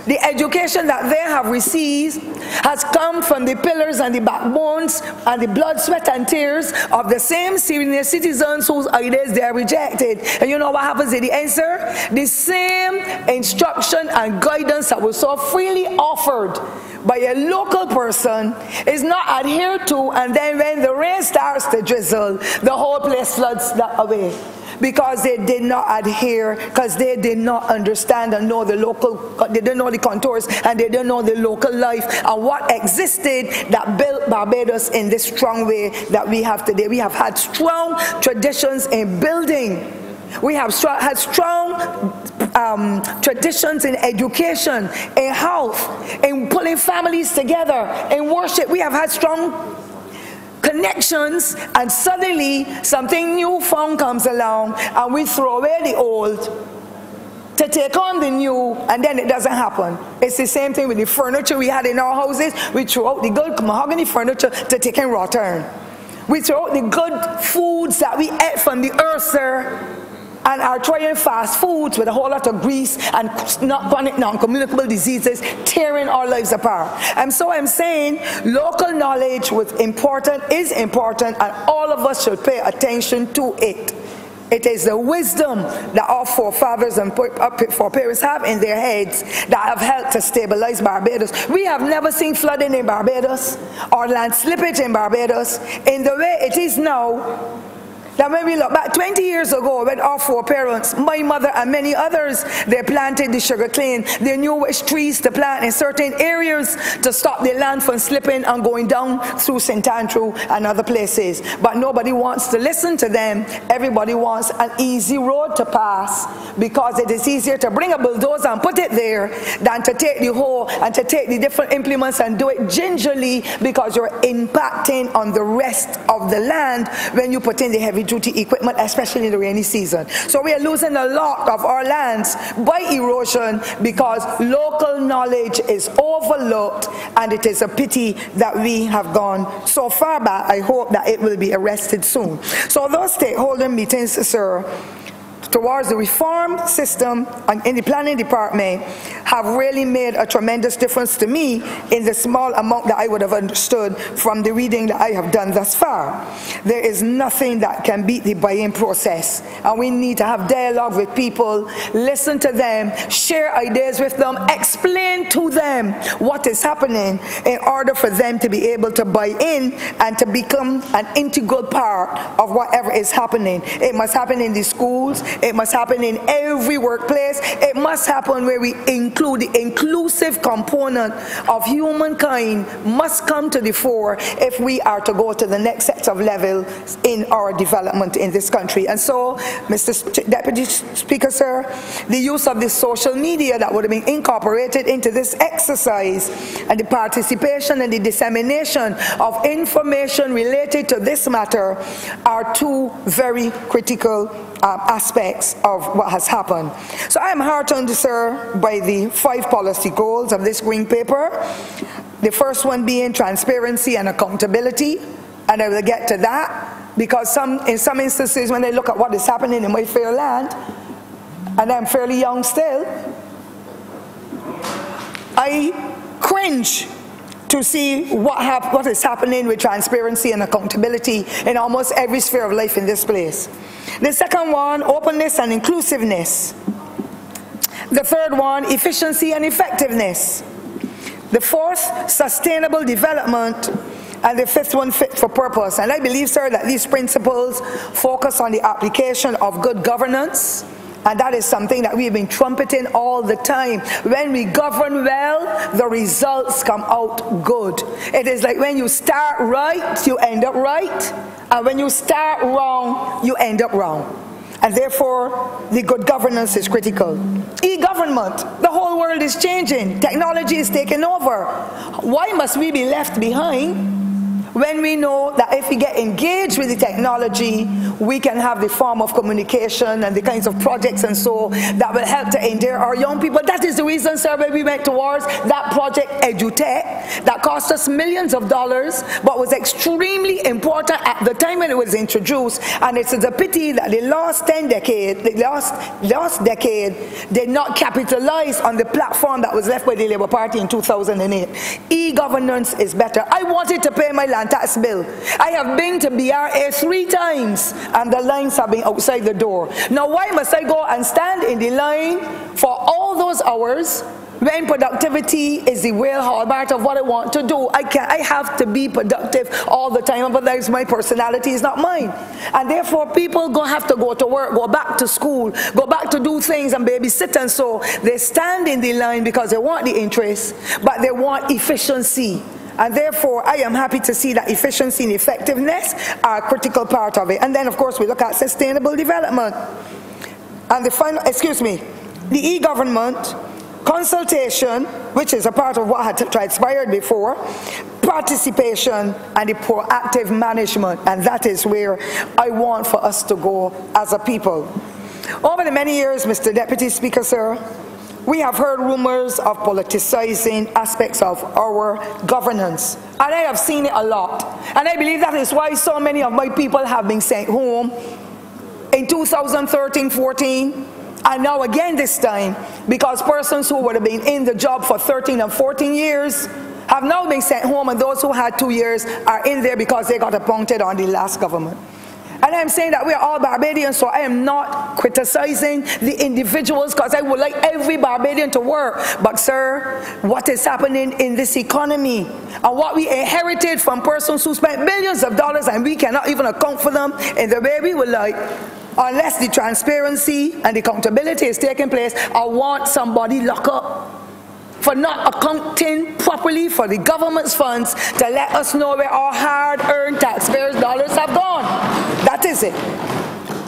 The education that they have received has come from the pillars and the backbones and the blood, sweat and tears of the same senior citizens whose ideas they are rejected. And you know what happens in the answer? The same instruction and guidance that was so freely offered by a local person is not adhered to, and then when the rain starts to drizzle, the whole place floods away. Because they did not adhere, because they did not understand and know the local, they didn't know the contours, and they didn't know the local life and what existed that built Barbados in this strong way that we have today. We have had strong traditions in building. We have had strong traditions in education, in health, in pulling families together, in worship. We have had strong connections, and suddenly something newfound comes along and we throw away the old to take on the new, and then it doesn't happen. It's the same thing with the furniture we had in our houses. We threw out the good mahogany furniture to take in raw turn. We throw out the good foods that we ate from the earth, sir, and are trying fast foods with a whole lot of grease and chronic non-communicable diseases tearing our lives apart. And so I'm saying local knowledge is important, and all of us should pay attention to it. It is the wisdom that our forefathers and foreparents have in their heads that have helped to stabilize Barbados. We have never seen flooding in Barbados or land slippage in Barbados in the way it is now. That when we look back 20 years ago, when our foreparents, my mother and many others, they planted the sugar cane. They knew which trees to plant in certain areas to stop the land from slipping and going down through St. Andrew and other places. But nobody wants to listen to them. Everybody wants an easy road to pass, because it is easier to bring a bulldozer and put it there than to take the hoe and to take the different implements and do it gingerly, because you're impacting on the rest of the land when you put in the heavy duty equipment, especially in the rainy season. So we are losing a lot of our lands by erosion because local knowledge is overlooked, and it is a pity that we have gone so far back. I hope that it will be arrested soon. So those stakeholder meetings, sir, towards the reform system and in the planning department have really made a tremendous difference to me in the small amount that I would have understood from the reading that I have done thus far. There is nothing that can beat the buy-in process, and we need to have dialogue with people, listen to them, share ideas with them, explain to them what is happening in order for them to be able to buy in and to become an integral part of whatever is happening. It must happen in the schools. It must happen in every workplace. It must happen where we include the inclusive component of humankind must come to the fore if we are to go to the next set of levels in our development in this country. And so, Mr. Deputy Speaker, sir, the use of the social media that would have been incorporated into this exercise, and the participation and the dissemination of information related to this matter are two very critical aspects of what has happened. So I am heartened, sir, by the 5 policy goals of this green paper. The first one being transparency and accountability, and I will get to that, because in some instances when I look at what is happening in my fair land, and I'm fairly young still, I cringe to see what is happening with transparency and accountability in almost every sphere of life in this place. The second one, openness and inclusiveness. The third one, efficiency and effectiveness. The fourth, sustainable development. And the fifth one, fit for purpose. And I believe, sir, that these principles focus on the application of good governance. And that is something that we've been trumpeting all the time. When we govern well, the results come out good. It is like when you start right, you end up right. And when you start wrong, you end up wrong. And therefore, the good governance is critical. E-government, the whole world is changing. Technology is taking over. Why must we be left behind when we know that if we get engaged with the technology, we can have the form of communication and the kinds of projects and so that will help to endear our young people? That is the reason, sir, why we went towards that project EduTech that cost us millions of dollars, but was extremely important at the time when it was introduced. And it's a pity that the last decade did not capitalize on the platform that was left by the Labour Party in 2008. E-governance is better. I wanted to pay my land tax bill. I have been to BRA 3 times and the lines have been outside the door. Now why must I go and stand in the line for all those hours when productivity is the real hallmark of what I want to do? I have to be productive all the time, otherwise my personality is not mine. And therefore people have to go to work, go back to school, go back to do things and babysit, and so they stand in the line because they want the interest, but they want efficiency. And therefore, I am happy to see that efficiency and effectiveness are a critical part of it. And then, of course, we look at sustainable development. And the final, the e-government, consultation, which is a part of what had transpired before, participation, and the proactive management. And that is where I want for us to go as a people. Over the many years, Mr. Deputy Speaker, sir, we have heard rumors of politicizing aspects of our governance. And I have seen it a lot. And I believe that is why so many of my people have been sent home in 2013-14, and now again this time, because persons who would have been in the job for 13 and 14 years have now been sent home, and those who had 2 years are in there because they got appointed on the last government. And I'm saying that we're all Barbadians, so I am not criticizing the individuals, because I would like every Barbadian to work. But sir, what is happening in this economy and what we inherited from persons who spent billions of dollars and we cannot even account for them in the way we would like, unless the transparency and the accountability is taking place, I want somebody locked up for not accounting properly for the government's funds to let us know where our hard-earned taxpayers' dollars have gone. That is it.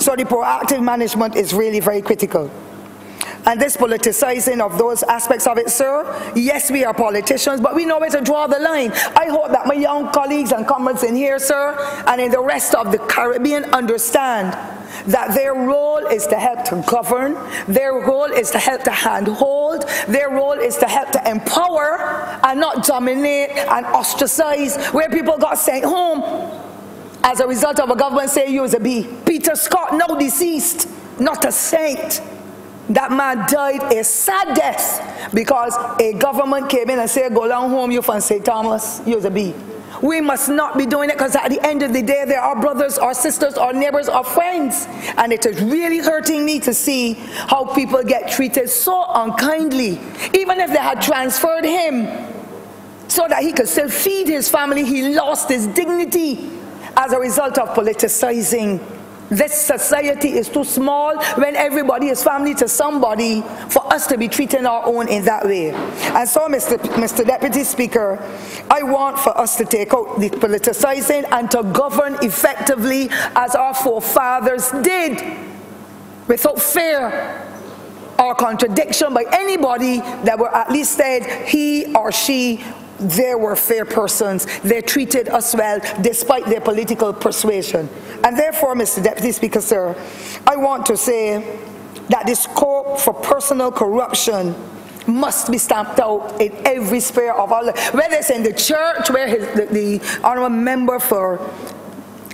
So the proactive management is really very critical. And this politicizing of those aspects of it, sir, yes, we are politicians, but we know where to draw the line. I hope that my young colleagues and comrades in here, sir, and in the rest of the Caribbean understand that their role is to help to govern, their role is to help to handhold, their role is to help to empower and not dominate and ostracize, where people got sent home as a result of a government saying you was a B. Peter Scott, now deceased, not a saint. That man died a sad death because a government came in and said, go down home, you from St. Thomas, you was a B. We must not be doing it, because at the end of the day, there are brothers or sisters or neighbors or friends. And it is really hurting me to see how people get treated so unkindly. Even if they had transferred him so that he could still feed his family, he lost his dignity as a result of politicizing. This society is too small when everybody is family to somebody for us to be treating our own in that way. And so, Mr. Deputy Speaker, I want for us to take out the politicizing and to govern effectively as our forefathers did, without fear or contradiction by anybody that were at least said he or she, they were fair persons. They treated us well despite their political persuasion. And therefore, Mr. Deputy Speaker, sir, I want to say that the scope for personal corruption must be stamped out in every sphere of our life. Whether it's in the church, where the honourable member for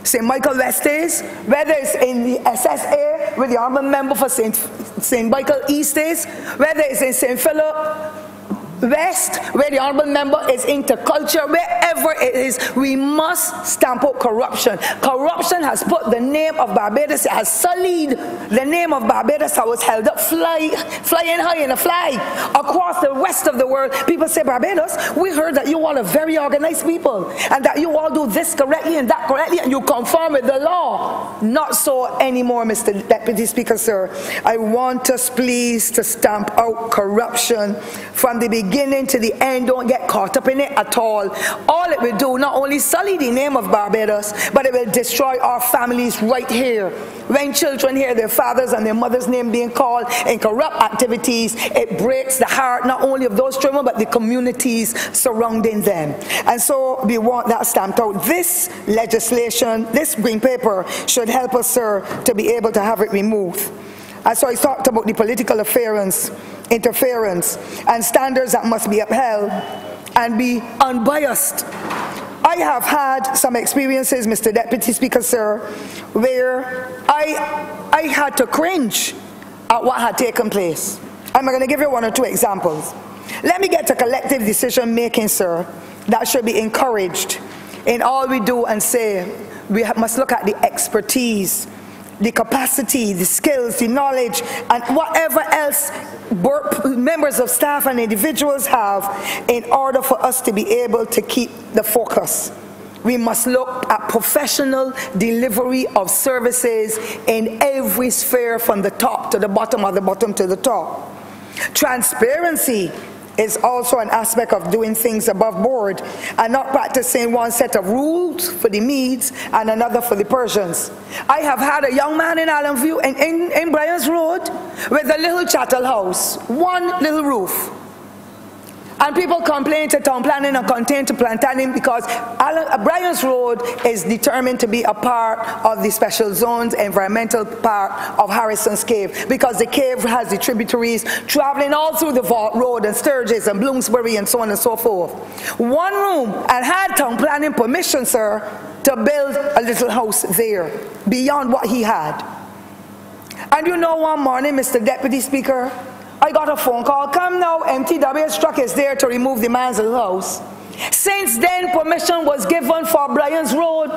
St. Michael West is, whether it's in the SSA, where the honourable member for St. Michael East is, whether it's in St. Philip West, where the honourable member is into culture, wherever it is, we must stamp out corruption. Corruption has put the name of Barbados, it has sullied the name of Barbados that was held up flying high in a flag across the rest of the world. People say, Barbados, we heard that you all are very organized people, and that you all do this correctly and that correctly, and you conform with the law. Not so anymore, Mr. Deputy Speaker, sir. I want us, please, to stamp out corruption from the beginning to the end. Don't get caught up in it at all. All it will do, not only sully the name of Barbados, but it will destroy our families right here. When children hear their fathers and their mothers' name being called in corrupt activities, it breaks the heart not only of those children, but the communities surrounding them. And so we want that stamped out. This legislation, this green paper, should help us, sir, to be able to have it removed. And so I talked about the political interference and standards that must be upheld and be unbiased. I have had some experiences, Mr. Deputy Speaker, sir, where I had to cringe at what had taken place. I'm going to give you one or two examples. Let me get to collective decision making, sir, that should be encouraged in all we do and say. We must look at the expertise, the capacity, the skills, the knowledge, and whatever else members of staff and individuals have in order for us to be able to keep the focus. We must look at professional delivery of services in every sphere, from the top to the bottom or the bottom to the top. Transparency is also an aspect of doing things above board and not practicing one set of rules for the Medes and another for the Persians. I have had a young man in Allenview, in Bryans Road, with a little chattel house, one little roof. And people complain to town planning and continue to planning because Bryans Road is determined to be a part of the special zones environmental part of Harrison's Cave, because the cave has the tributaries traveling all through the Vault Road and Sturgis and Bloomsbury and so on and so forth. One room, and had town planning permission, sir, to build a little house there beyond what he had. And you know, one morning, Mr. Deputy Speaker, I got a phone call, come now, MTW's truck is there to remove the man's house. Since then, permission was given for Bryans Road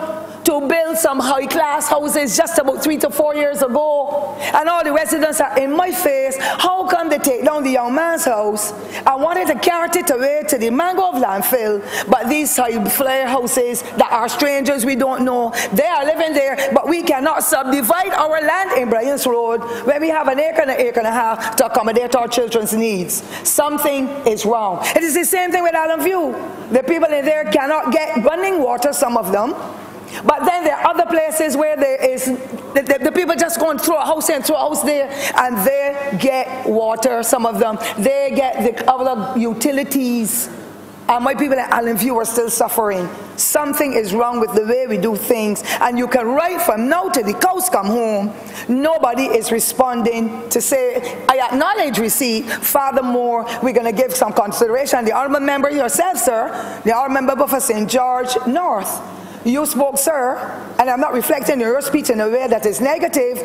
to build some high-class houses just about 3 to 4 years ago. And all the residents are in my face. How come they take down the young man's house and wanted to carry it away to the mangrove landfill? But these high-flyer houses that are strangers we don't know, they are living there, but we cannot subdivide our land in Bryans Road where we have an acre and a half to accommodate our children's needs. Something is wrong. It is the same thing with Allen View. The people in there cannot get running water, some of them. But then there are other places where there is, the people just go and throw a house and throw a house there, and they get water, some of them. They get the other utilities. And my people at Allen View are still suffering. Something is wrong with the way we do things. And you can write from now till the cows come home. Nobody is responding to say, I acknowledge receipt. Furthermore, we're going to give some consideration. The honourable member yourself, sir, the honourable member for St. George North, you spoke, sir, and I'm not reflecting your speech in a way that is negative,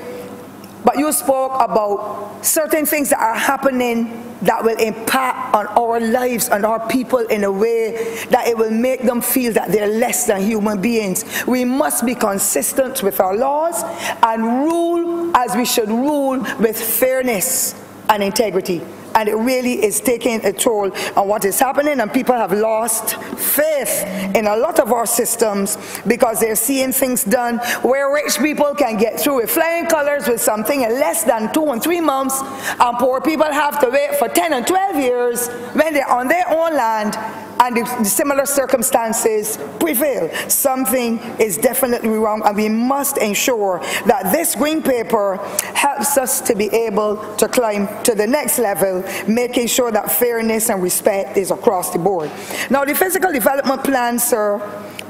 but you spoke about certain things that are happening that will impact on our lives and our people in a way that it will make them feel that they're less than human beings. We must be consistent with our laws and rule as we should rule, with fairness and integrity. And it really is taking a toll on what is happening, and people have lost faith in a lot of our systems because they're seeing things done where rich people can get through with flying colors with something in less than 2 and 3 months, and poor people have to wait for 10 and 12 years when they're on their own land and the similar circumstances prevail. Something is definitely wrong, and we must ensure that this green paper helps us to be able to climb to the next level, making sure that fairness and respect is across the board. Now, the physical development plan, sir,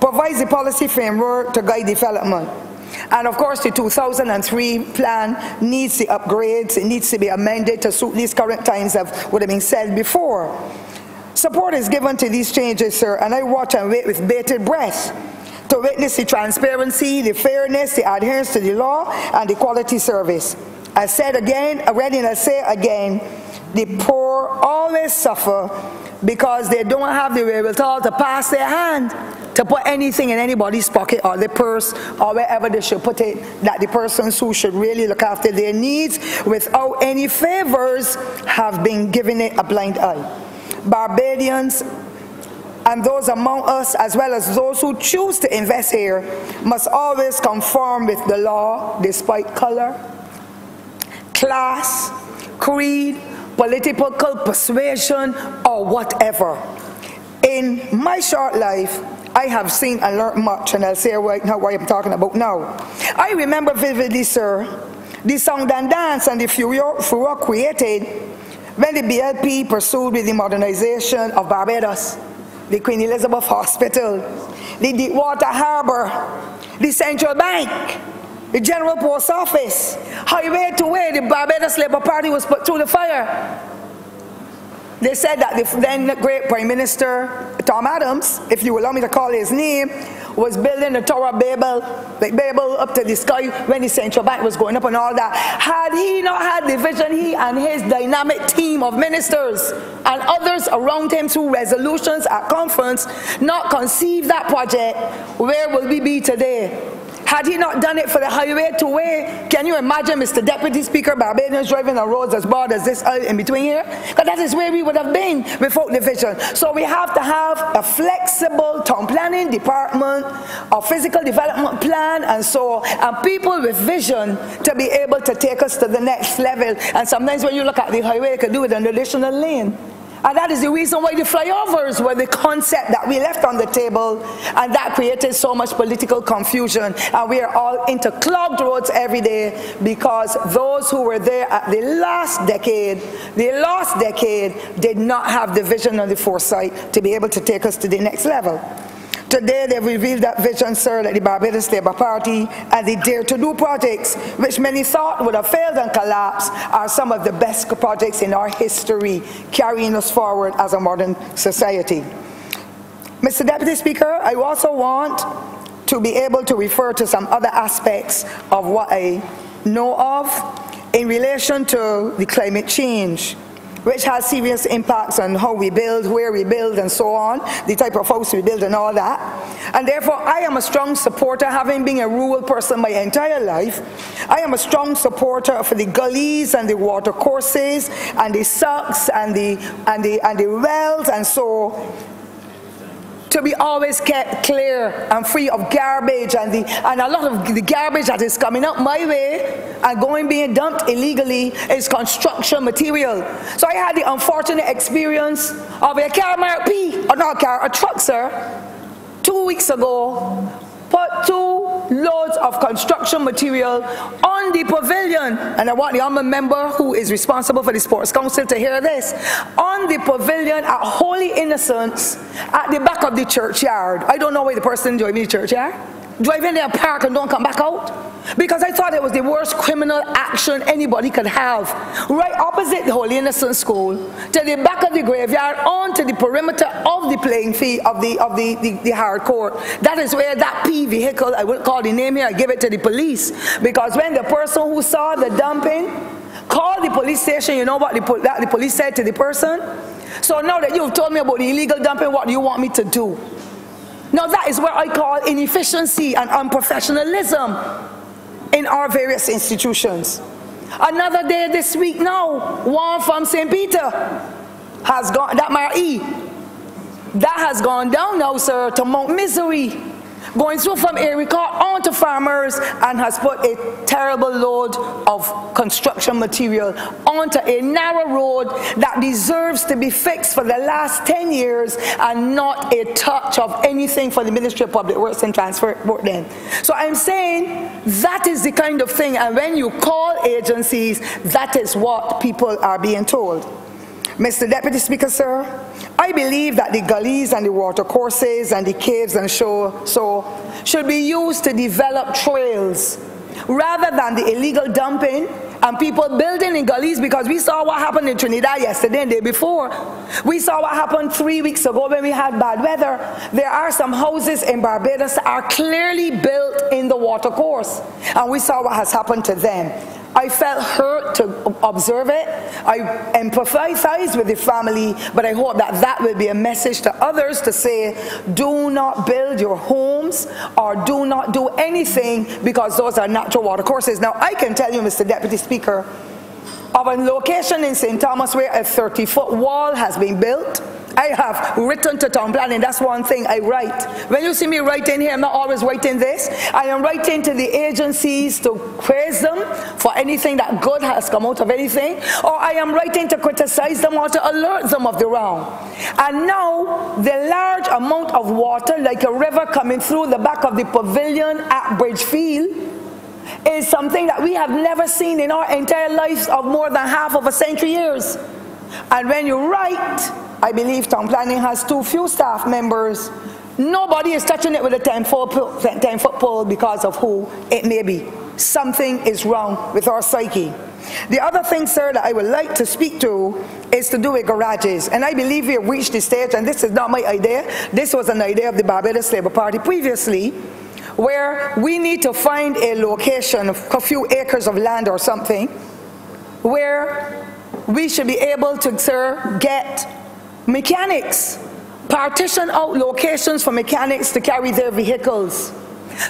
provides the policy framework to guide development. And of course, the 2003 plan needs the upgrades. It needs to be amended to suit these current times of what have been said before. Support is given to these changes, sir, and I watch and wait with bated breath to witness the transparency, the fairness, the adherence to the law, and the quality service. I said again, already, and I say again, the poor always suffer because they don't have the wherewithal to pass their hand to put anything in anybody's pocket or the purse or wherever they should put it, that the persons who should really look after their needs without any favors have been given it a blind eye. Barbadians and those among us, as well as those who choose to invest here, must always conform with the law despite color, class, creed, political persuasion, or whatever. In my short life, I have seen and learned much, and I'll say right now what I'm talking about now. I remember vividly, sir, the song and dance and the furor created when the BLP pursued with the modernization of Barbados, the Queen Elizabeth Hospital, the Deepwater Harbor, the Central Bank, the General Post Office, highway to where the Barbados Labour Party was put through the fire. They said that the then great Prime Minister, Tom Adams, if you allow me to call his name, was building the Tower of Babel, like Babel up to the sky when the Central Bank was going up and all that. Had he not had the vision, he and his dynamic team of ministers and others around him through resolutions at conference not conceived that project, where will we be today? Had he not done it for the highway to way, can you imagine, Mr. Deputy Speaker, Barbadians driving on roads as broad as this in between here? Because that is where we would have been without the vision. So we have to have a flexible town planning department, a physical development plan, and so on, and people with vision to be able to take us to the next level. And sometimes when you look at the highway, you can do it in an additional lane. And that is the reason why the flyovers were the concept that we left on the table, and that created so much political confusion. And we are all into clogged roads every day because those who were there at the last decade did not have the vision and the foresight to be able to take us to the next level. Today they've revealed that vision, sir, that the Barbados Labour Party and the Dare to Do projects, which many thought would have failed and collapsed, are some of the best projects in our history, carrying us forward as a modern society. Mr. Deputy Speaker, I also want to be able to refer to some other aspects of what I know of in relation to the climate change, which has serious impacts on how we build, where we build, and so on, the type of house we build and all that. And therefore, I am a strong supporter, having been a rural person my entire life, I am a strong supporter for the gullies and the water courses and the sucks and the wells and so to be always kept clear and free of garbage, and a lot of the garbage that is coming up my way and being dumped illegally is construction material. So I had the unfortunate experience of a car marked P, or not a car, a truck, sir, 2 weeks ago, put 2 loads of construction material on the pavilion, and I want the honourable member who is responsible for the Sports Council to hear this, on the pavilion at Holy Innocents at the back of the churchyard. I don't know why the person driving the churchyard, drive in there, park and don't come back out, because I thought it was the worst criminal action anybody could have. Right opposite the Holy Innocent School, to the back of the graveyard, onto the perimeter of the playing field of the hard court. That is where that P vehicle, I wouldn't call the name here, I give it to the police, because when the person who saw the dumping called the police station, you know what the police said to the person? So now that you've told me about the illegal dumping, what do you want me to do? Now that is where I call inefficiency and unprofessionalism in our various institutions. Another day this week now, one from St. Peter has gone, that Marie, that has gone down now, sir, to Mount Misery, going through from Erica onto farmers, and has put a terrible load of construction material onto a narrow road that deserves to be fixed for the last 10 years and not a touch of anything for the Ministry of Public Works and Transport then. So I'm saying that is the kind of thing, and when you call agencies, that is what people are being told. Mr. Deputy Speaker, sir, I believe that the gullies and the water courses and the caves and so should be used to develop trails rather than the illegal dumping and people building in gullies, because we saw what happened in Trinidad yesterday and the day before. We saw what happened 3 weeks ago when we had bad weather. There are some houses in Barbados that are clearly built in the water course, and we saw what has happened to them. I felt hurt to observe it. I empathize with the family, but I hope that that will be a message to others to say, do not build your homes or do not do anything, because those are natural water courses. Now, I can tell you, Mr. Deputy Speaker, of a location in St. Thomas where a 30-foot wall has been built. I have written to town planning. That's one thing I write. When you see me writing here, I'm not always writing this. I am writing to the agencies to praise them for anything that good has come out of anything, or I am writing to criticize them or to alert them of the wrong. And now, the large amount of water, like a river coming through the back of the pavilion at Bridgefield, is something that we have never seen in our entire lives of more than half of a century years. And when you write, I believe town planning has too few staff members. Nobody is touching it with a 10-foot pole because of who it may be. Something is wrong with our psyche. The other thing, sir, that I would like to speak to is to do with garages. And I believe we have reached the stage, and this is not my idea. This was an idea of the Barbados Labour Party previously, where we need to find a location, a few acres of land or something, where we should be able to, sir, get mechanics, partition out locations for mechanics to carry their vehicles,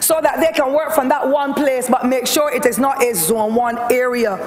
so that they can work from that one place, but make sure it is not a zone 1 area.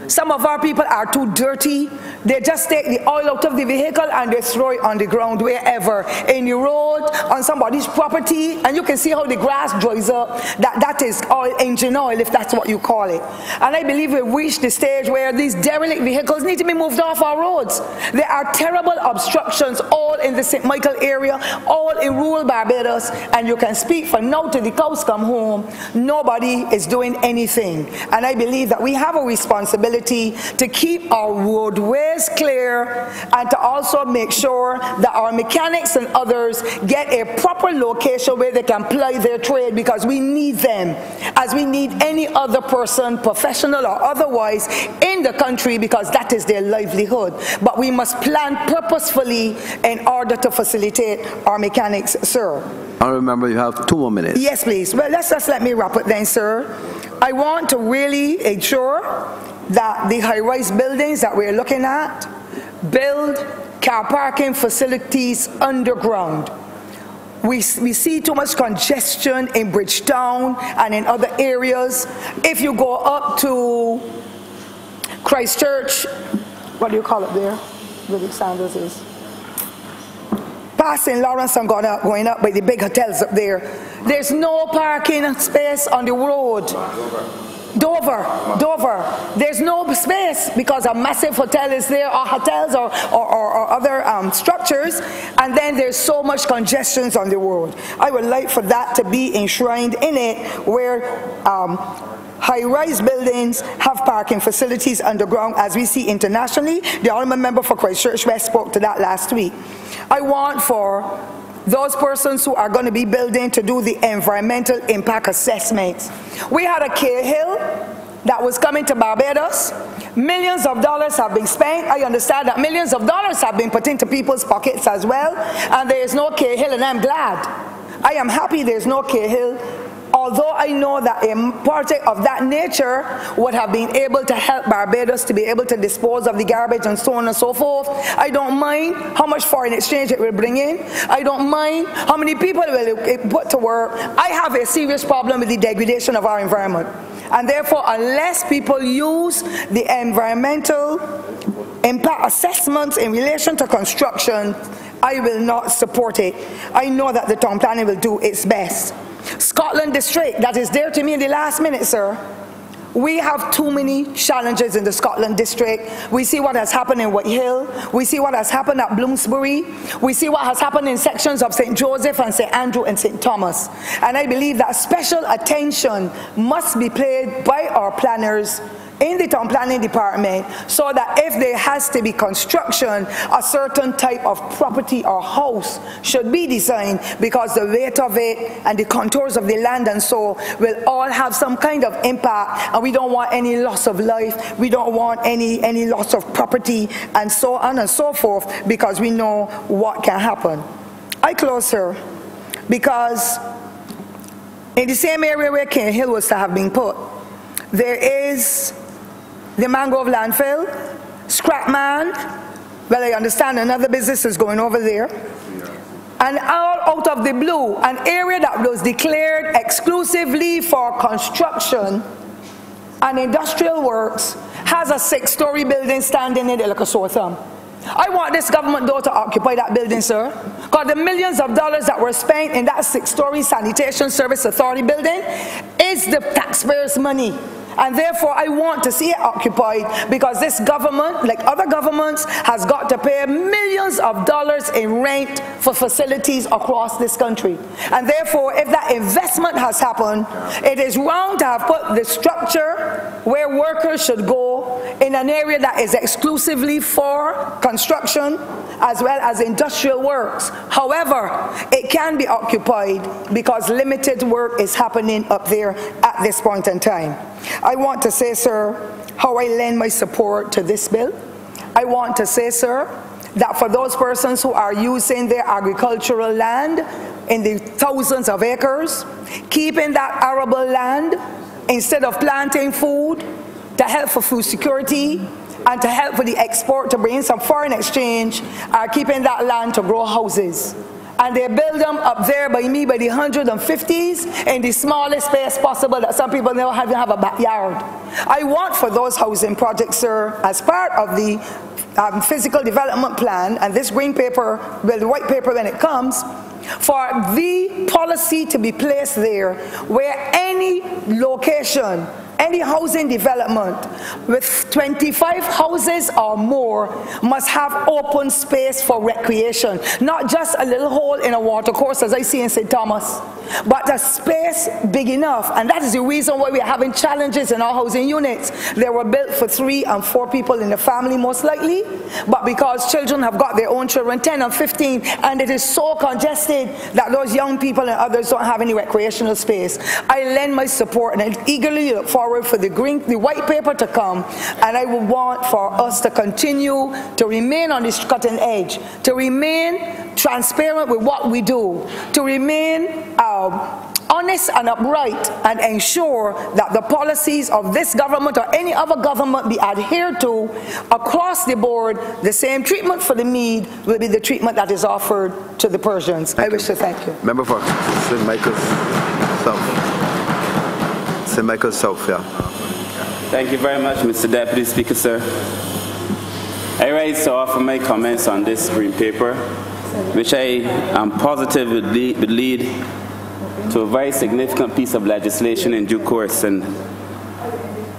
Some of our people are too dirty, They just take the oil out of the vehicle and they throw it on the ground wherever, in the road, on somebody's property, and you can see how the grass dries up. That is oil, engine oil, if that's what you call it. And I believe we've reached the stage where these derelict vehicles need to be moved off our roads. There are terrible obstructions all in the St. Michael area, all in rural Barbados, and you can speak from now till the cows come home. Nobody is doing anything. And I believe that we have a responsibility to keep our roadways clear and to also make sure that our mechanics and others get a proper location where they can ply their trade, because we need them as we need any other person, professional or otherwise, in the country, because that is their livelihood. But we must plan purposefully in order to facilitate our mechanics, sir. I remember you have 2 more minutes. Yes, please. Well, let me wrap it then, sir. I want to really ensure that the high-rise buildings that we're looking at build car parking facilities underground. We see too much congestion in Bridgetown and in other areas. If you go up to Christchurch, what do you call it there? Where the Sanders is. Past St. Lawrence and going up by the big hotels up there. There's no parking space on the road. Dover. There's no space because a massive hotel is there, or hotels or other structures, and then there's so much congestion on the road. I would like for that to be enshrined in it, where high-rise buildings have parking facilities underground, as we see internationally. The honourable member for Christchurch West spoke to that last week. I want for those persons who are going to be building to do the environmental impact assessments. We had a Cahill that was coming to Barbados. Millions of dollars have been spent. I understand that millions of dollars have been put into people's pockets as well, and there is no Cahill, and I'm glad. I am happy there's no Cahill, although I know that a project of that nature would have been able to help Barbados to be able to dispose of the garbage and so on and so forth. I don't mind how much foreign exchange it will bring in. I don't mind how many people it will put to work. I have a serious problem with the degradation of our environment. And therefore, unless people use the environmental impact assessments in relation to construction, I will not support it. I know that the town planning will do its best. Scotland District, that is there to me in the last minute, sir. We have too many challenges in the Scotland District. We see what has happened in Whitehill. We see what has happened at Bloomsbury. We see what has happened in sections of St. Joseph and St. Andrew and St. Thomas. And I believe that special attention must be paid by our planners in the town planning department, so that if there has to be construction, a certain type of property or house should be designed, because the weight of it and the contours of the land and so will all have some kind of impact, and we don't want any loss of life, we don't want any loss of property, and so on and so forth, because we know what can happen. I close, sir, because in the same area where King Hill was to have been put, there is the mangrove landfill, Scrapman. Well, I understand another business is going over there. And all out of the blue, an area that was declared exclusively for construction and industrial works has a 6-story building standing in the like a sore thumb. I want this government though to occupy that building, sir, because the millions of dollars that were spent in that 6-story Sanitation Service Authority building is the taxpayers' money. And therefore, I want to see it occupied, because this government, like other governments, has got to pay millions of dollars in rent for facilities across this country. And therefore, if that investment has happened, it is wrong to have put the structure where workers should go in an area that is exclusively for construction as well as industrial works. However, it can be occupied because limited work is happening up there at this point in time. I want to say, sir, how I lend my support to this bill. I want to say, sir, that for those persons who are using their agricultural land in the thousands of acres, keeping that arable land instead of planting food to help for food security and to help for the export to bring in some foreign exchange, are keeping that land to grow houses. And they build them up there by me by the 150s in the smallest space possible, that some people never even have a backyard. I want for those housing projects, sir, as part of the physical development plan and this green paper, well, the white paper when it comes, for the policy to be placed there where any location, any housing development with 25 houses or more must have open space for recreation, not just a little hole in a water course as I see in St. Thomas, but a space big enough. And that is the reason why we are having challenges in our housing units. They were built for 3 and 4 people in the family most likely, but because children have got their own children, 10 and 15, and it is so congested that those young people and others don't have any recreational space. I lend my support and I eagerly look forward for the white paper to come, and I would want for us to continue to remain on this cutting edge, to remain transparent with what we do, to remain honest and upright, and ensure that the policies of this government or any other government be adhered to across the board. The same treatment for the Mead will be the treatment that is offered to the Persians. I wish to thank you. Member for St. Michael's South. St. Michael's South, yeah. Thank you very much, Mr. Deputy Speaker, sir. I rise to offer my comments on this green paper, which I am positive would lead to a very significant piece of legislation in due course. And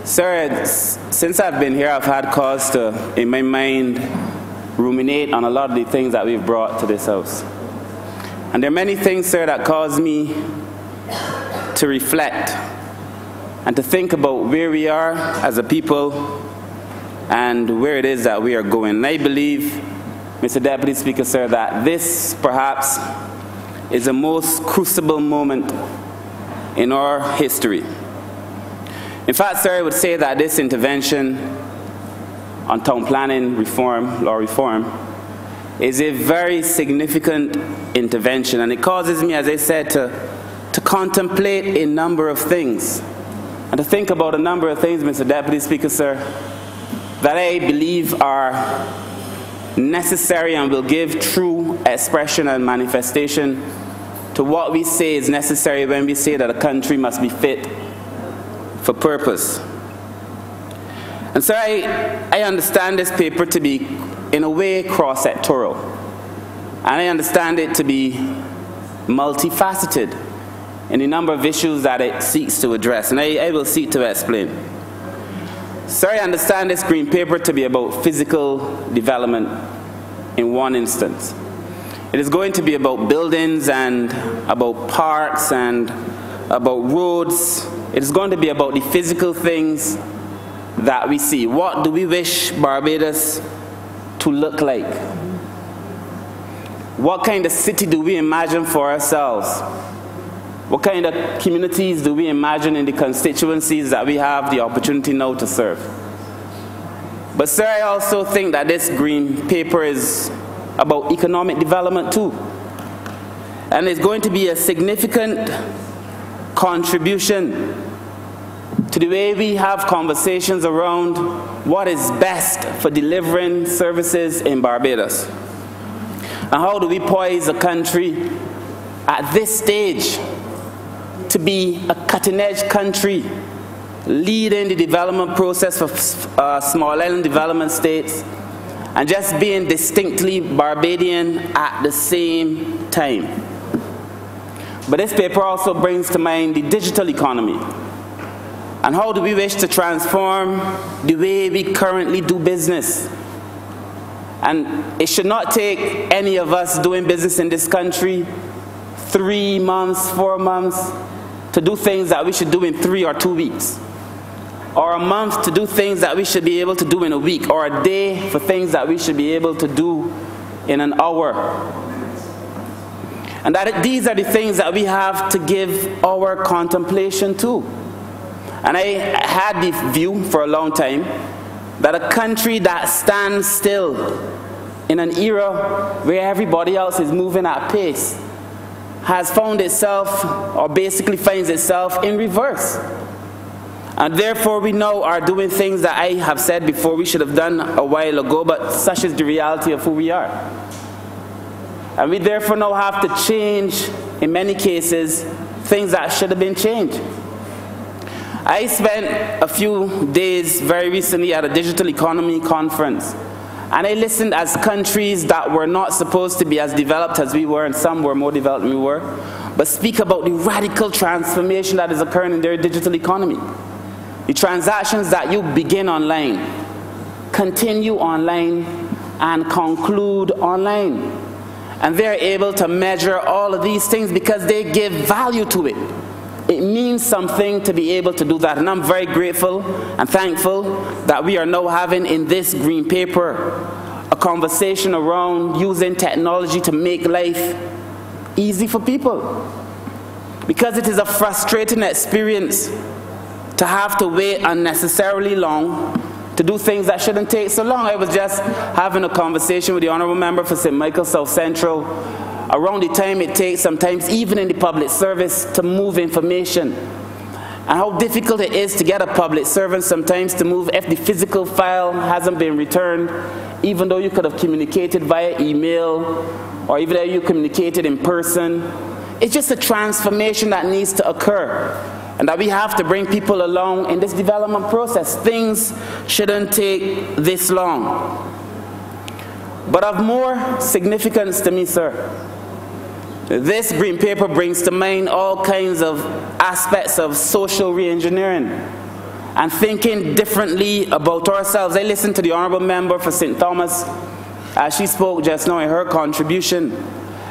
sir, since I've been here, I've had cause to, in my mind, ruminate on a lot of the things that we've brought to this house. And there are many things, sir, that cause me to reflect and to think about where we are as a people and where it is that we are going. And I believe, Mr. Deputy Speaker, sir, that this perhaps is the most crucible moment in our history. In fact, sir, I would say that this intervention on town planning reform, law reform, is a very significant intervention, and it causes me, as I said, to contemplate a number of things and to think about a number of things, Mr. Deputy Speaker, sir, that I believe are necessary and will give true expression and manifestation to what we say is necessary when we say that a country must be fit for purpose. And so I understand this paper to be, in a way, cross-sectoral. And I understand it to be multifaceted in a number of issues that it seeks to address. And I will seek to explain. So I understand this green paper to be about physical development in one instance. It is going to be about buildings and about parks and about roads. It is going to be about the physical things that we see. What do we wish Barbados to look like? What kind of city do we imagine for ourselves? What kind of communities do we imagine in the constituencies that we have the opportunity now to serve? But sir, I also think that this green paper is about economic development too. And it's going to be a significant contribution to the way we have conversations around what is best for delivering services in Barbados. And how do we poise a country at this stage to be a cutting-edge country, leading the development process for small island development states, and just being distinctly Barbadian at the same time. But this paper also brings to mind the digital economy. And how do we wish to transform the way we currently do business? And it should not take any of us doing business in this country 3 months, 4 months, to do things that we should do in 3 or 2 weeks. Or a month to do things that we should be able to do in a week. Or a day for things that we should be able to do in an hour. And that these are the things that we have to give our contemplation to. And I had the view for a long time that a country that stands still in an era where everybody else is moving at pace has found itself, or basically finds itself, in reverse. And therefore we now are doing things that I have said before we should have done a while ago, but such is the reality of who we are. And we therefore now have to change, in many cases, things that should have been changed. I spent a few days very recently at a digital economy conference, And I listened as countries that were not supposed to be as developed as we were, and some were more developed than we were, but speak about the radical transformation that is occurring in their digital economy. The transactions that you begin online, continue online, and conclude online. And they're able to measure all of these things because they give value to it. It means something to be able to do that. And I'm very grateful and thankful that we are now having in this green paper a conversation around using technology to make life easy for people. Because it is a frustrating experience to have to wait unnecessarily long to do things that shouldn't take so long. I was just having a conversation with the Honourable Member for St. Michael South Central around the time it takes sometimes, even in the public service, to move information. And how difficult it is to get a public servant sometimes to move if the physical file hasn't been returned, even though you could have communicated via email, or even though you communicated in person. It's just a transformation that needs to occur, and that we have to bring people along in this development process. Things shouldn't take this long. But of more significance to me, sir, this green paper brings to mind all kinds of aspects of social re-engineering and thinking differently about ourselves. I listened to the Honourable Member for St. Thomas as she spoke just now in her contribution,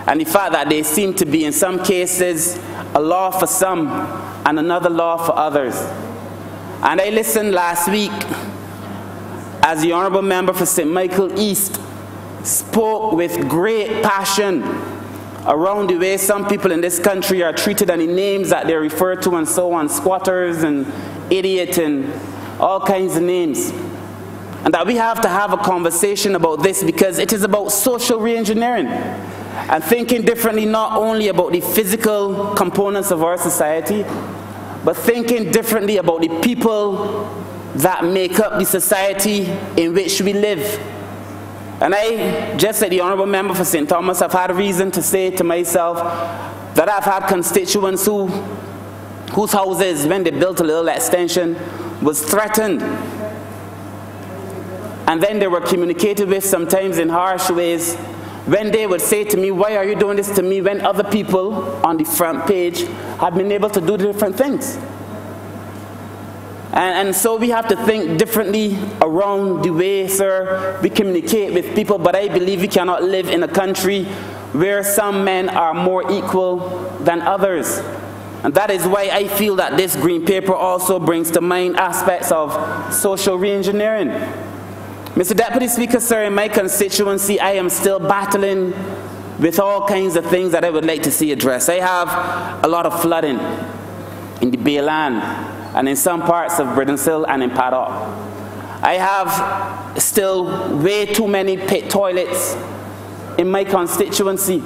and the fact that they seem to be, in some cases, a law for some and another law for others. And I listened last week as the Honourable Member for St. Michael East spoke with great passion around the way some people in this country are treated and the names that they're referred to and so on, squatters and idiot and all kinds of names. And that we have to have a conversation about this because it is about social re-engineering and thinking differently not only about the physical components of our society, but thinking differently about the people that make up the society in which we live. And I, just like the Honourable Member for St. Thomas, have had reason to say to myself that I've had constituents whose houses, when they built a little extension, was threatened. And then they were communicated with sometimes in harsh ways when they would say to me, why are you doing this to me, when other people on the front page have been able to do different things. And so we have to think differently around the way, sir, we communicate with people. But I believe we cannot live in a country where some men are more equal than others. And that is why I feel that this green paper also brings to mind aspects of social re-engineering. Mr. Deputy Speaker, sir, in my constituency, I am still battling with all kinds of things that I would like to see addressed. I have a lot of flooding in the Bayland and in some parts of Bridenshill and in Paddock. I have still way too many pit toilets in my constituency.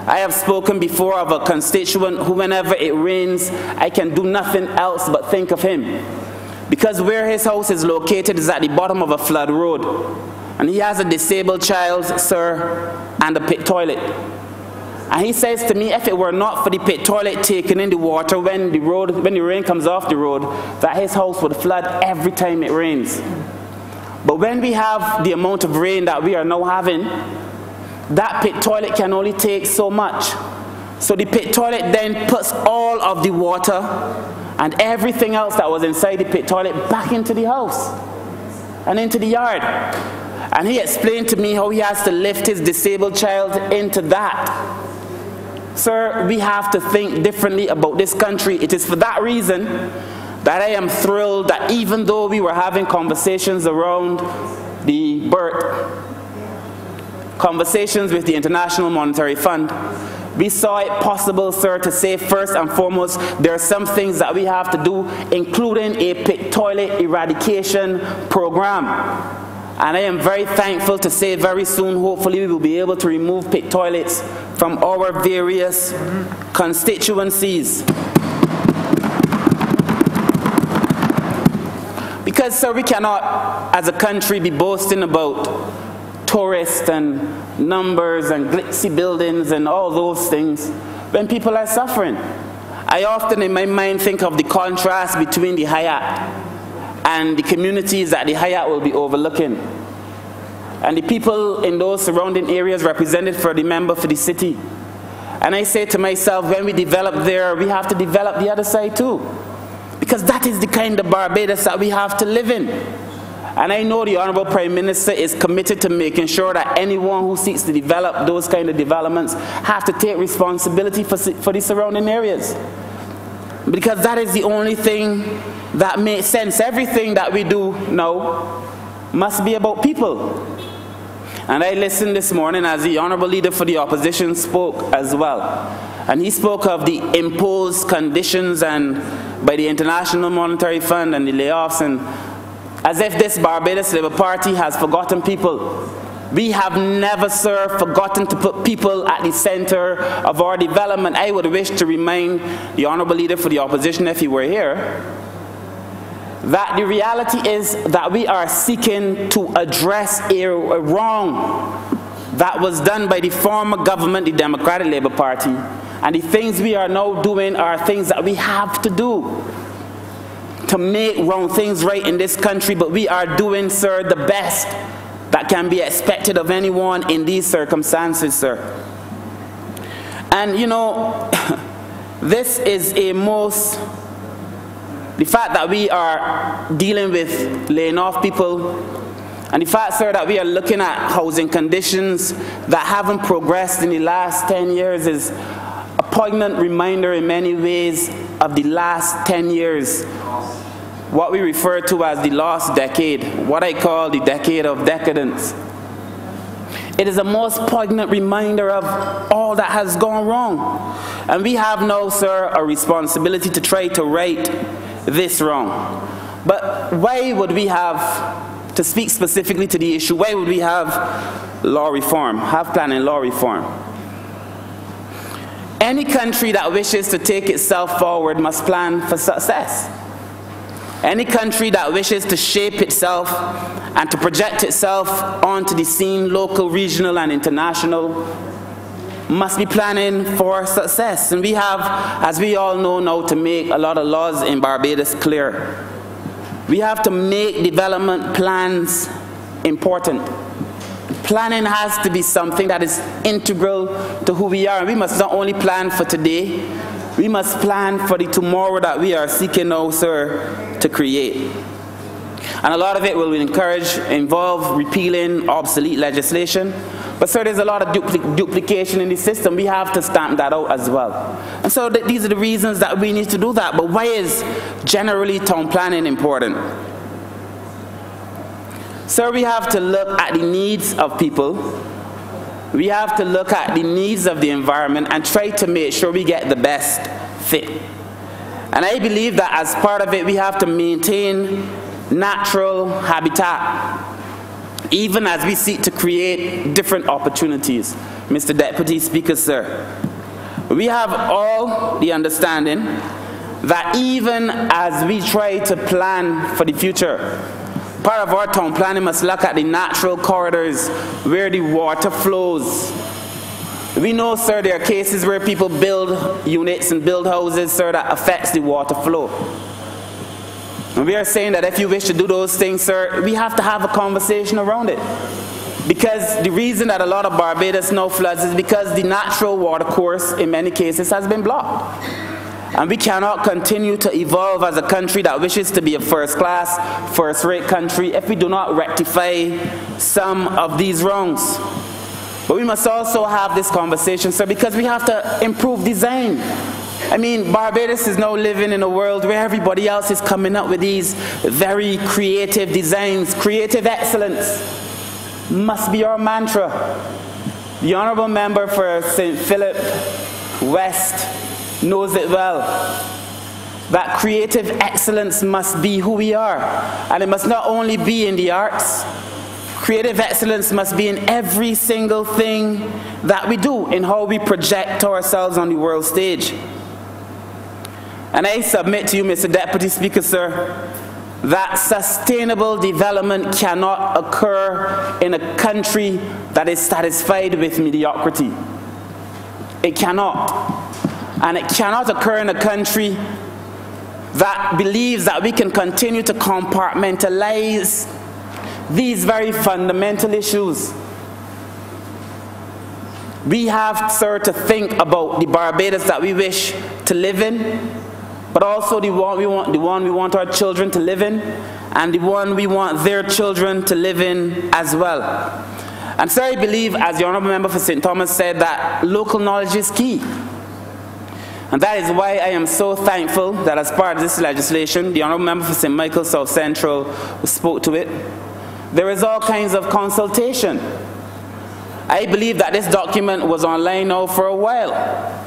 I have spoken before of a constituent who, whenever it rains, I can do nothing else but think of him. Because where his house is located is at the bottom of a flood road. And he has a disabled child, sir, and a pit toilet. And he says to me, if it were not for the pit toilet taking in the water when the rain comes off the road, that his house would flood every time it rains. But when we have the amount of rain that we are now having, that pit toilet can only take so much. So the pit toilet then puts all of the water and everything else that was inside the pit toilet back into the house and into the yard. And he explained to me how he has to lift his disabled child into that. Sir, we have to think differently about this country. It is for that reason that I am thrilled that even though we were having conversations around the BERT, conversations with the International Monetary Fund, we saw it possible, sir, to say first and foremost, there are some things that we have to do, including a pit toilet eradication program. And I am very thankful to say very soon, hopefully, we will be able to remove pit toilets from our various constituencies. Because, sir, we cannot, as a country, be boasting about tourists and numbers and glitzy buildings and all those things when people are suffering. I often, in my mind, think of the contrast between the Hyatt and the communities that the Hyatt will be overlooking. and the people in those surrounding areas represented for the member for the city. And I say to myself, when we develop there, we have to develop the other side too. Because that is the kind of Barbados that we have to live in. And I know the Honourable Prime Minister is committed to making sure that anyone who seeks to develop those kind of developments have to take responsibility for the surrounding areas. Because that is the only thing that makes sense. Everything that we do now must be about people. And I listened this morning as the Honourable Leader for the Opposition spoke as well. And he spoke of the imposed conditions and by the International Monetary Fund and the layoffs, and as if this Barbados Labour Party has forgotten people. We have never, sir, forgotten to put people at the centre of our development. I would wish to remind the Honourable Leader for the Opposition, if he were here, that the reality is that we are seeking to address a wrong that was done by the former government, the Democratic Labour Party, and the things we are now doing are things that we have to do to make wrong things right in this country, but we are doing, sir, the best that can be expected of anyone in these circumstances, sir. And you know, this is the fact that we are dealing with laying off people, and the fact, sir, that we are looking at housing conditions that haven't progressed in the last 10 years is a poignant reminder in many ways of the last 10 years, what we refer to as the lost decade, what I call the decade of decadence. It is a most poignant reminder of all that has gone wrong. And we have now, sir, a responsibility to try to right this wrong. But why would we have, to speak specifically to the issue, why would we have law reform, have planning law reform? Any country that wishes to take itself forward must plan for success. Any country that wishes to shape itself and to project itself onto the scene, local, regional, and international, must be planning for success. And we have, as we all know now, to make a lot of laws in Barbados clear. We have to make development plans important. Planning has to be something that is integral to who we are. And we must not only plan for today, we must plan for the tomorrow that we are seeking now, sir, to create. And a lot of it will involve repealing obsolete legislation. But, sir, there's a lot of duplication in the system. We have to stamp that out as well. And so these are the reasons that we need to do that. But why is generally town planning important? Sir, we have to look at the needs of people. We have to look at the needs of the environment and try to make sure we get the best fit. And I believe that as part of it, we have to maintain natural habitat, even as we seek to create different opportunities. Mr. Deputy Speaker, sir, we have all the understanding that even as we try to plan for the future, part of our town planning must look at the natural corridors where the water flows. We know, sir, there are cases where people build units and build houses, sir, that affects the water flow. And we are saying that if you wish to do those things, sir, we have to have a conversation around it. Because the reason that a lot of Barbados now floods is because the natural water course, in many cases, has been blocked. And we cannot continue to evolve as a country that wishes to be a first-class, first-rate country if we do not rectify some of these wrongs. But we must also have this conversation, sir, because we have to improve design. I mean, Barbados is now living in a world where everybody else is coming up with these very creative designs. Creative excellence must be our mantra. The Honourable Member for St. Philip West knows it well. That creative excellence must be who we are. And it must not only be in the arts. Creative excellence must be in every single thing that we do, in how we project ourselves on the world stage. And I submit to you, Mr. Deputy Speaker, sir, that sustainable development cannot occur in a country that is satisfied with mediocrity. It cannot. And it cannot occur in a country that believes that we can continue to compartmentalize these very fundamental issues. We have, sir, to think about the Barbados that we wish to live in, but also the one we want our children to live in, and the one we want their children to live in as well. And so I believe, as the Honourable Member for St. Thomas said, that local knowledge is key. And that is why I am so thankful that as part of this legislation, the Honourable Member for St. Michael South Central spoke to it. There is all kinds of consultation. I believe that this document was online now for a while.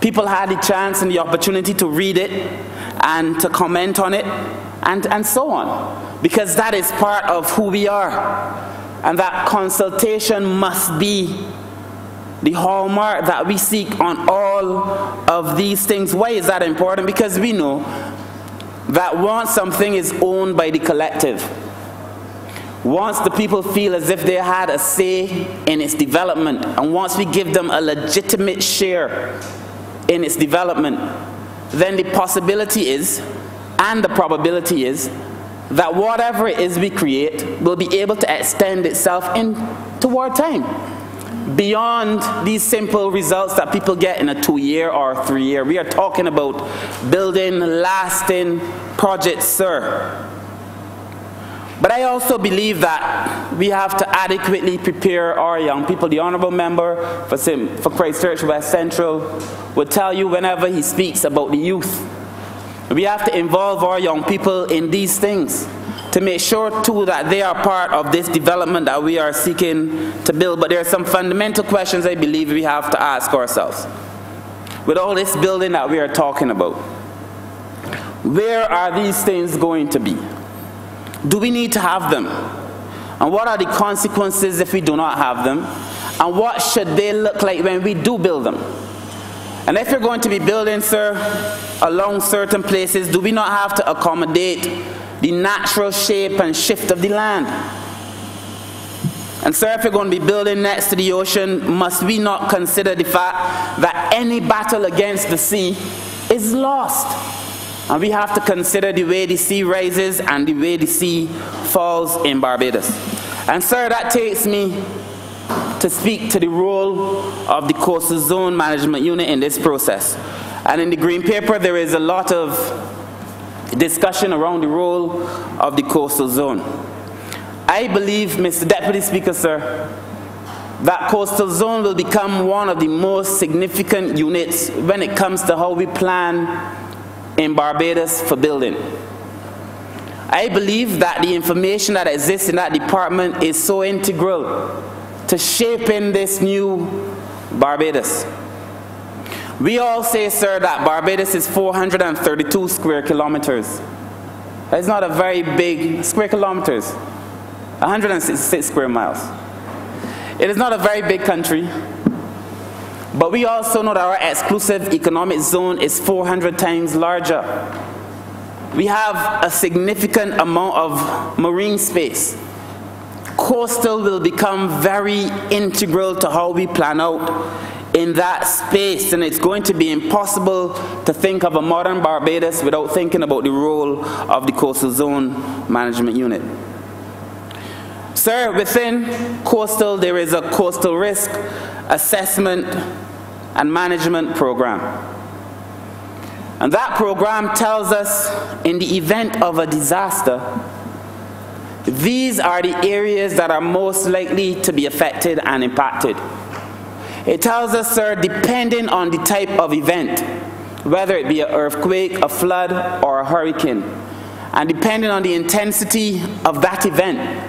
People had the chance and the opportunity to read it and to comment on it and so on, because that is part of who we are. And that consultation must be the hallmark that we seek on all of these things. Why is that important? Because we know that once something is owned by the collective, once the people feel as if they had a say in its development, and once we give them a legitimate share in its development, then the possibility is, and the probability is, that whatever it is we create will be able to extend itself toward time, beyond these simple results that people get in a 2-year or 3-year. We are talking about building lasting projects, sir. But I also believe that we have to adequately prepare our young people. The Honourable Member for Christchurch West Central will tell you whenever he speaks about the youth. We have to involve our young people in these things to make sure too that they are part of this development that we are seeking to build. But there are some fundamental questions I believe we have to ask ourselves. With all this building that we are talking about, where are these things going to be? Do we need to have them? And what are the consequences if we do not have them? And what should they look like when we do build them? And if you're going to be building, sir, along certain places, do we not have to accommodate the natural shape and shift of the land? And sir, if you're going to be building next to the ocean, must we not consider the fact that any battle against the sea is lost? And we have to consider the way the sea rises and the way the sea falls in Barbados. And sir, that takes me to speak to the role of the Coastal Zone Management Unit in this process. And in the Green Paper, there is a lot of discussion around the role of the Coastal Zone. I believe, Mr. Deputy Speaker, sir, that Coastal Zone will become one of the most significant units when it comes to how we plan in Barbados for building. I believe that the information that exists in that department is so integral to shaping this new Barbados. We all say, sir, that Barbados is 432 square kilometers. That's not a very big square kilometers, 166 square miles. It is not a very big country. But we also know that our exclusive economic zone is 400 times larger. We have a significant amount of marine space. Coastal will become very integral to how we plan out in that space, and it's going to be impossible to think of a modern Barbados without thinking about the role of the Coastal Zone Management Unit. Sir, within Coastal, there is a coastal risk assessment and management program. And that program tells us, in the event of a disaster, these are the areas that are most likely to be affected and impacted. It tells us, sir, depending on the type of event, whether it be an earthquake, a flood, or a hurricane, and depending on the intensity of that event,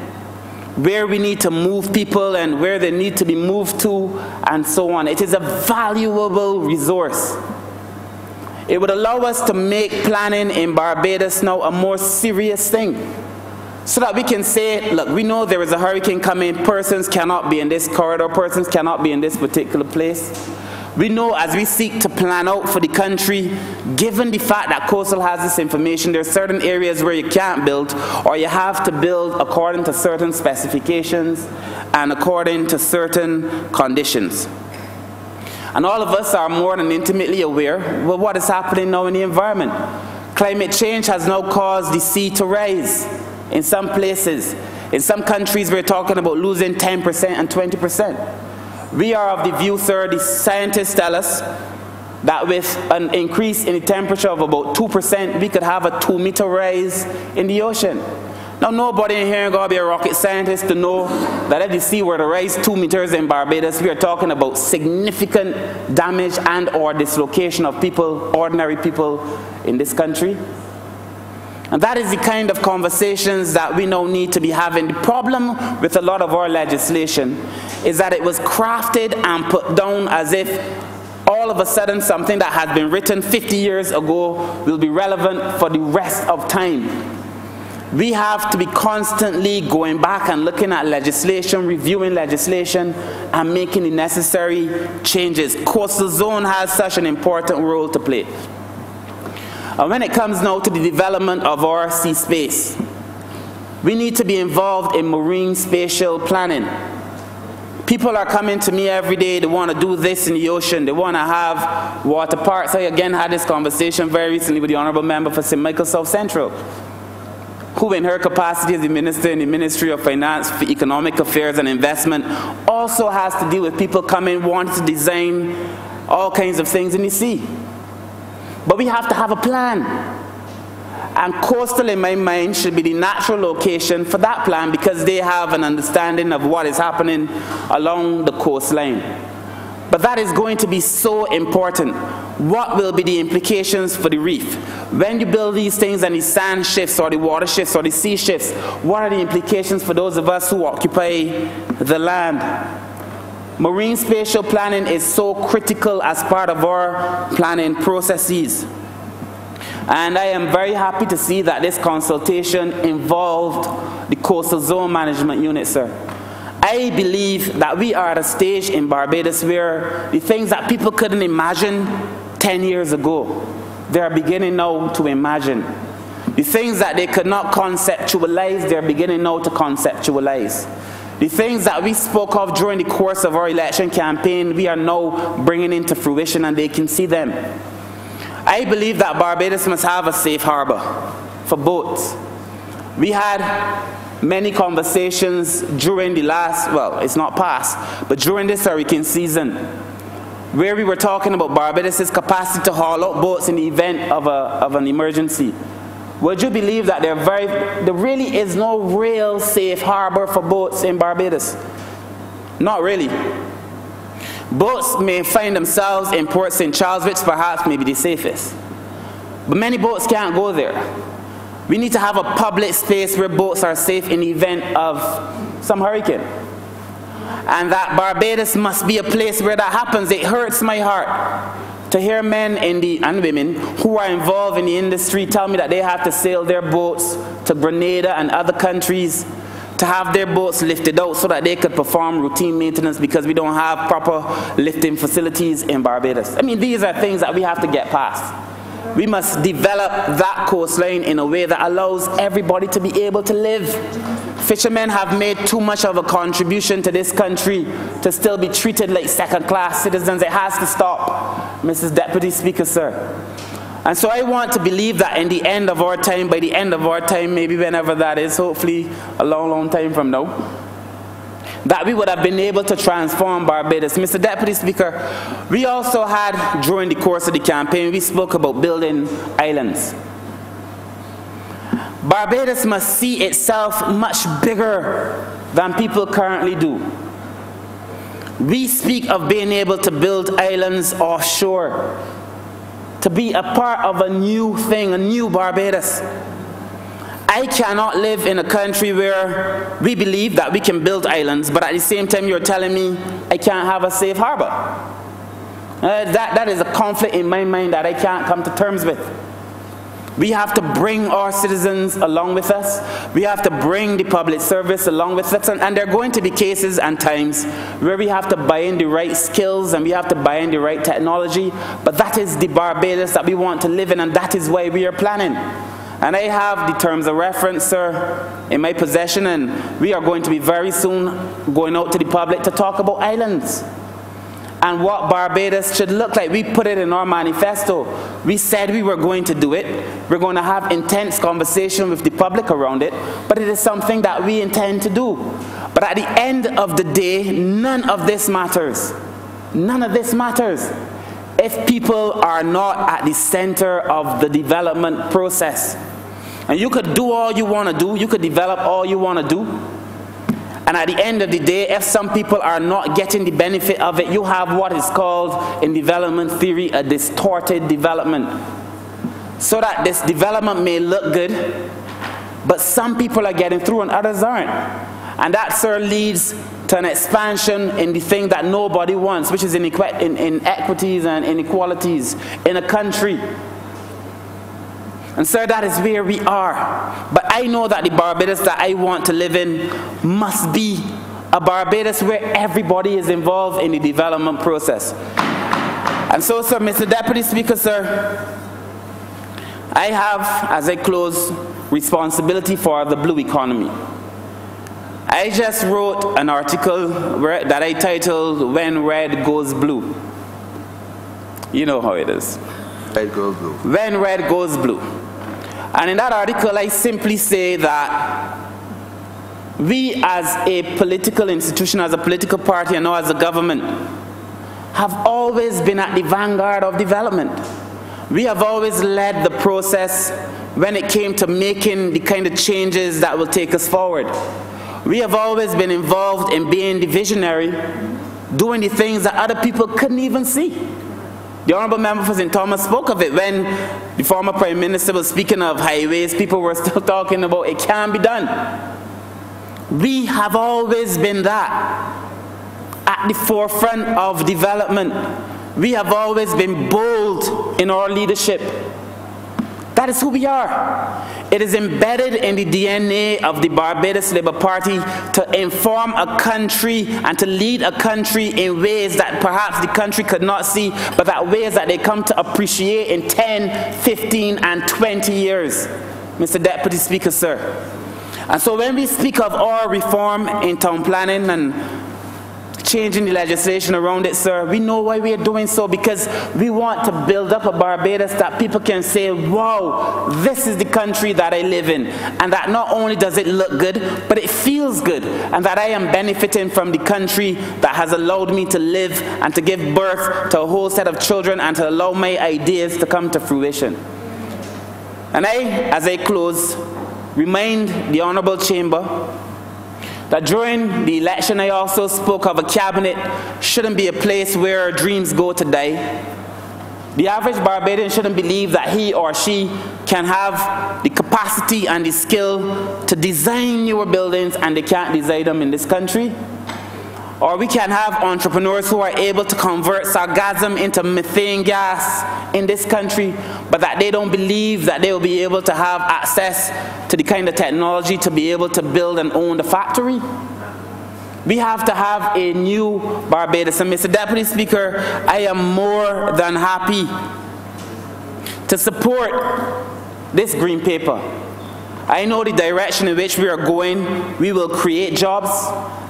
where we need to move people and where they need to be moved to, and so on. It is a valuable resource. It would allow us to make planning in Barbados now a more serious thing, so that we can say, look, we know there is a hurricane coming, persons cannot be in this corridor, persons cannot be in this particular place. We know as we seek to plan out for the country, given the fact that Coastal has this information, there are certain areas where you can't build, or you have to build according to certain specifications and according to certain conditions. And all of us are more than intimately aware of what is happening now in the environment. Climate change has now caused the sea to rise in some places. In some countries, we're talking about losing 10% and 20%. We are of the view, sir, the scientists tell us that with an increase in the temperature of about 2%, we could have a 2-meter rise in the ocean. Now, nobody in here is going to be a rocket scientist to know that if the sea were to rise 2 meters in Barbados, we are talking about significant damage and or dislocation of people, ordinary people in this country. And that is the kind of conversations that we now need to be having. The problem with a lot of our legislation is that it was crafted and put down as if all of a sudden something that had been written 50 years ago will be relevant for the rest of time. We have to be constantly going back and looking at legislation, reviewing legislation, and making the necessary changes. Coastal zone has such an important role to play. And when it comes now to the development of our sea space, we need to be involved in marine spatial planning. People are coming to me every day, they want to do this in the ocean, they want to have water parks. I again had this conversation very recently with the Honourable Member for St. Michael South Central, who in her capacity as the Minister in the Ministry of Finance, Economic Affairs and Investment also has to deal with people coming wanting to design all kinds of things in the sea. But we have to have a plan. And coastal, in my mind, should be the natural location for that plan because they have an understanding of what is happening along the coastline. But that is going to be so important. What will be the implications for the reef? When you build these things and the sand shifts or the water shifts or the sea shifts, what are the implications for those of us who occupy the land? Marine spatial planning is so critical as part of our planning processes. And I am very happy to see that this consultation involved the Coastal Zone Management Unit, sir. I believe that we are at a stage in Barbados where the things that people couldn't imagine 10 years ago, they are beginning now to imagine. The things that they could not conceptualize, they're beginning now to conceptualize. The things that we spoke of during the course of our election campaign, we are now bringing into fruition and they can see them. I believe that Barbados must have a safe harbor for boats. We had many conversations during the last, well, it's not past, but during this hurricane season, where we were talking about Barbados' capacity to haul out boats in the event of an emergency. Would you believe that there really is no real safe harbor for boats in Barbados? Not really. Boats may find themselves in Port St. Charles, which perhaps may be the safest. But many boats can't go there. We need to have a public space where boats are safe in the event of some hurricane. And that Barbados must be a place where that happens. It hurts my heart to hear men and women who are involved in the industry tell me that they have to sail their boats to Grenada and other countries to have their boats lifted out so that they could perform routine maintenance because we don't have proper lifting facilities in Barbados. I mean, these are things that we have to get past. We must develop that coastline in a way that allows everybody to be able to live. Fishermen have made too much of a contribution to this country to still be treated like second-class citizens. It has to stop, Mrs. Deputy Speaker, sir. And so I want to believe that in the end of our time, by the end of our time, maybe whenever that is, hopefully a long, long time from now, that we would have been able to transform Barbados. Mr. Deputy Speaker, we also had, during the course of the campaign, we spoke about building islands. Barbados must see itself much bigger than people currently do. We speak of being able to build islands offshore, to be a part of a new thing, a new Barbados. I cannot live in a country where we believe that we can build islands, but at the same time you're telling me I can't have a safe harbor. That is a conflict in my mind that I can't come to terms with. We have to bring our citizens along with us. We have to bring the public service along with us. And there are going to be cases and times where we have to buy in the right skills and we have to buy in the right technology. But that is the Barbados that we want to live in, and that is why we are planning. And I have the terms of reference, sir, in my possession, and we are going to be very soon going out to the public to talk about islands. and what Barbados should look like. We put it in our manifesto. We said we were going to do it. We're going to have intense conversation with the public around it, but it is something that we intend to do. But at the end of the day, none of this matters. None of this matters if people are not at the center of the development process. And you could do all you want to do, you could develop all you want to do, and at the end of the day, if some people are not getting the benefit of it, you have what is called in development theory a distorted development. So that this development may look good, but some people are getting through and others aren't. And that, sir, leads to an expansion in the thing that nobody wants, which is inequities and inequalities in a country. And sir, that is where we are. But I know that the Barbados that I want to live in must be a Barbados where everybody is involved in the development process. And so, sir, Mr. Deputy Speaker, sir, I have, as I close, responsibility for the blue economy. I just wrote an article that I titled, "When Red Goes Blue." You know how it is. Red goes blue. When red goes blue. And in that article, I simply say that we as a political institution, as a political party, and now as a government, have always been at the vanguard of development. We have always led the process when it came to making the kind of changes that will take us forward. We have always been involved in being the visionary, doing the things that other people couldn't even see. The Honourable Member for St. Thomas spoke of it when the former Prime Minister was speaking of highways. People were still talking about it can be done. We have always been that, at the forefront of development. We have always been bold in our leadership. That is who we are. It is embedded in the DNA of the Barbados Labour Party to inform a country and to lead a country in ways that perhaps the country could not see, but that ways that they come to appreciate in 10, 15, and 20 years. Mr. Deputy Speaker, sir. And so when we speak of our reform in town planning and changing the legislation around it, sir, we know why we are doing so, because we want to build up a Barbados that people can say, wow, this is the country that I live in, and that not only does it look good, but it feels good, and that I am benefiting from the country that has allowed me to live and to give birth to a whole set of children and to allow my ideas to come to fruition. And I, as I close, remind the Honourable Chamber that during the election I also spoke of a cabinet shouldn't be a place where dreams go to die. The average Barbadian shouldn't believe that he or she can have the capacity and the skill to design newer buildings and they can't design them in this country. Or we can have entrepreneurs who are able to convert sargassum into methane gas in this country, but that they don't believe that they will be able to have access to the kind of technology to be able to build and own the factory. We have to have a new Barbados. And Mr. Deputy Speaker, I am more than happy to support this green paper. I know the direction in which we are going. We will create jobs,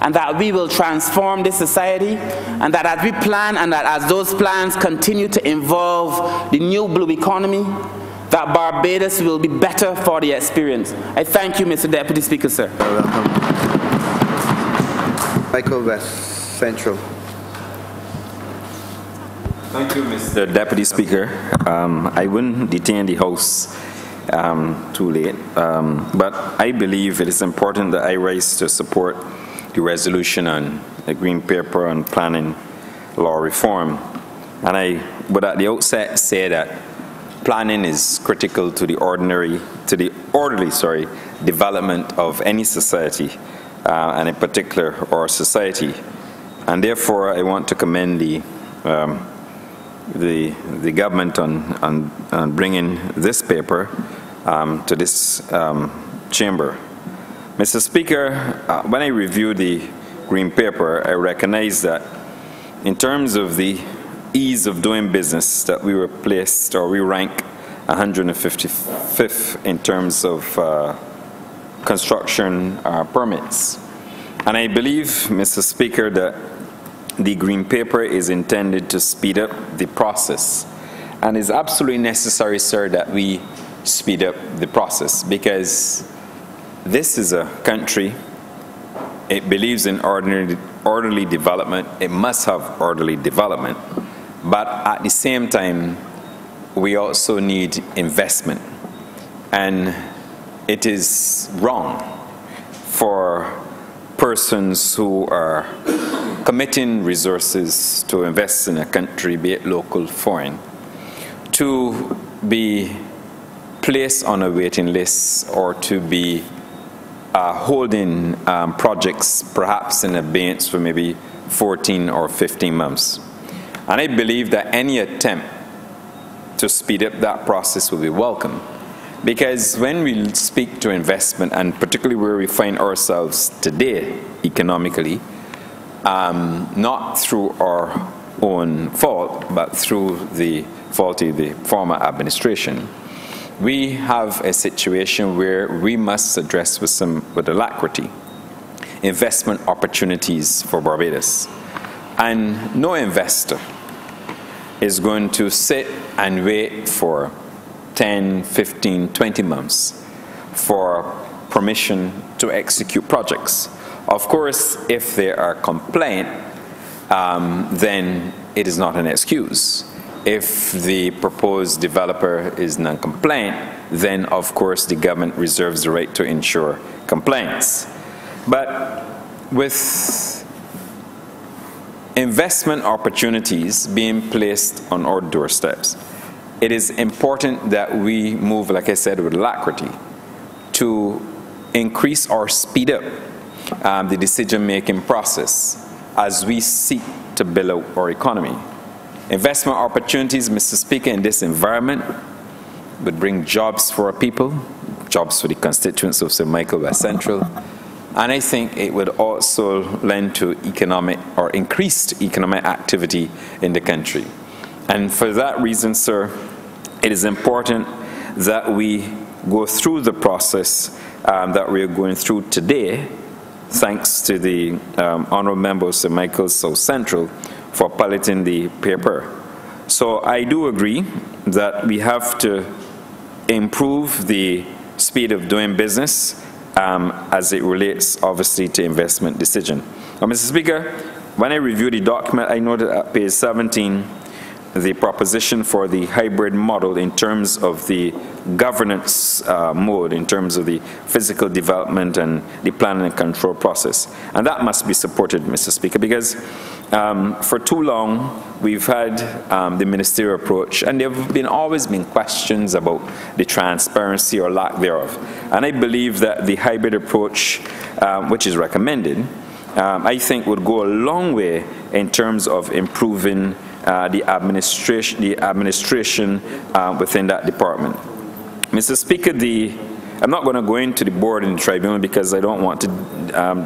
and that we will transform this society, and that as we plan and that as those plans continue to involve the new blue economy, that Barbados will be better for the experience. I thank you, Mr. Deputy Speaker, sir. Welcome. Michael West, Central. Thank you, Mr. Deputy Speaker. I wouldn't detain the House too late, but I believe it is important that I rise to support the resolution on the Green Paper on planning law reform. And I would at the outset say that planning is critical to the orderly development of any society, and in particular our society. And therefore I want to commend the government on bringing this paper to this chamber. Mr. Speaker, when I reviewed the Green Paper, I recognize that in terms of the ease of doing business, that we were placed, or we rank 155th in terms of construction permits. And I believe, Mr. Speaker, that the Green Paper is intended to speed up the process. And it's absolutely necessary, sir, that we speed up the process, because this is a country, it believes in orderly development. It must have orderly development. But at the same time, we also need investment. And it is wrong for persons who are committing resources to invest in a country, be it local, foreign, to be placed on a waiting list or to be holding projects perhaps in abeyance for maybe 14 or 15 months. And I believe that any attempt to speed up that process will be welcome. Because when we speak to investment, and particularly where we find ourselves today economically, not through our own fault, but through the fault of the former administration, we have a situation where we must address with alacrity investment opportunities for Barbados. And no investor is going to sit and wait for 10, 15, 20 months for permission to execute projects. Of course, if they are compliant, then it is not an excuse. If the proposed developer is non-compliant, then of course the government reserves the right to ensure compliance. But with investment opportunities being placed on our doorsteps, it is important that we move, like I said, with alacrity to increase or speed up the decision-making process as we seek to build out our economy. Investment opportunities, Mr. Speaker, in this environment would bring jobs for our people, jobs for the constituents of St. Michael West Central, and I think it would also lend to economic or increased economic activity in the country. And for that reason, sir, it is important that we go through the process that we are going through today, thanks to the Honourable Member of St. Michael's South Central for piloting the paper. So I do agree that we have to improve the speed of doing business as it relates, obviously, to investment decision. Now, Mr. Speaker, when I reviewed the document, I noted at page 17 the proposition for the hybrid model in terms of the governance mode, in terms of the physical development and the planning and control process. And that must be supported, Mr. Speaker, because for too long we've had the ministerial approach, and there have always been questions about the transparency or lack thereof. And I believe that the hybrid approach, which is recommended, I think would go a long way in terms of improving the administration within that department. Mr. Speaker, I'm not going to go into the board and the tribunal because I don't want to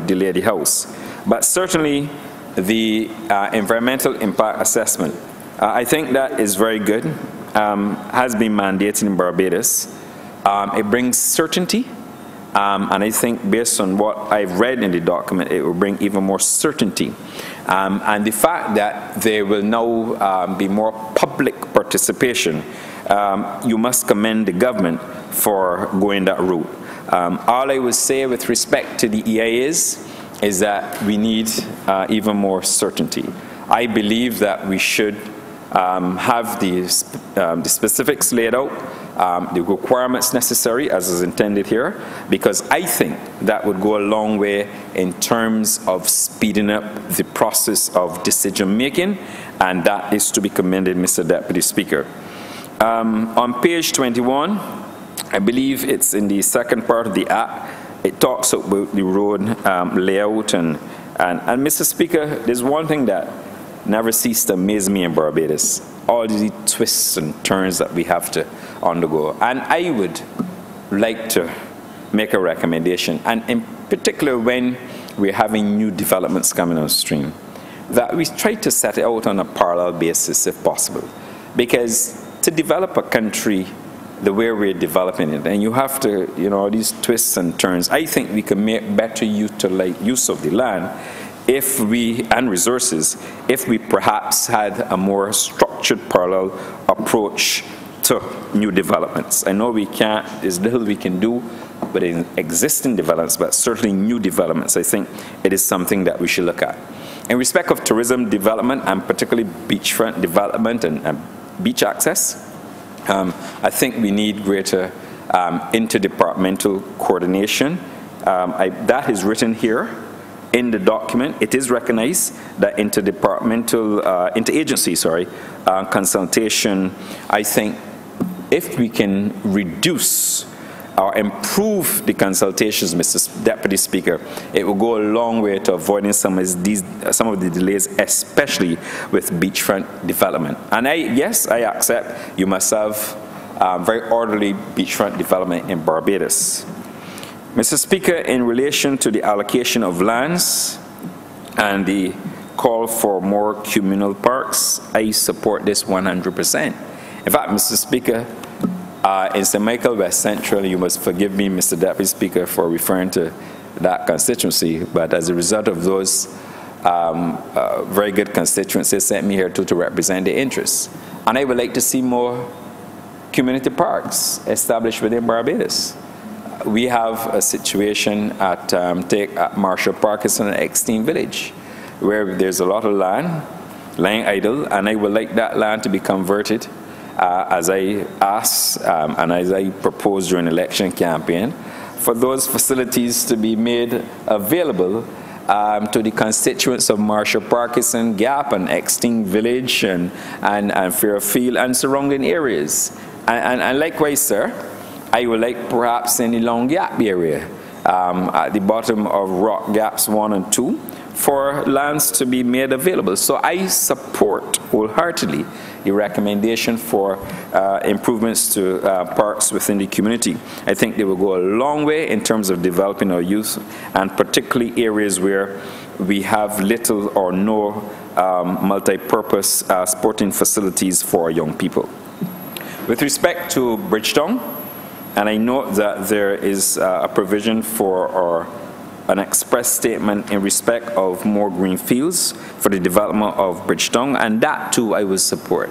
delay the House, but certainly the environmental impact assessment, I think that is very good, has been mandated in Barbados. It brings certainty, and I think based on what I've read in the document, it will bring even more certainty. And the fact that there will now be more public participation, you must commend the government for going that route. All I would say with respect to the EIAs is that we need even more certainty. I believe that we should have the specifics laid out, the requirements necessary as is intended here, because I think that would go a long way in terms of speeding up the process of decision making, and that is to be commended, Mr. Deputy Speaker. On page 21, I believe it's in the second part of the Act, it talks about the road layout, and Mr. Speaker, there's one thing that never ceased to amaze me in Barbados, all the twists and turns that we have to undergo. And I would like to make a recommendation, and in particular when we're having new developments coming on stream, that we try to set it out on a parallel basis if possible. Because to develop a country the way we're developing it, and you have to, these twists and turns, I think we can make better use of the land and resources, if we perhaps had a more structured parallel approach to new developments. I know there's little we can do with existing developments, but certainly new developments, I think it is something that we should look at. In respect of tourism development, and particularly beachfront development and beach access, I think we need greater interdepartmental coordination. That is written here in the document. It is recognized that interagency consultation, I think if we can reduce or improve the consultations, Mr. Deputy Speaker, it will go a long way to avoiding some of the delays, especially with beachfront development. And yes, I accept you must have very orderly beachfront development in Barbados. Mr. Speaker, in relation to the allocation of lands and the call for more communal parks, I support this 100%. In fact, Mr. Speaker, in St. Michael West Central, you must forgive me, Mr. Deputy Speaker, for referring to that constituency, but as a result of those very good constituents, they sent me here to represent their interests. And I would like to see more community parks established within Barbados. We have a situation at Marshall Park, it's in an extinct village, where there's a lot of land lying idle, and I would like that land to be converted, as I asked and as I proposed during the election campaign, for those facilities to be made available to the constituents of Marshall Parkinson Gap and Extinct Village and Fairfield and surrounding areas. And likewise, sir, I would like perhaps in the Long Gap area, at the bottom of Rock Gaps 1 and 2, for lands to be made available. So I support wholeheartedly the recommendation for improvements to parks within the community. I think they will go a long way in terms of developing our youth, and particularly areas where we have little or no multi-purpose sporting facilities for our young people. With respect to Bridgetown, and I note that there is a provision for an express statement in respect of more green fields for the development of Bridgetown, and that too I will support.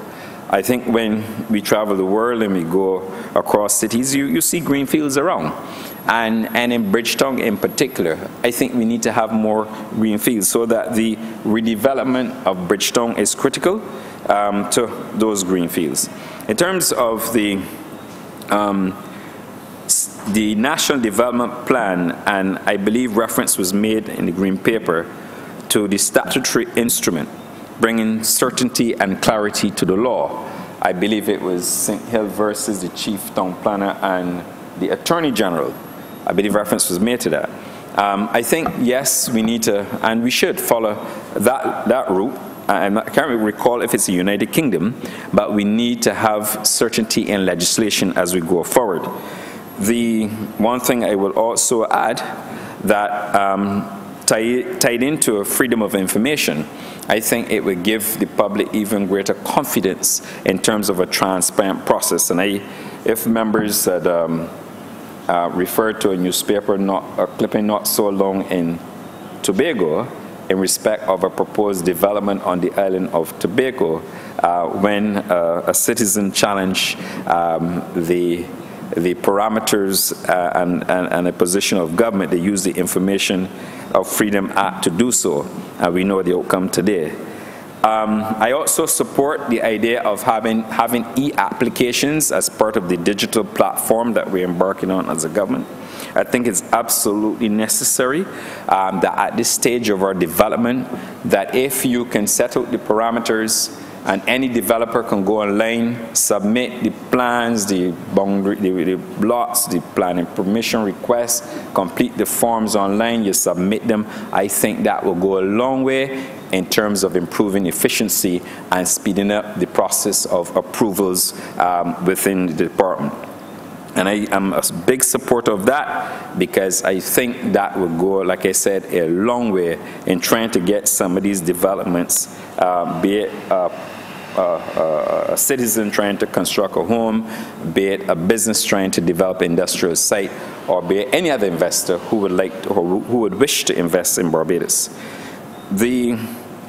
I think when we travel the world and we go across cities, you see green fields around. And in Bridgetown in particular, I think we need to have more green fields so that the redevelopment of Bridgetown is critical to those green fields. In terms of the National Development Plan, and I believe reference was made in the Green Paper to the statutory instrument, bringing certainty and clarity to the law. I believe it was St. Hill versus the Chief Town Planner and the Attorney General. I believe reference was made to that. I think, yes, we need to, and we should follow that route. I can't recall if it's the United Kingdom, but we need to have certainty in legislation as we go forward. The one thing I will also add that tied into freedom of information, I think it would give the public even greater confidence in terms of a transparent process. And if members had referred to a newspaper, a clipping not so long in Tobago, in respect of a proposed development on the island of Tobago, when a citizen challenged the parameters and a position of government, they use the Information of Freedom Act to do so, and we know the outcome today. I also support the idea of having e-applications as part of the digital platform that we're embarking on as a government. I think it's absolutely necessary that at this stage of our development, that if you can set out the parameters and any developer can go online, submit the plans, the boundary, the lots, the planning permission requests, complete the forms online, you submit them. I think that will go a long way in terms of improving efficiency and speeding up the process of approvals within the department. And I am a big supporter of that, because I think that will go, like I said, a long way in trying to get some of these developments, be it a citizen trying to construct a home, be it a business trying to develop an industrial site, or be it any other investor who would like to, or who would wish to invest in Barbados. the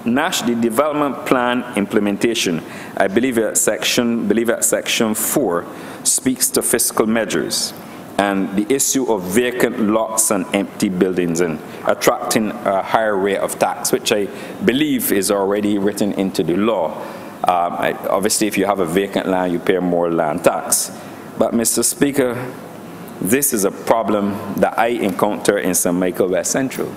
National Development Plan implementation, I believe that section 4 speaks to fiscal measures and the issue of vacant lots and empty buildings and attracting a higher rate of tax, which I believe is already written into the law. Obviously, if you have a vacant land, you pay more land tax. But, Mr. Speaker, this is a problem that I encounter in St. Michael West Central.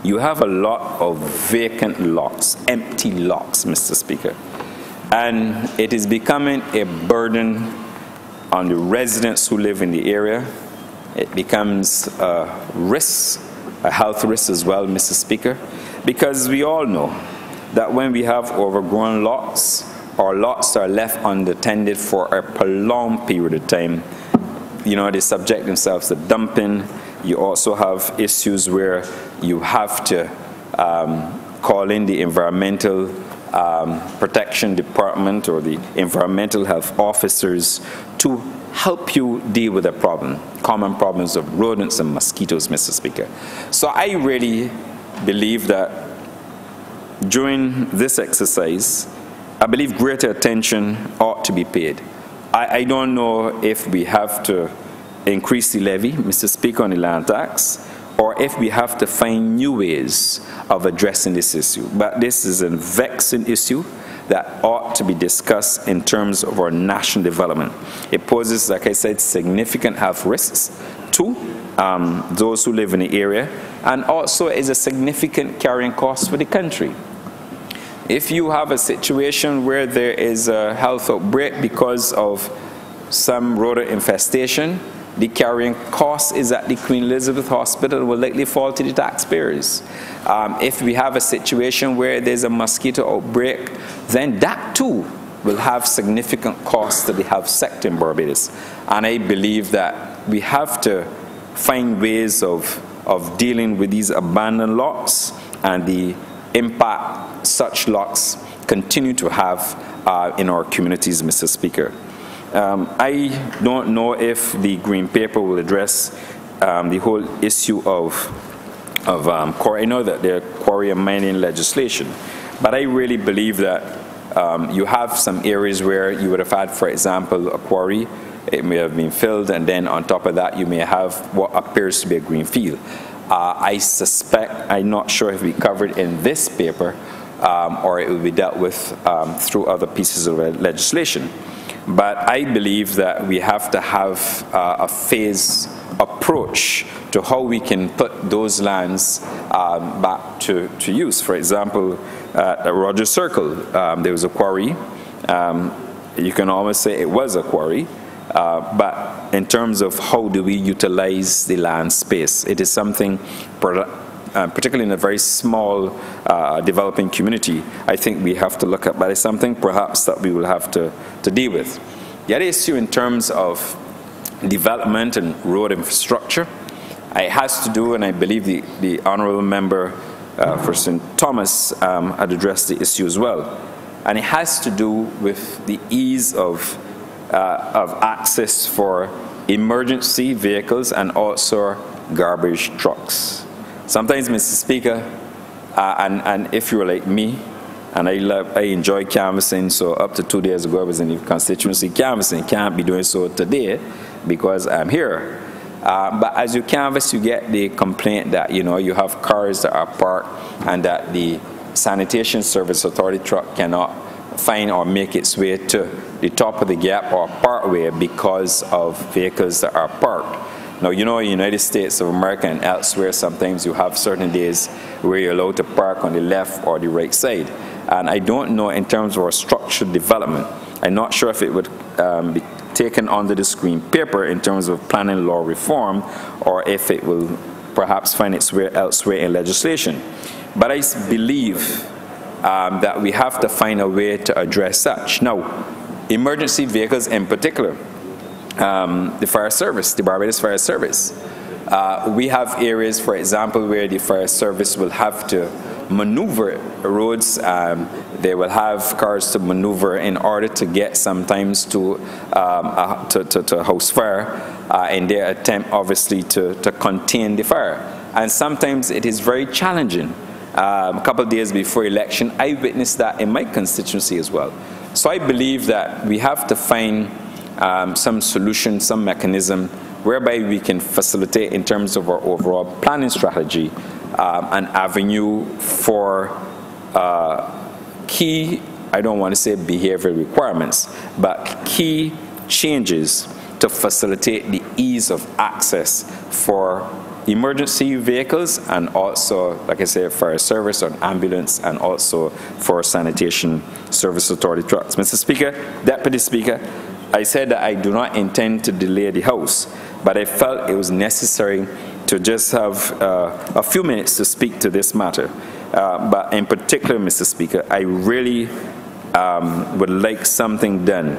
You have a lot of vacant lots, empty lots, Mr. Speaker. And it is becoming a burden on the residents who live in the area. It becomes a risk, a health risk as well, Mr. Speaker, because we all know that when we have overgrown lots, or lots are left unattended for a prolonged period of time, you know, they subject themselves to dumping. You also have issues where you have to call in the Environmental Protection Department or the environmental health officers to help you deal with the problem, common problems of rodents and mosquitoes, Mr. Speaker. So I really believe that during this exercise, I believe greater attention ought to be paid. I don't know if we have to increase the levy, Mr. Speaker, on the land tax, or if we have to find new ways of addressing this issue. But this is a vexing issue that ought to be discussed in terms of our national development. It poses, like I said, significant health risks to those who live in the area, and also is a significant carrying cost for the country. If you have a situation where there is a health outbreak because of some rodent infestation, the carrying cost is at the Queen Elizabeth Hospital will likely fall to the taxpayers. If we have a situation where there's a mosquito outbreak, then that too will have significant costs to the health sector in Barbados. And I believe that we have to find ways of dealing with these abandoned lots and the impact such lots continue to have in our communities, Mr. Speaker. I don't know if the Green Paper will address the whole issue of quarry. I know that there are quarry and mining legislation, but I really believe that you have some areas where you would have had, for example, a quarry. It may have been filled, and then on top of that, you may have what appears to be a green field. I suspect, I'm not sure if we covered in this paper, or it will be dealt with through other pieces of legislation. But I believe that we have to have a phased approach to how we can put those lands back to use. For example, at Rogers Circle, there was a quarry. You can almost say it was a quarry. But in terms of how do we utilize the land space, it is something, particularly in a very small developing community, I think we have to look at. But it's something perhaps that we will have to deal with. The other issue in terms of development and road infrastructure, it has to do, and I believe the Honourable Member for St. Thomas had addressed the issue as well, and it has to do with the ease of access for emergency vehicles and also garbage trucks. Sometimes, Mr. Speaker, and if you're like me, and I enjoy canvassing, so up to 2 days ago I was in the constituency canvassing. Can't be doing so today because I'm here. But as you canvass, you get the complaint that, you know, you have cars that are parked and that the Sanitation Service Authority truck cannot find or make its way to the top of the gap or partway because of vehicles that are parked. Now, you know, in the United States of America and elsewhere, sometimes you have certain days where you're allowed to park on the left or the right side. And I don't know in terms of our structured development, I'm not sure if it would be taken under this Green Paper in terms of planning law reform, or if it will perhaps find its way elsewhere in legislation. But I believe that we have to find a way to address such. Now, emergency vehicles in particular, the fire service, the Barbados Fire Service. We have areas, for example, where the fire service will have to maneuver roads. They will have cars to maneuver in order to get sometimes to a house fire in their attempt, obviously, to contain the fire. And sometimes it is very challenging a couple of days before election, I witnessed that in my constituency as well. So I believe that we have to find some solution, some mechanism whereby we can facilitate in terms of our overall planning strategy an avenue for key, I don't want to say behavioral requirements, but key changes to facilitate the ease of access for emergency vehicles and also, like I say, fire service or ambulance and also for sanitation service authority trucks. Mr. Speaker, Deputy Speaker, I said that I do not intend to delay the House, but I felt it was necessary to just have a few minutes to speak to this matter. But in particular, Mr. Speaker, I really would like something done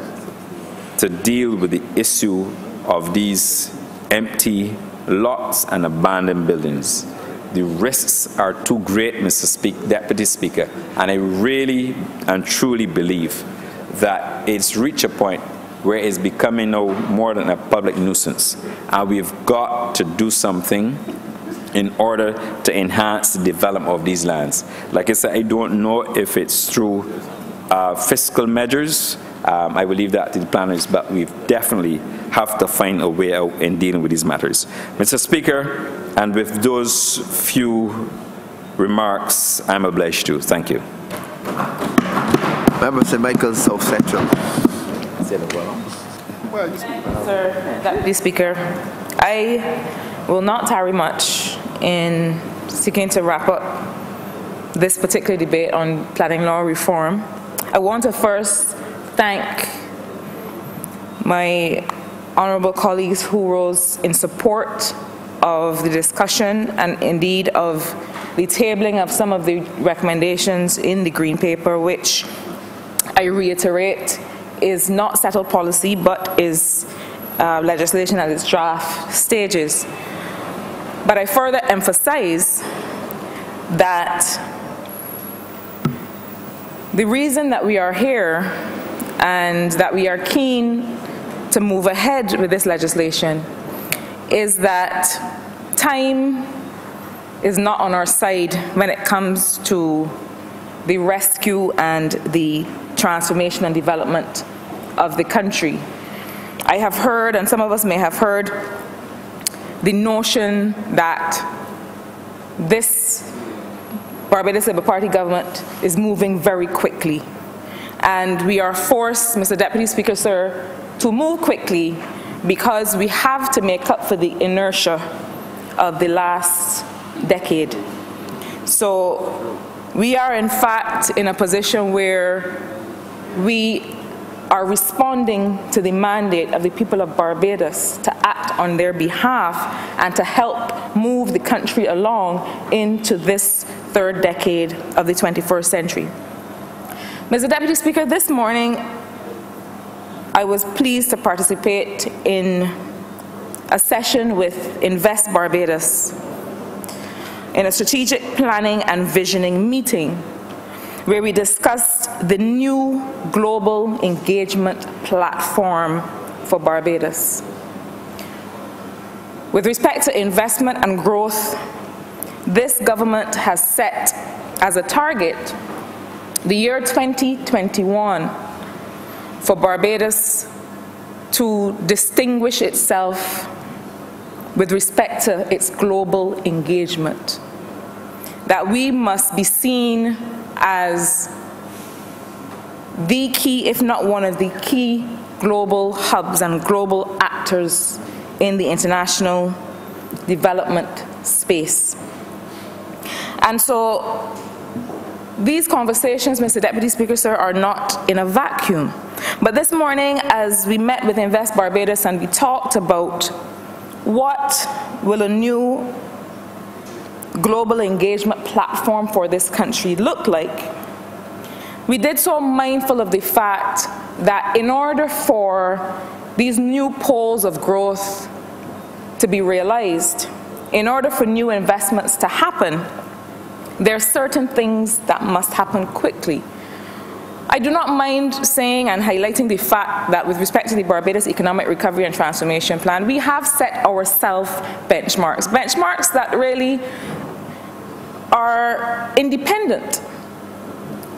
to deal with the issue of these empty lots and abandoned buildings. The risks are too great, Mr. Deputy Speaker, and I really and truly believe that it's reached a point where it's becoming now more than a public nuisance, and we've got to do something in order to enhance the development of these lands. Like I said, I don't know if it's through fiscal measures. I believe that to the planners, but we definitely have to find a way out in dealing with these matters. Mr. Speaker, and with those few remarks, I'm obliged to. Thank you. Member St. Michael, South Central. Sir, Deputy Speaker, I will not tarry much in seeking to wrap up this particular debate on planning law reform. I want to first thank my honourable colleagues who rose in support of the discussion and indeed of the tabling of some of the recommendations in the Green Paper, which I reiterate is not settled policy but is legislation at its draft stages. But I further emphasize that the reason that we are here and that we are keen to move ahead with this legislation is that time is not on our side when it comes to the rescue and the transformation and development of the country. I have heard, and some of us may have heard, the notion that this Barbados Labour Party government is moving very quickly. And we are forced, Mr. Deputy Speaker, sir, to move quickly because we have to make up for the inertia of the last decade. So we are in fact in a position where we are responding to the mandate of the people of Barbados to act on their behalf and to help move the country along into this third decade of the 21st century. Mr. Deputy Speaker, this morning I was pleased to participate in a session with Invest Barbados in a strategic planning and visioning meeting where we discussed the new global engagement platform for Barbados. With respect to investment and growth, this government has set as a target the year 2021 for Barbados to distinguish itself with respect to its global engagement. That we must be seen as the key, if not one of the key global hubs and global actors in the international development space. And so these conversations, Mr. Deputy Speaker, sir, are not in a vacuum. But this morning, as we met with Invest Barbados and we talked about what will a new global engagement platform for this country look like, we did so mindful of the fact that in order for these new poles of growth to be realized, in order for new investments to happen, there are certain things that must happen quickly. I do not mind saying and highlighting the fact that with respect to the Barbados Economic Recovery and Transformation Plan, we have set ourselves benchmarks that really are independent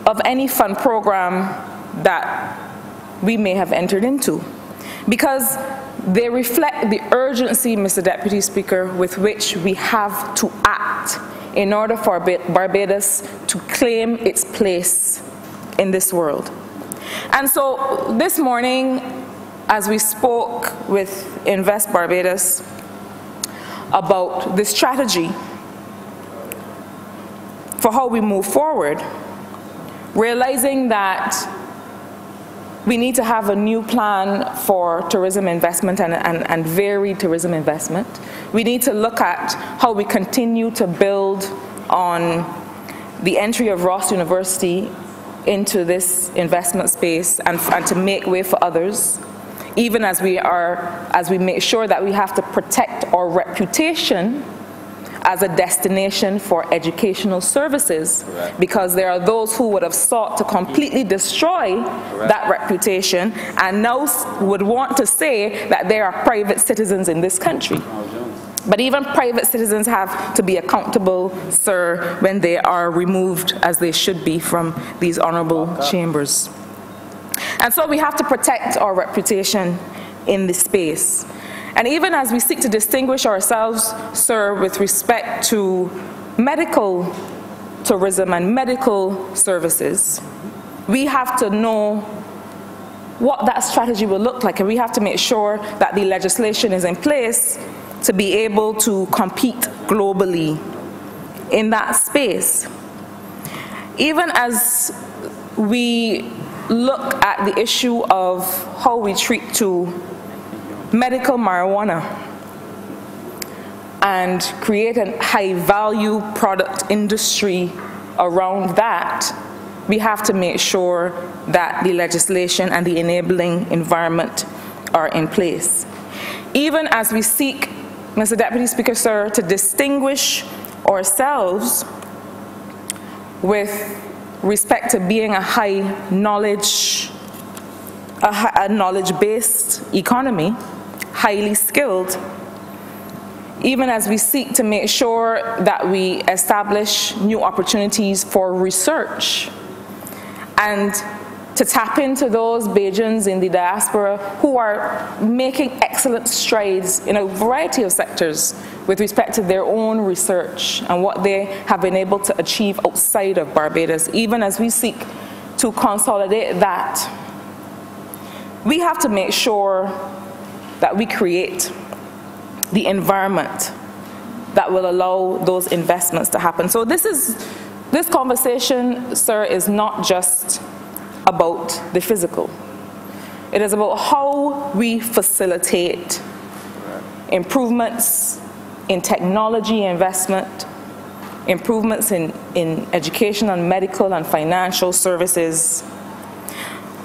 of any fund program that we may have entered into, because they reflect the urgency, Mr. Deputy Speaker, with which we have to act in order for Barbados to claim its place in this world. And so this morning, as we spoke with Invest Barbados about the strategy for how we move forward, realizing that we need to have a new plan for tourism investment and varied tourism investment. We need to look at how we continue to build on the entry of Ross University into this investment space and to make way for others, even as we make sure that we have to protect our reputation as a destination for educational services. Correct. Because there are those who would have sought to completely destroy Correct. That reputation and now would want to say that they are private citizens in this country. But even private citizens have to be accountable, sir, when they are removed, as they should be, from these honourable chambers. And so we have to protect our reputation in this space. And even as we seek to distinguish ourselves, sir, with respect to medical tourism and medical services, we have to know what that strategy will look like, and we have to make sure that the legislation is in place to be able to compete globally in that space. Even as we look at the issue of how we treat to medical marijuana and create a high-value product industry around that, we have to make sure that the legislation and the enabling environment are in place. Even as we seek, Mr. Deputy Speaker, sir, to distinguish ourselves with respect to being a high knowledge, a knowledge-based economy, highly skilled, even as we seek to make sure that we establish new opportunities for research and to tap into those Bajans in the diaspora who are making excellent strides in a variety of sectors with respect to their own research and what they have been able to achieve outside of Barbados. Even as we seek to consolidate that, we have to make sure that we create the environment that will allow those investments to happen. So this conversation, sir, is not just about the physical. It is about how we facilitate improvements in technology investment, improvements in education and medical and financial services.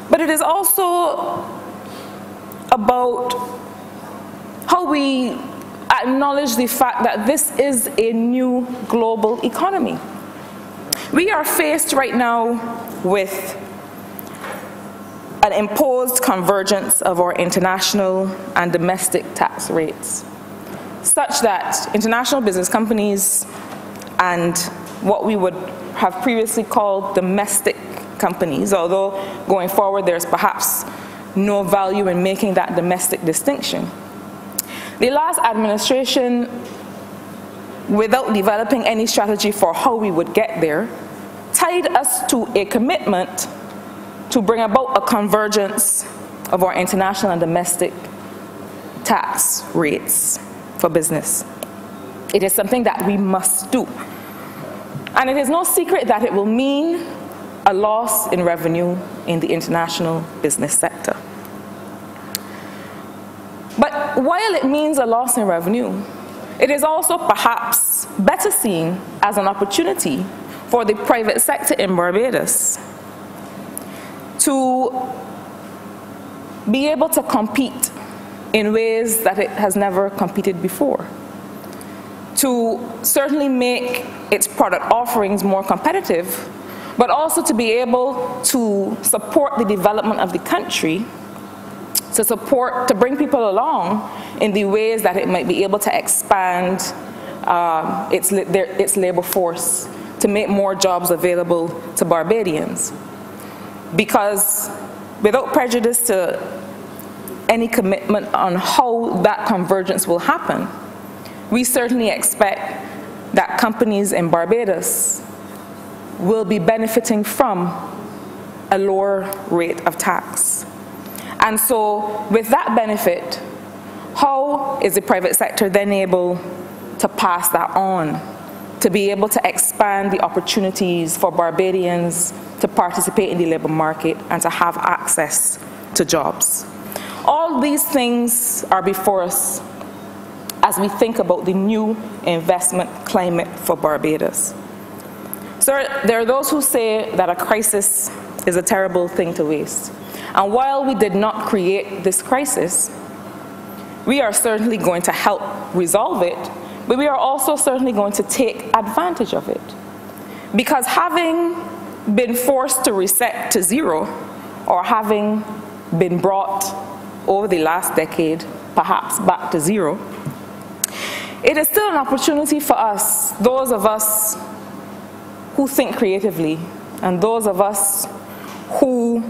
But it is also about how we acknowledge the fact that this is a new global economy. We are faced right now with an imposed convergence of our international and domestic tax rates, such that international business companies and what we would have previously called domestic companies, although going forward there's perhaps no value in making that domestic distinction. The last administration, without developing any strategy for how we would get there, tied us to a commitment to bring about a convergence of our international and domestic tax rates for business. It is something that we must do. And it is no secret that it will mean a loss in revenue in the international business sector. But while it means a loss in revenue, it is also perhaps better seen as an opportunity for the private sector in Barbados to be able to compete in ways that it has never competed before, to certainly make its product offerings more competitive, but also to be able to support the development of the country, to bring people along in the ways that it might be able to expand its labor force to make more jobs available to Barbadians. Because without prejudice to any commitment on how that convergence will happen, we certainly expect that companies in Barbados will be benefiting from a lower rate of tax. And so with that benefit, how is the private sector then able to pass that on, to be able to expand the opportunities for Barbadians to participate in the labor market and to have access to jobs? All these things are before us as we think about the new investment climate for Barbados. So there are those who say that a crisis is a terrible thing to waste. And while we did not create this crisis, we are certainly going to help resolve it, but we are also certainly going to take advantage of it. Because having been forced to reset to zero, or having been brought over the last decade, perhaps back to zero, it is still an opportunity for us, those of us who think creatively, and those of us who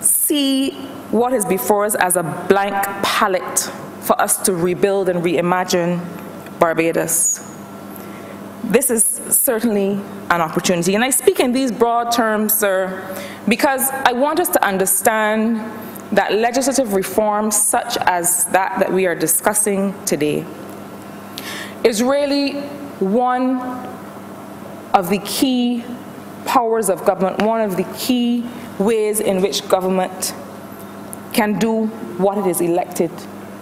see what is before us as a blank palette for us to rebuild and reimagine Barbados. This is certainly an opportunity. And I speak in these broad terms, sir, because I want us to understand that legislative reforms such as that we are discussing today is really one of the key powers of government, one of the key ways in which government can do what it is elected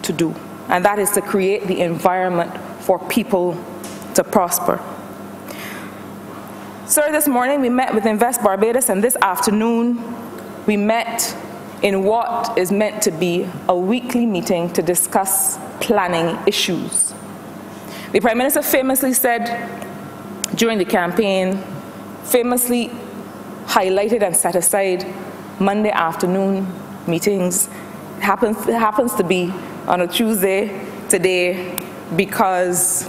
to do, and that is to create the environment for people to prosper. Sir, this morning we met with Invest Barbados, and this afternoon we met in what is meant to be a weekly meeting to discuss planning issues. The Prime Minister famously said during the campaign, famously highlighted and set aside Monday afternoon meetings. It happens to be on a Tuesday today because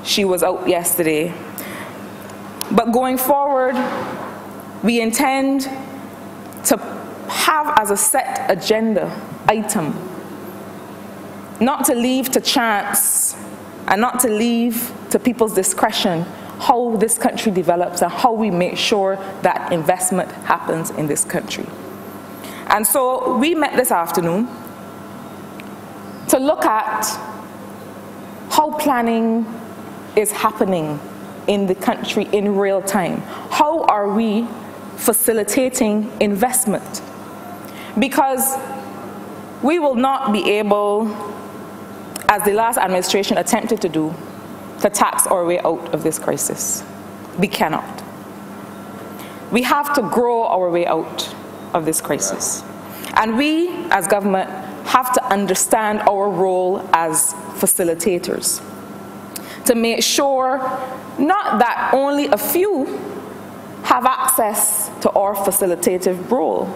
she was out yesterday. But going forward, we intend to have as a set agenda item, not to leave to chance and not to leave to people's discretion how this country develops and how we make sure that investment happens in this country. And so we met this afternoon to look at how planning is happening in the country in real time. How are we facilitating investment? Because we will not be able, as the last administration attempted to do, to tax our way out of this crisis. We cannot. We have to grow our way out of this crisis. And we, as government, have to understand our role as facilitators to make sure not that only a few have access to our facilitative role,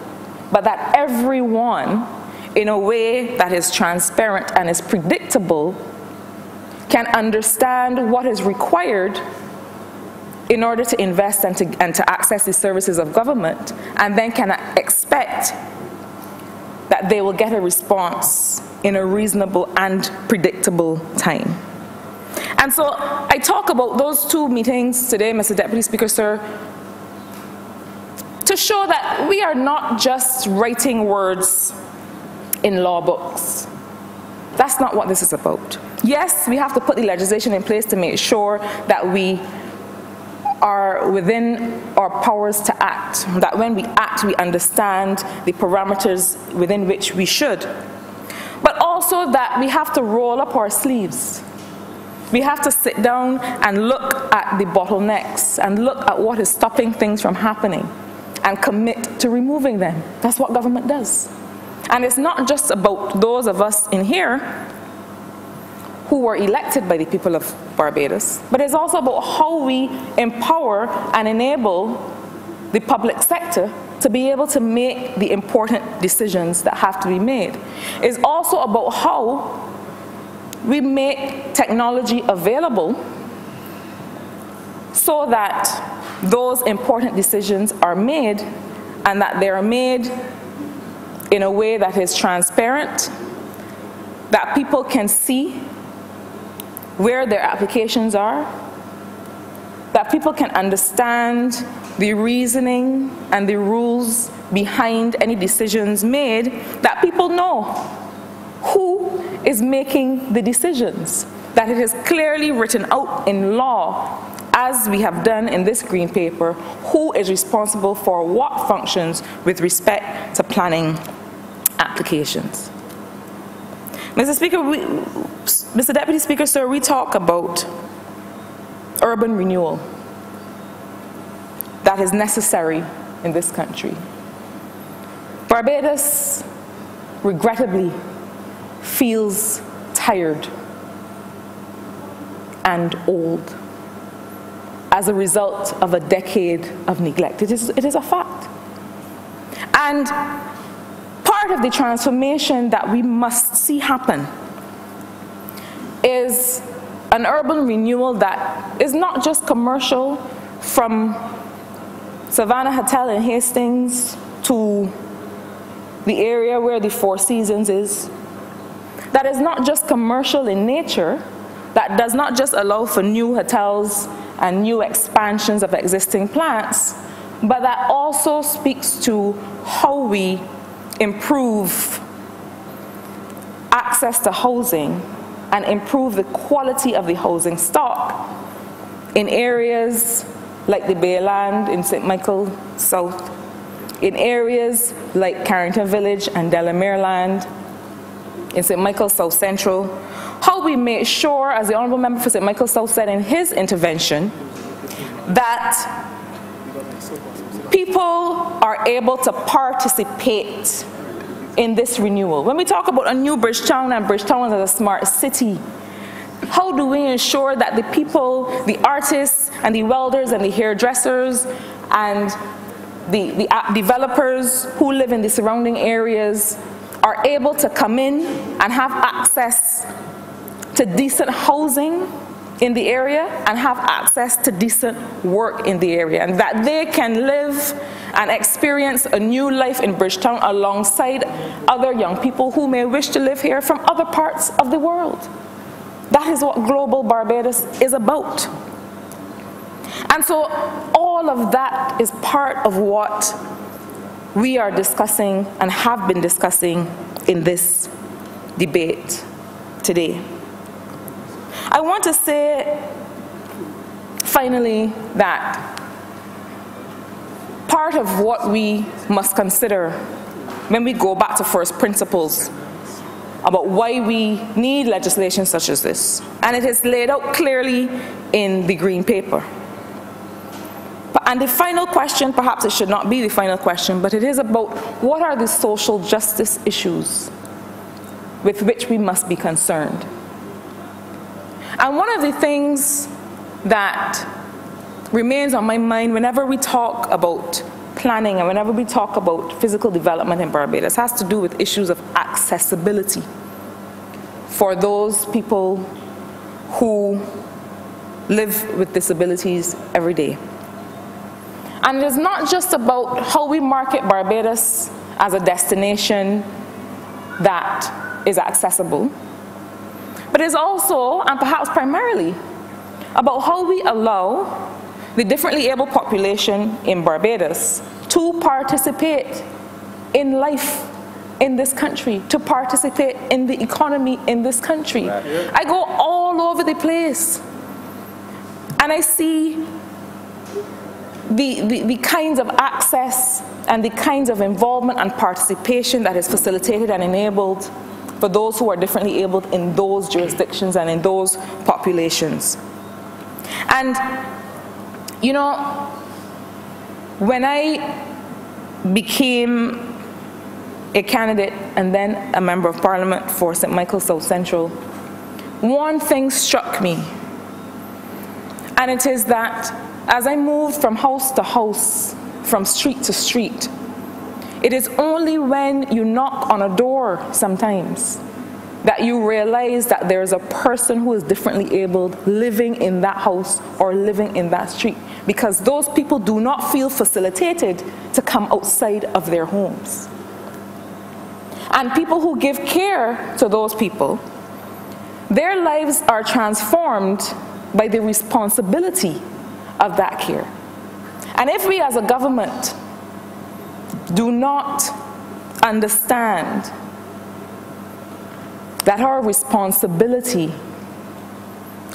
but that everyone, in a way that is transparent and is predictable, can understand what is required in order to invest and to access the services of government, and then can expect that they will get a response in a reasonable and predictable time. And so I talk about those two meetings today, Mr. Deputy Speaker, sir, to show that we are not just writing words in law books. That's not what this is about. Yes, we have to put the legislation in place to make sure that we are within our powers to act, that when we act, we understand the parameters within which we should. But also that we have to roll up our sleeves. We have to sit down and look at the bottlenecks and look at what is stopping things from happening and commit to removing them. That's what government does. And it's not just about those of us in here who were elected by the people of Barbados, but it's also about how we empower and enable the public sector to be able to make the important decisions that have to be made. It's also about how we make technology available so that those important decisions are made, and that they are made in a way that is transparent, that people can see where their applications are, that people can understand the reasoning and the rules behind any decisions made, that people know who is making the decisions, that it is clearly written out in law, as we have done in this green paper, who is responsible for what functions with respect to planning applications. Mr. Speaker, Mr. Deputy Speaker, sir, we talk about urban renewal that is necessary in this country. Barbados, regrettably, feels tired and old as a result of a decade of neglect. It is a fact. And part of the transformation that we must see happen is an urban renewal that is not just commercial, from Savannah Hotel in Hastings to the area where the Four Seasons is, that is not just commercial in nature, that does not just allow for new hotels and new expansions of existing plants, but that also speaks to how we improve access to housing and improve the quality of the housing stock in areas like the Bayland in St. Michael South, in areas like Carrington Village and Delamere Land in St. Michael South Central, how we make sure, as the Honourable Member for St. Michael South said in his intervention, that people are able to participate in this renewal. When we talk about a new Bridgetown and Bridgetown as a smart city, how do we ensure that the people, the artists and the welders and the hairdressers and the developers who live in the surrounding areas are able to come in and have access to decent housing in the area and have access to decent work in the area, and that they can live and experience a new life in Bridgetown alongside other young people who may wish to live here from other parts of the world. That is what Global Barbados is about. And so all of that is part of what we are discussing and have been discussing in this debate today. I want to say, finally, that part of what we must consider when we go back to first principles about why we need legislation such as this, and it is laid out clearly in the Green Paper. And the final question, perhaps it should not be the final question, but it is about what are the social justice issues with which we must be concerned. And one of the things that remains on my mind whenever we talk about planning and whenever we talk about physical development in Barbados has to do with issues of accessibility for those people who live with disabilities every day. And it is not just about how we market Barbados as a destination that is accessible, but it is also, and perhaps primarily, about how we allow the differently able population in Barbados to participate in life in this country, to participate in the economy in this country. I go all over the place and I see the kinds of access and the kinds of involvement and participation that is facilitated and enabled for those who are differently abled in those jurisdictions and in those populations. And, you know, when I became a candidate and then a member of parliament for St. Michael South Central, one thing struck me, and it is that as I moved from house to house, from street to street, it is only when you knock on a door sometimes that you realize that there's a person who is differently abled living in that house or living in that street, because those people do not feel facilitated to come outside of their homes. And people who give care to those people, their lives are transformed by the responsibility of that care. And if we as a government do not understand that our responsibility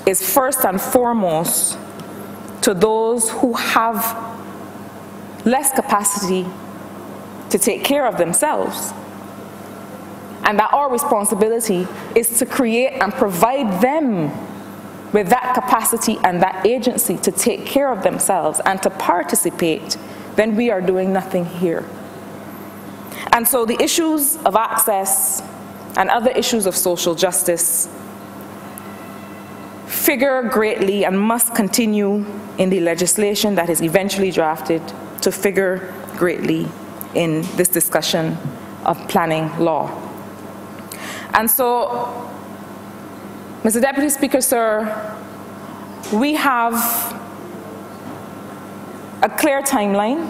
is first and foremost to those who have less capacity to take care of themselves, and that our responsibility is to create and provide them with that capacity and that agency to take care of themselves and to participate, then we are doing nothing here. And so the issues of access and other issues of social justice figure greatly and must continue in the legislation that is eventually drafted to figure greatly in this discussion of planning law. And so, Mr. Deputy Speaker, sir, we have a clear timeline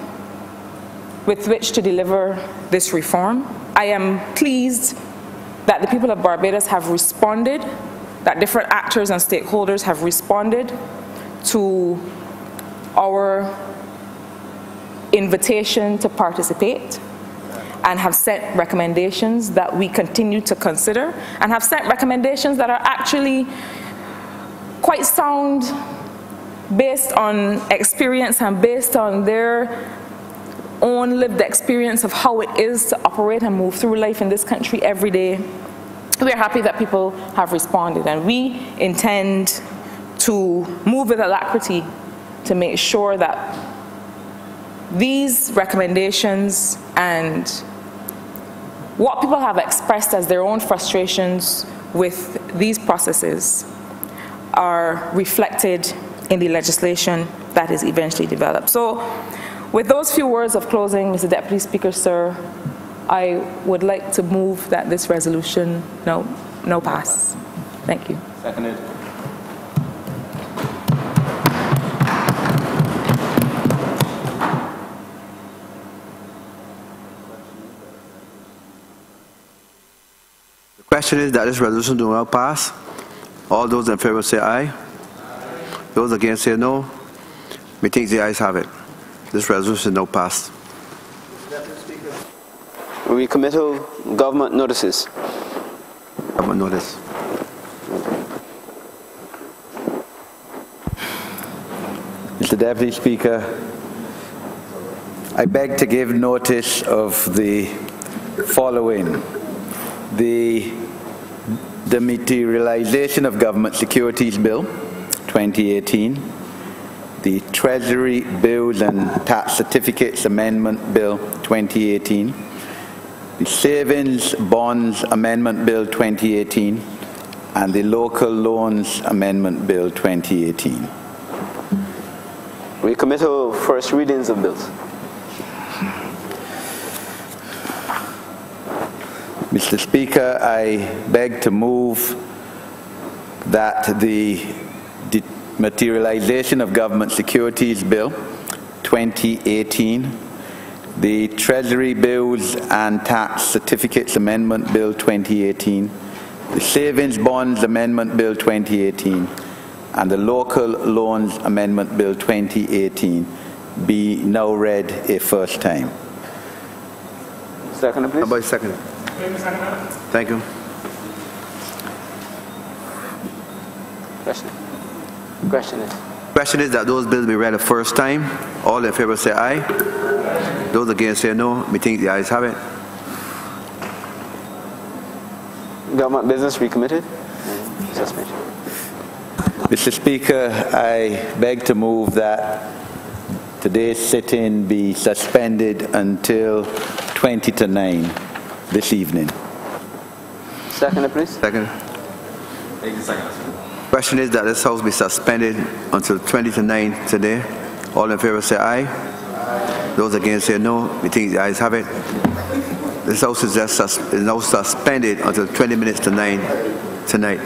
with which to deliver this reform. I am pleased that the people of Barbados have responded, that different actors and stakeholders have responded to our invitation to participate and have sent recommendations that we continue to consider, and have sent recommendations that are actually quite sound, based on experience and based on their own lived experience of how it is to operate and move through life in this country every day. We are happy that people have responded, and we intend to move with alacrity to make sure that these recommendations and what people have expressed as their own frustrations with these processes are reflected in the legislation that is eventually developed. So, with those few words of closing, Mr. Deputy Speaker, sir, I would like to move that this resolution no pass. Thank you. Seconded. The question is that this resolution do not pass. All those in favor say aye. Those against say no. Methinks the ayes have it. This resolution is now passed. Recommittal government notices. Government notice. Mr. Deputy Speaker, I beg to give notice of the following. The Materialization of Government Securities Bill 2018, the Treasury Bills and Tax Certificates Amendment Bill 2018, the Savings Bonds Amendment Bill 2018, and the Local Loans Amendment Bill 2018. Recommittal first readings of bills. Mr. Speaker, I beg to move that the Materialization of Government Securities Bill 2018, the Treasury Bills and Tax Certificates Amendment Bill 2018, the Savings Bonds Amendment Bill 2018, and the Local Loans Amendment Bill 2018 be now read a first time. Second, please. Somebody second. Thank you. Question is that those bills be read the first time. All in favor say aye. Those against say no. Methinks the ayes have it. Government business recommitted. Suspension. Mr. Speaker, I beg to move that today's sit-in be suspended until 20 to 9 this evening. Second, please. Second. Question is that this House be suspended until 20 to 9 today. All in favor say aye. Those against say no. Methinks the ayes have it. this House is now suspended until 20 minutes to 9 tonight.